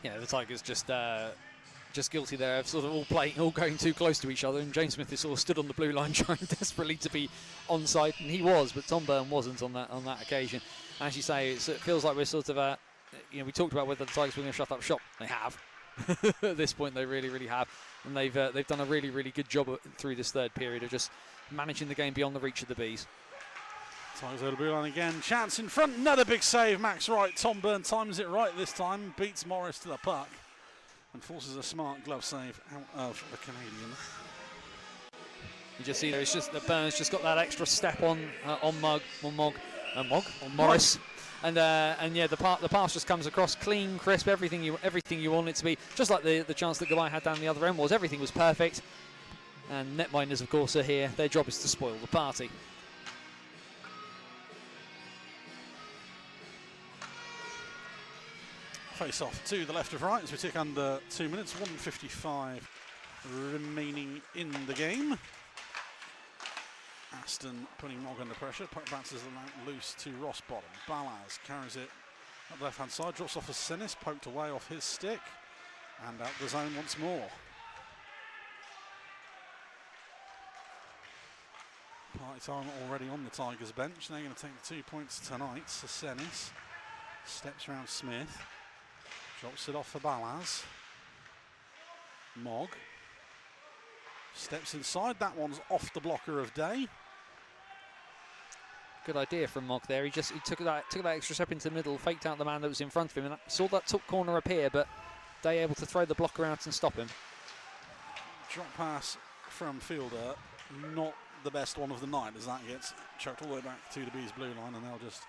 [SPEAKER 2] Yeah, the Tigers just guilty there of sort of all going too close to each other, and James Smith is sort of stood on the blue line trying desperately to be onside, and he was, but Tom Byrne wasn't on that occasion. As you say, it feels like we're sort of we talked about whether the Tigers were going to shut up shop. They have. At this point, they really have, and they've done a really good job through this third period of just managing the game beyond the reach of the Bees.
[SPEAKER 1] Tigers over the blue line again. Chance in front. Another big save. Max Wright. Tom Byrne times it right this time. Beats Morris to the puck and forces a smart glove save out of the Canadian.
[SPEAKER 2] You just see there, it's just that Burns just got that extra step on Morris. And yeah, the pass just comes across clean, crisp, everything you want it to be. Just like the chance that Gabai had down the other end was. Everything was perfect. And netminders, of course, are here. Their job is to spoil the party.
[SPEAKER 1] Face off to the left of right as we tick under 2 minutes. 1:55 remaining in the game. Aston putting Mogg under pressure. Puck bounces loose to Rossbottom. Balaz carries it up the left-hand side. Drops off of Sinis. Poked away off his stick. And out the zone once more. Party time already on the Tigers bench. They're going to take the 2 points tonight. Sinis steps around Smith. Drops it off for Balaz. Mogg steps inside. That one's off the blocker of Day.
[SPEAKER 2] Good idea from Mogg there. He took that extra step into the middle, faked out the man that was in front of him, and saw that top corner appear, but Day able to throw the blocker out and stop him.
[SPEAKER 1] Drop pass from Fielder, not the best one of the night, as that gets chucked all the way back to the Bees blue line, and they'll just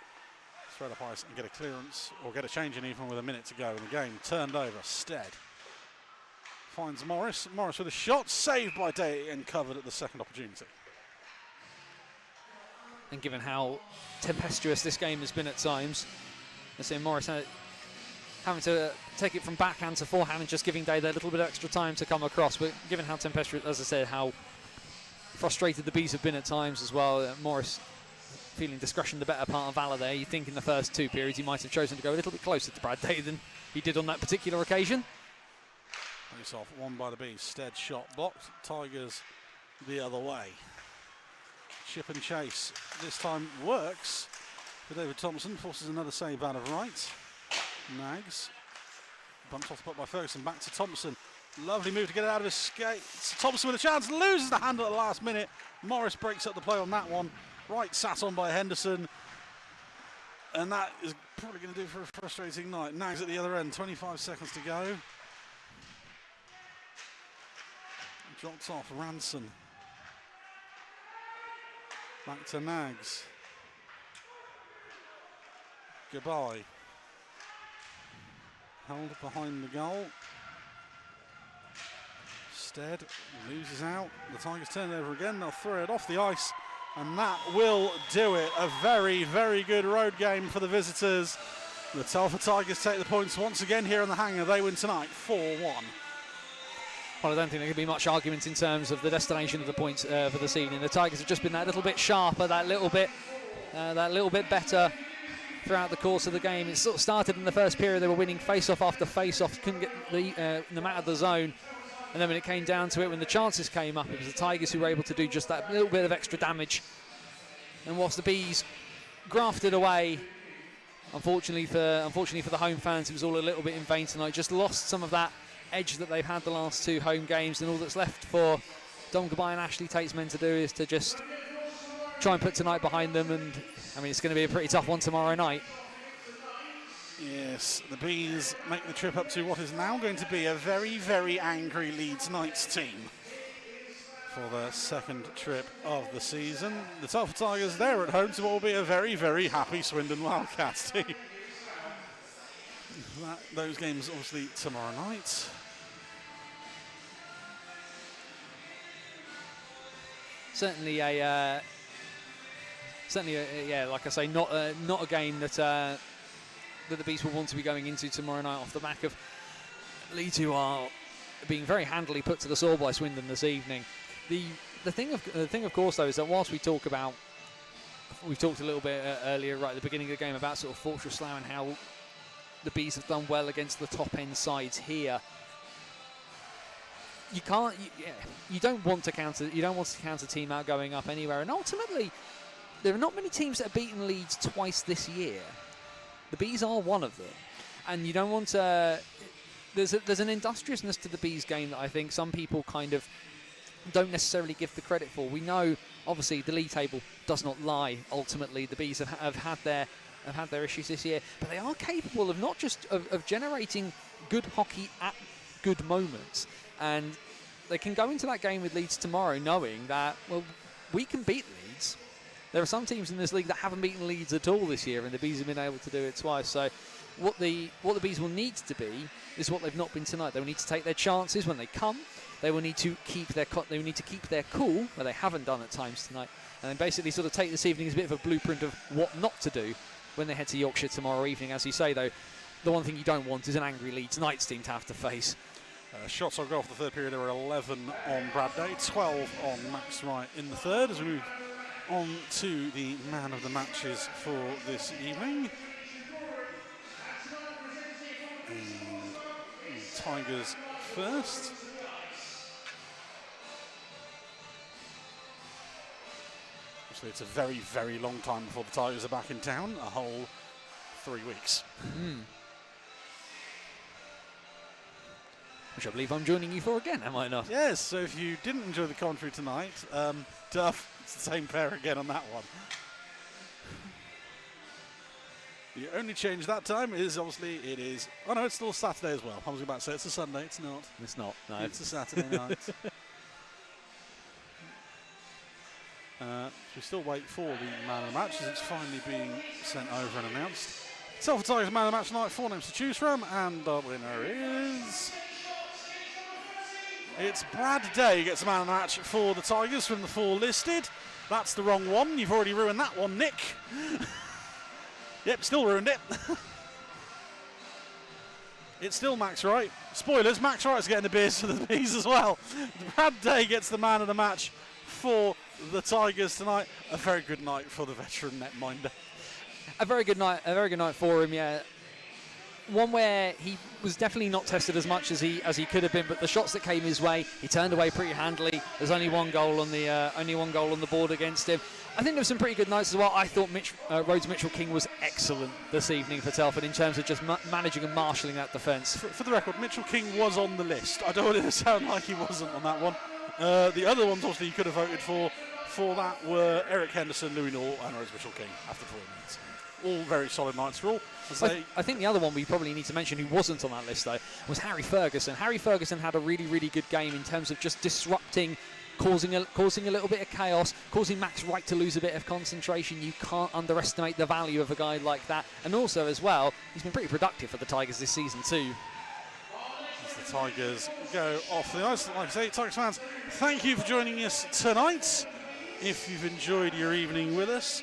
[SPEAKER 1] throw up ice and get a clearance, or get a change in even with a minute to go in the game. Turned over. Stead finds Morris. Morris with a shot, saved by Day and covered at the second opportunity.
[SPEAKER 2] And given how tempestuous this game has been at times, I see Morris having to take it from backhand to forehand and just giving Day that little bit of extra time to come across. But given how tempestuous, as I said, how frustrated the Bees have been at times as well, Morris feeling discretion the better part of valor there. You think in the first 2 periods he might have chosen to go a little bit closer to Brad Day than he did on that particular occasion.
[SPEAKER 1] Face off, won by the Bees. Stead shot blocked. Tigers the other way. Chip and chase. This time works for David Thompson. Forces another save out of right. Nags. Bumped off the puck by Ferguson. Back to Thompson. Lovely move to get it out of his skates. Thompson with a chance. Loses the handle at the last minute. Morris breaks up the play on that one. Right sat on by Henderson. And that is probably going to do for a frustrating night. Nags at the other end. 25 seconds to go. Dropped off. Ranson. Back to Nags. Goodbye. Held behind the goal. Stead loses out. The Tigers turn it over again. They'll throw it off the ice. And that will do it. A very, very good road game for the visitors. The Telford Tigers take the points once again here in the hangar. They win tonight 4-1.
[SPEAKER 2] Well, I don't think there could be much argument in terms of the destination of the points for this evening. The Tigers have just been that little bit sharper, that little bit better throughout the course of the game. It sort of started in the first period. They were winning face-off after face-off, couldn't get them out of the zone. And then when it came down to it, when the chances came up, it was the Tigers who were able to do just that little bit of extra damage. And whilst the Bees grafted away, unfortunately for the home fans, it was all a little bit in vain tonight. Just lost some of that edge that they've had the last two home games, and all that's left for Dom Goodbye and Ashley Tate's men to do is to just try and put tonight behind them. And I mean, it's going to be a pretty tough one tomorrow night.
[SPEAKER 1] Yes, the Bees make the trip up to what is now going to be a very, very angry Leeds Knights team for their second trip of the season. The Telford Tigers, they're at home to what will be a very, very happy Swindon Wildcats team. Those games obviously tomorrow night.
[SPEAKER 2] Certainly a like I say, not a game that the Bees will want to be going into tomorrow night off the back of Leeds, who are being very handily put to the sword by Swindon this evening. The thing of course though is that whilst we've talked a little bit earlier right at the beginning of the game about sort of Fortress Slough and how the Bees have done well against the top end sides here. You don't want to counter a team out going up anywhere, and ultimately there are not many teams that have beaten Leeds twice this year. The Bees are one of them, and you don't want to. There's an industriousness to the Bees game that I think some people kind of don't necessarily give the credit for. We know, obviously, the league table does not lie. Ultimately, the Bees have had their issues this year, but they are capable of not just of generating good hockey at good moments, and they can go into that game with Leeds tomorrow knowing that, well, we can beat Leeds. There are some teams in this league that haven't beaten Leeds at all this year, and the Bees have been able to do it twice. So what the Bees will need to be is what they've not been tonight. They will need to take their chances when they come. They will need to keep their cool, where they haven't done at times tonight, and then basically sort of take this evening as a bit of a blueprint of what not to do when they head to Yorkshire tomorrow evening. As you say, though, the one thing you don't want is an angry Leeds Knights team to have to face.
[SPEAKER 1] Shots on goal for the third period. There were 11 on Brad Day, 12 on Max Wright in the third. As we move on to the man of the matches for this evening. And Tigers first. Obviously, it's a very, very long time before the Tigers are back in town. A whole 3 weeks.
[SPEAKER 2] Which I believe I'm joining you for again, am I not?
[SPEAKER 1] Yes, so if you didn't enjoy the commentary tonight, Duff, it's the same pair again on that one. The only change that time is obviously it is... Oh no, it's still Saturday as well. I was about to say it's a Sunday, it's not.
[SPEAKER 2] It's not, no.
[SPEAKER 1] It's a Saturday night. We still wait for the man of the match as it's finally being sent over and announced. Telford Tigers man of the match tonight, 4 names to choose from, and the winner is... It's Brad Day gets a man of the match for the Tigers from the 4 listed. That's the wrong one. You've already ruined that one, Nick. Yep, still ruined it. It's still Max Wright. Spoilers, Max Wright's getting the beers for the Bees as well. Brad Day gets the man of the match for the Tigers tonight. A very good night for the veteran netminder.
[SPEAKER 2] A very good night for him, yeah. one where he was definitely not tested as much as he could have been, but the shots that came his way, he turned away pretty handily. There's only one goal on the board against him. I think there were some pretty good nights as well. I thought Rhodes Mitchell-King was excellent this evening for Telford in terms of just managing and marshalling that defence.
[SPEAKER 1] For the record, Mitchell-King was on the list. I don't want it to sound like he wasn't on that one. The other ones, obviously, you could have voted for that were Eric Henderson, Louis Nall and Rhodes Mitchell-King after 4 minutes. All very solid nights for all.
[SPEAKER 2] I think the other one we probably need to mention who wasn't on that list, though, was Harry Ferguson. Harry Ferguson had a really, really good game in terms of just disrupting, causing a little bit of chaos, causing Max Wright to lose a bit of concentration. You can't underestimate the value of a guy like that. And also, as well, he's been pretty productive for the Tigers this season, too.
[SPEAKER 1] As the Tigers go off the ice, like I say, Tigers fans, thank you for joining us tonight. If you've enjoyed your evening with us,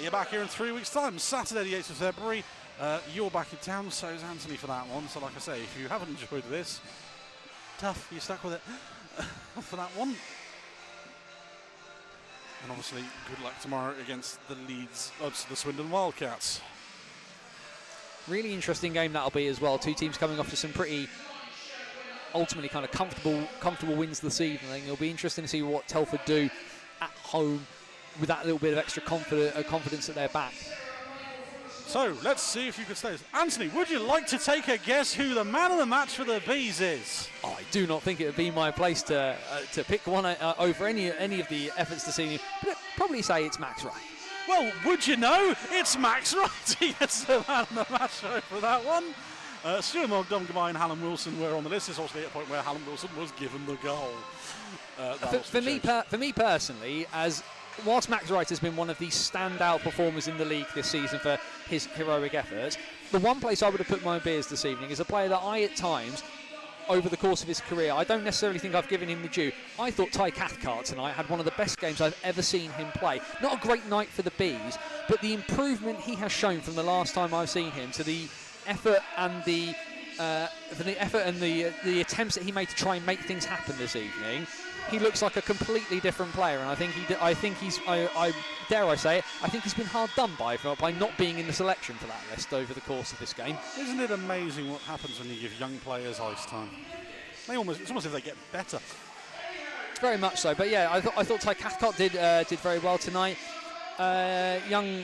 [SPEAKER 1] you're back here in 3 weeks' time, Saturday the 8th of February. You're back in town, so is Anthony for that one. So like I say, if you haven't enjoyed this, tough, you're stuck with it for that one. And obviously, good luck tomorrow against the the Swindon Wildcats.
[SPEAKER 2] Really interesting game that'll be as well. Two teams coming off to some pretty, ultimately kind of comfortable wins this evening. It'll be interesting to see what Telford do at home with that little bit of extra confidence at their back.
[SPEAKER 1] So let's see if you can stay. Anthony, would you like to take a guess who the man of the match for the Bees is?
[SPEAKER 2] I do not think it would be my place to pick one over any of the efforts this evening, but I'd probably say it's Max Wright.
[SPEAKER 1] Well, would you know? It's Max Wright. He gets the man of the match for that one. Stuart Mogdom and Hallam Wilson were on the list. It's also at a point where Hallam Wilson was given the goal.
[SPEAKER 2] For me personally, whilst Max Wright has been one of the standout performers in the league this season for his heroic efforts, the one place I would have put my beers this evening is a player that I, at times, over the course of his career, I don't necessarily think I've given him the due. I thought Ty Cathcart tonight had one of the best games I've ever seen him play. Not a great night for the Bees, but the improvement he has shown from the last time I've seen him to the effort and the attempts that he made to try and make things happen this evening. He looks like a completely different player, and I think dare I say it, I think he's been hard done by not being in the selection for that list over the course of this game.
[SPEAKER 1] Isn't it amazing what happens when you give young players ice time? It's almost as if they get better.
[SPEAKER 2] Very much so, but yeah, I thought Ty Cathcart did very well tonight. Young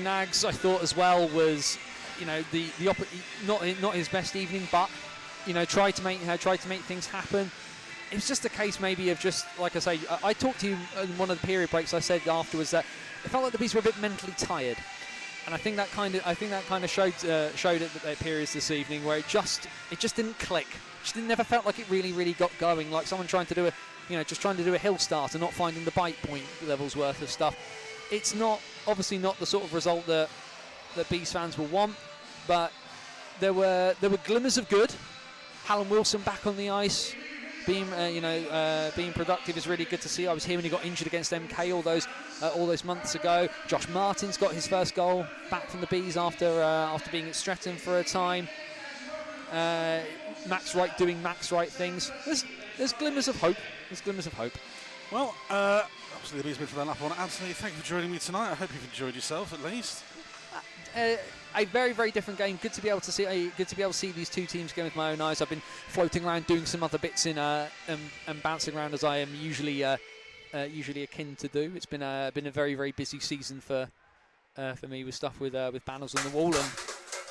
[SPEAKER 2] Nags, I thought as well, was not his best evening, but tried to make things happen. It was just a case maybe of just, like I say, I talked to you in one of the period breaks. I said afterwards that it felt like the Bees were a bit mentally tired, and I think that kind of showed at their periods this evening where it just didn't click. It never felt like it really got going, like someone trying to do a hill start and not finding the bite point levels worth of stuff. It's obviously not the sort of result that Bees fans will want, but there were glimmers of good. Hallam Wilson back on the ice, being productive is really good to see. I was here when he got injured against MK all those months ago. Josh Martin's got his first goal back from the Bees after being at Stretton for a time. Max Wright doing Max Wright things. There's glimmers of hope.
[SPEAKER 1] Well, obviously the Bees been for that lap on. Anthony, thank you for joining me tonight. I hope you've enjoyed yourself at least.
[SPEAKER 2] A very, very different game. Good to be able to see these two teams go with my own eyes. I've been floating around doing some other bits and bouncing around as I am usually akin to do. It's been a very, very busy season for me with stuff with banners on the wall and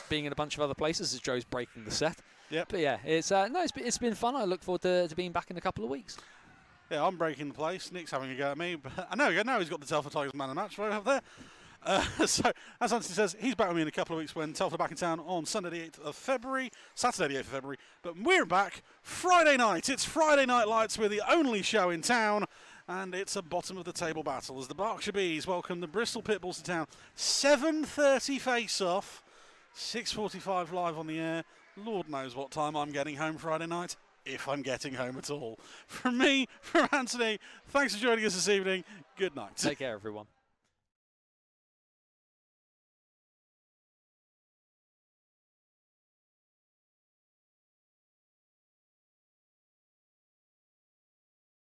[SPEAKER 2] being in a bunch of other places as Joe's breaking the set.
[SPEAKER 1] Yep.
[SPEAKER 2] But yeah, it's been fun. I look forward to being back in a couple of weeks.
[SPEAKER 1] Yeah, I'm breaking the place. Nick's having a go at me, but I know he's got the Telford Tigers man of the match right up there. So, as Anthony says, he's back with me in a couple of weeks when Telford are back in town on Saturday the 8th of February. But we're back Friday night. It's Friday Night Lights. We're the only show in town, and it's a bottom-of-the-table battle as the Berkshire Bees welcome the Bristol Pitbulls to town. 7:30 face-off, 6:45 live on the air. Lord knows what time I'm getting home Friday night, if I'm getting home at all. From me, from Anthony, thanks for joining us this evening. Good night.
[SPEAKER 2] Take care, everyone.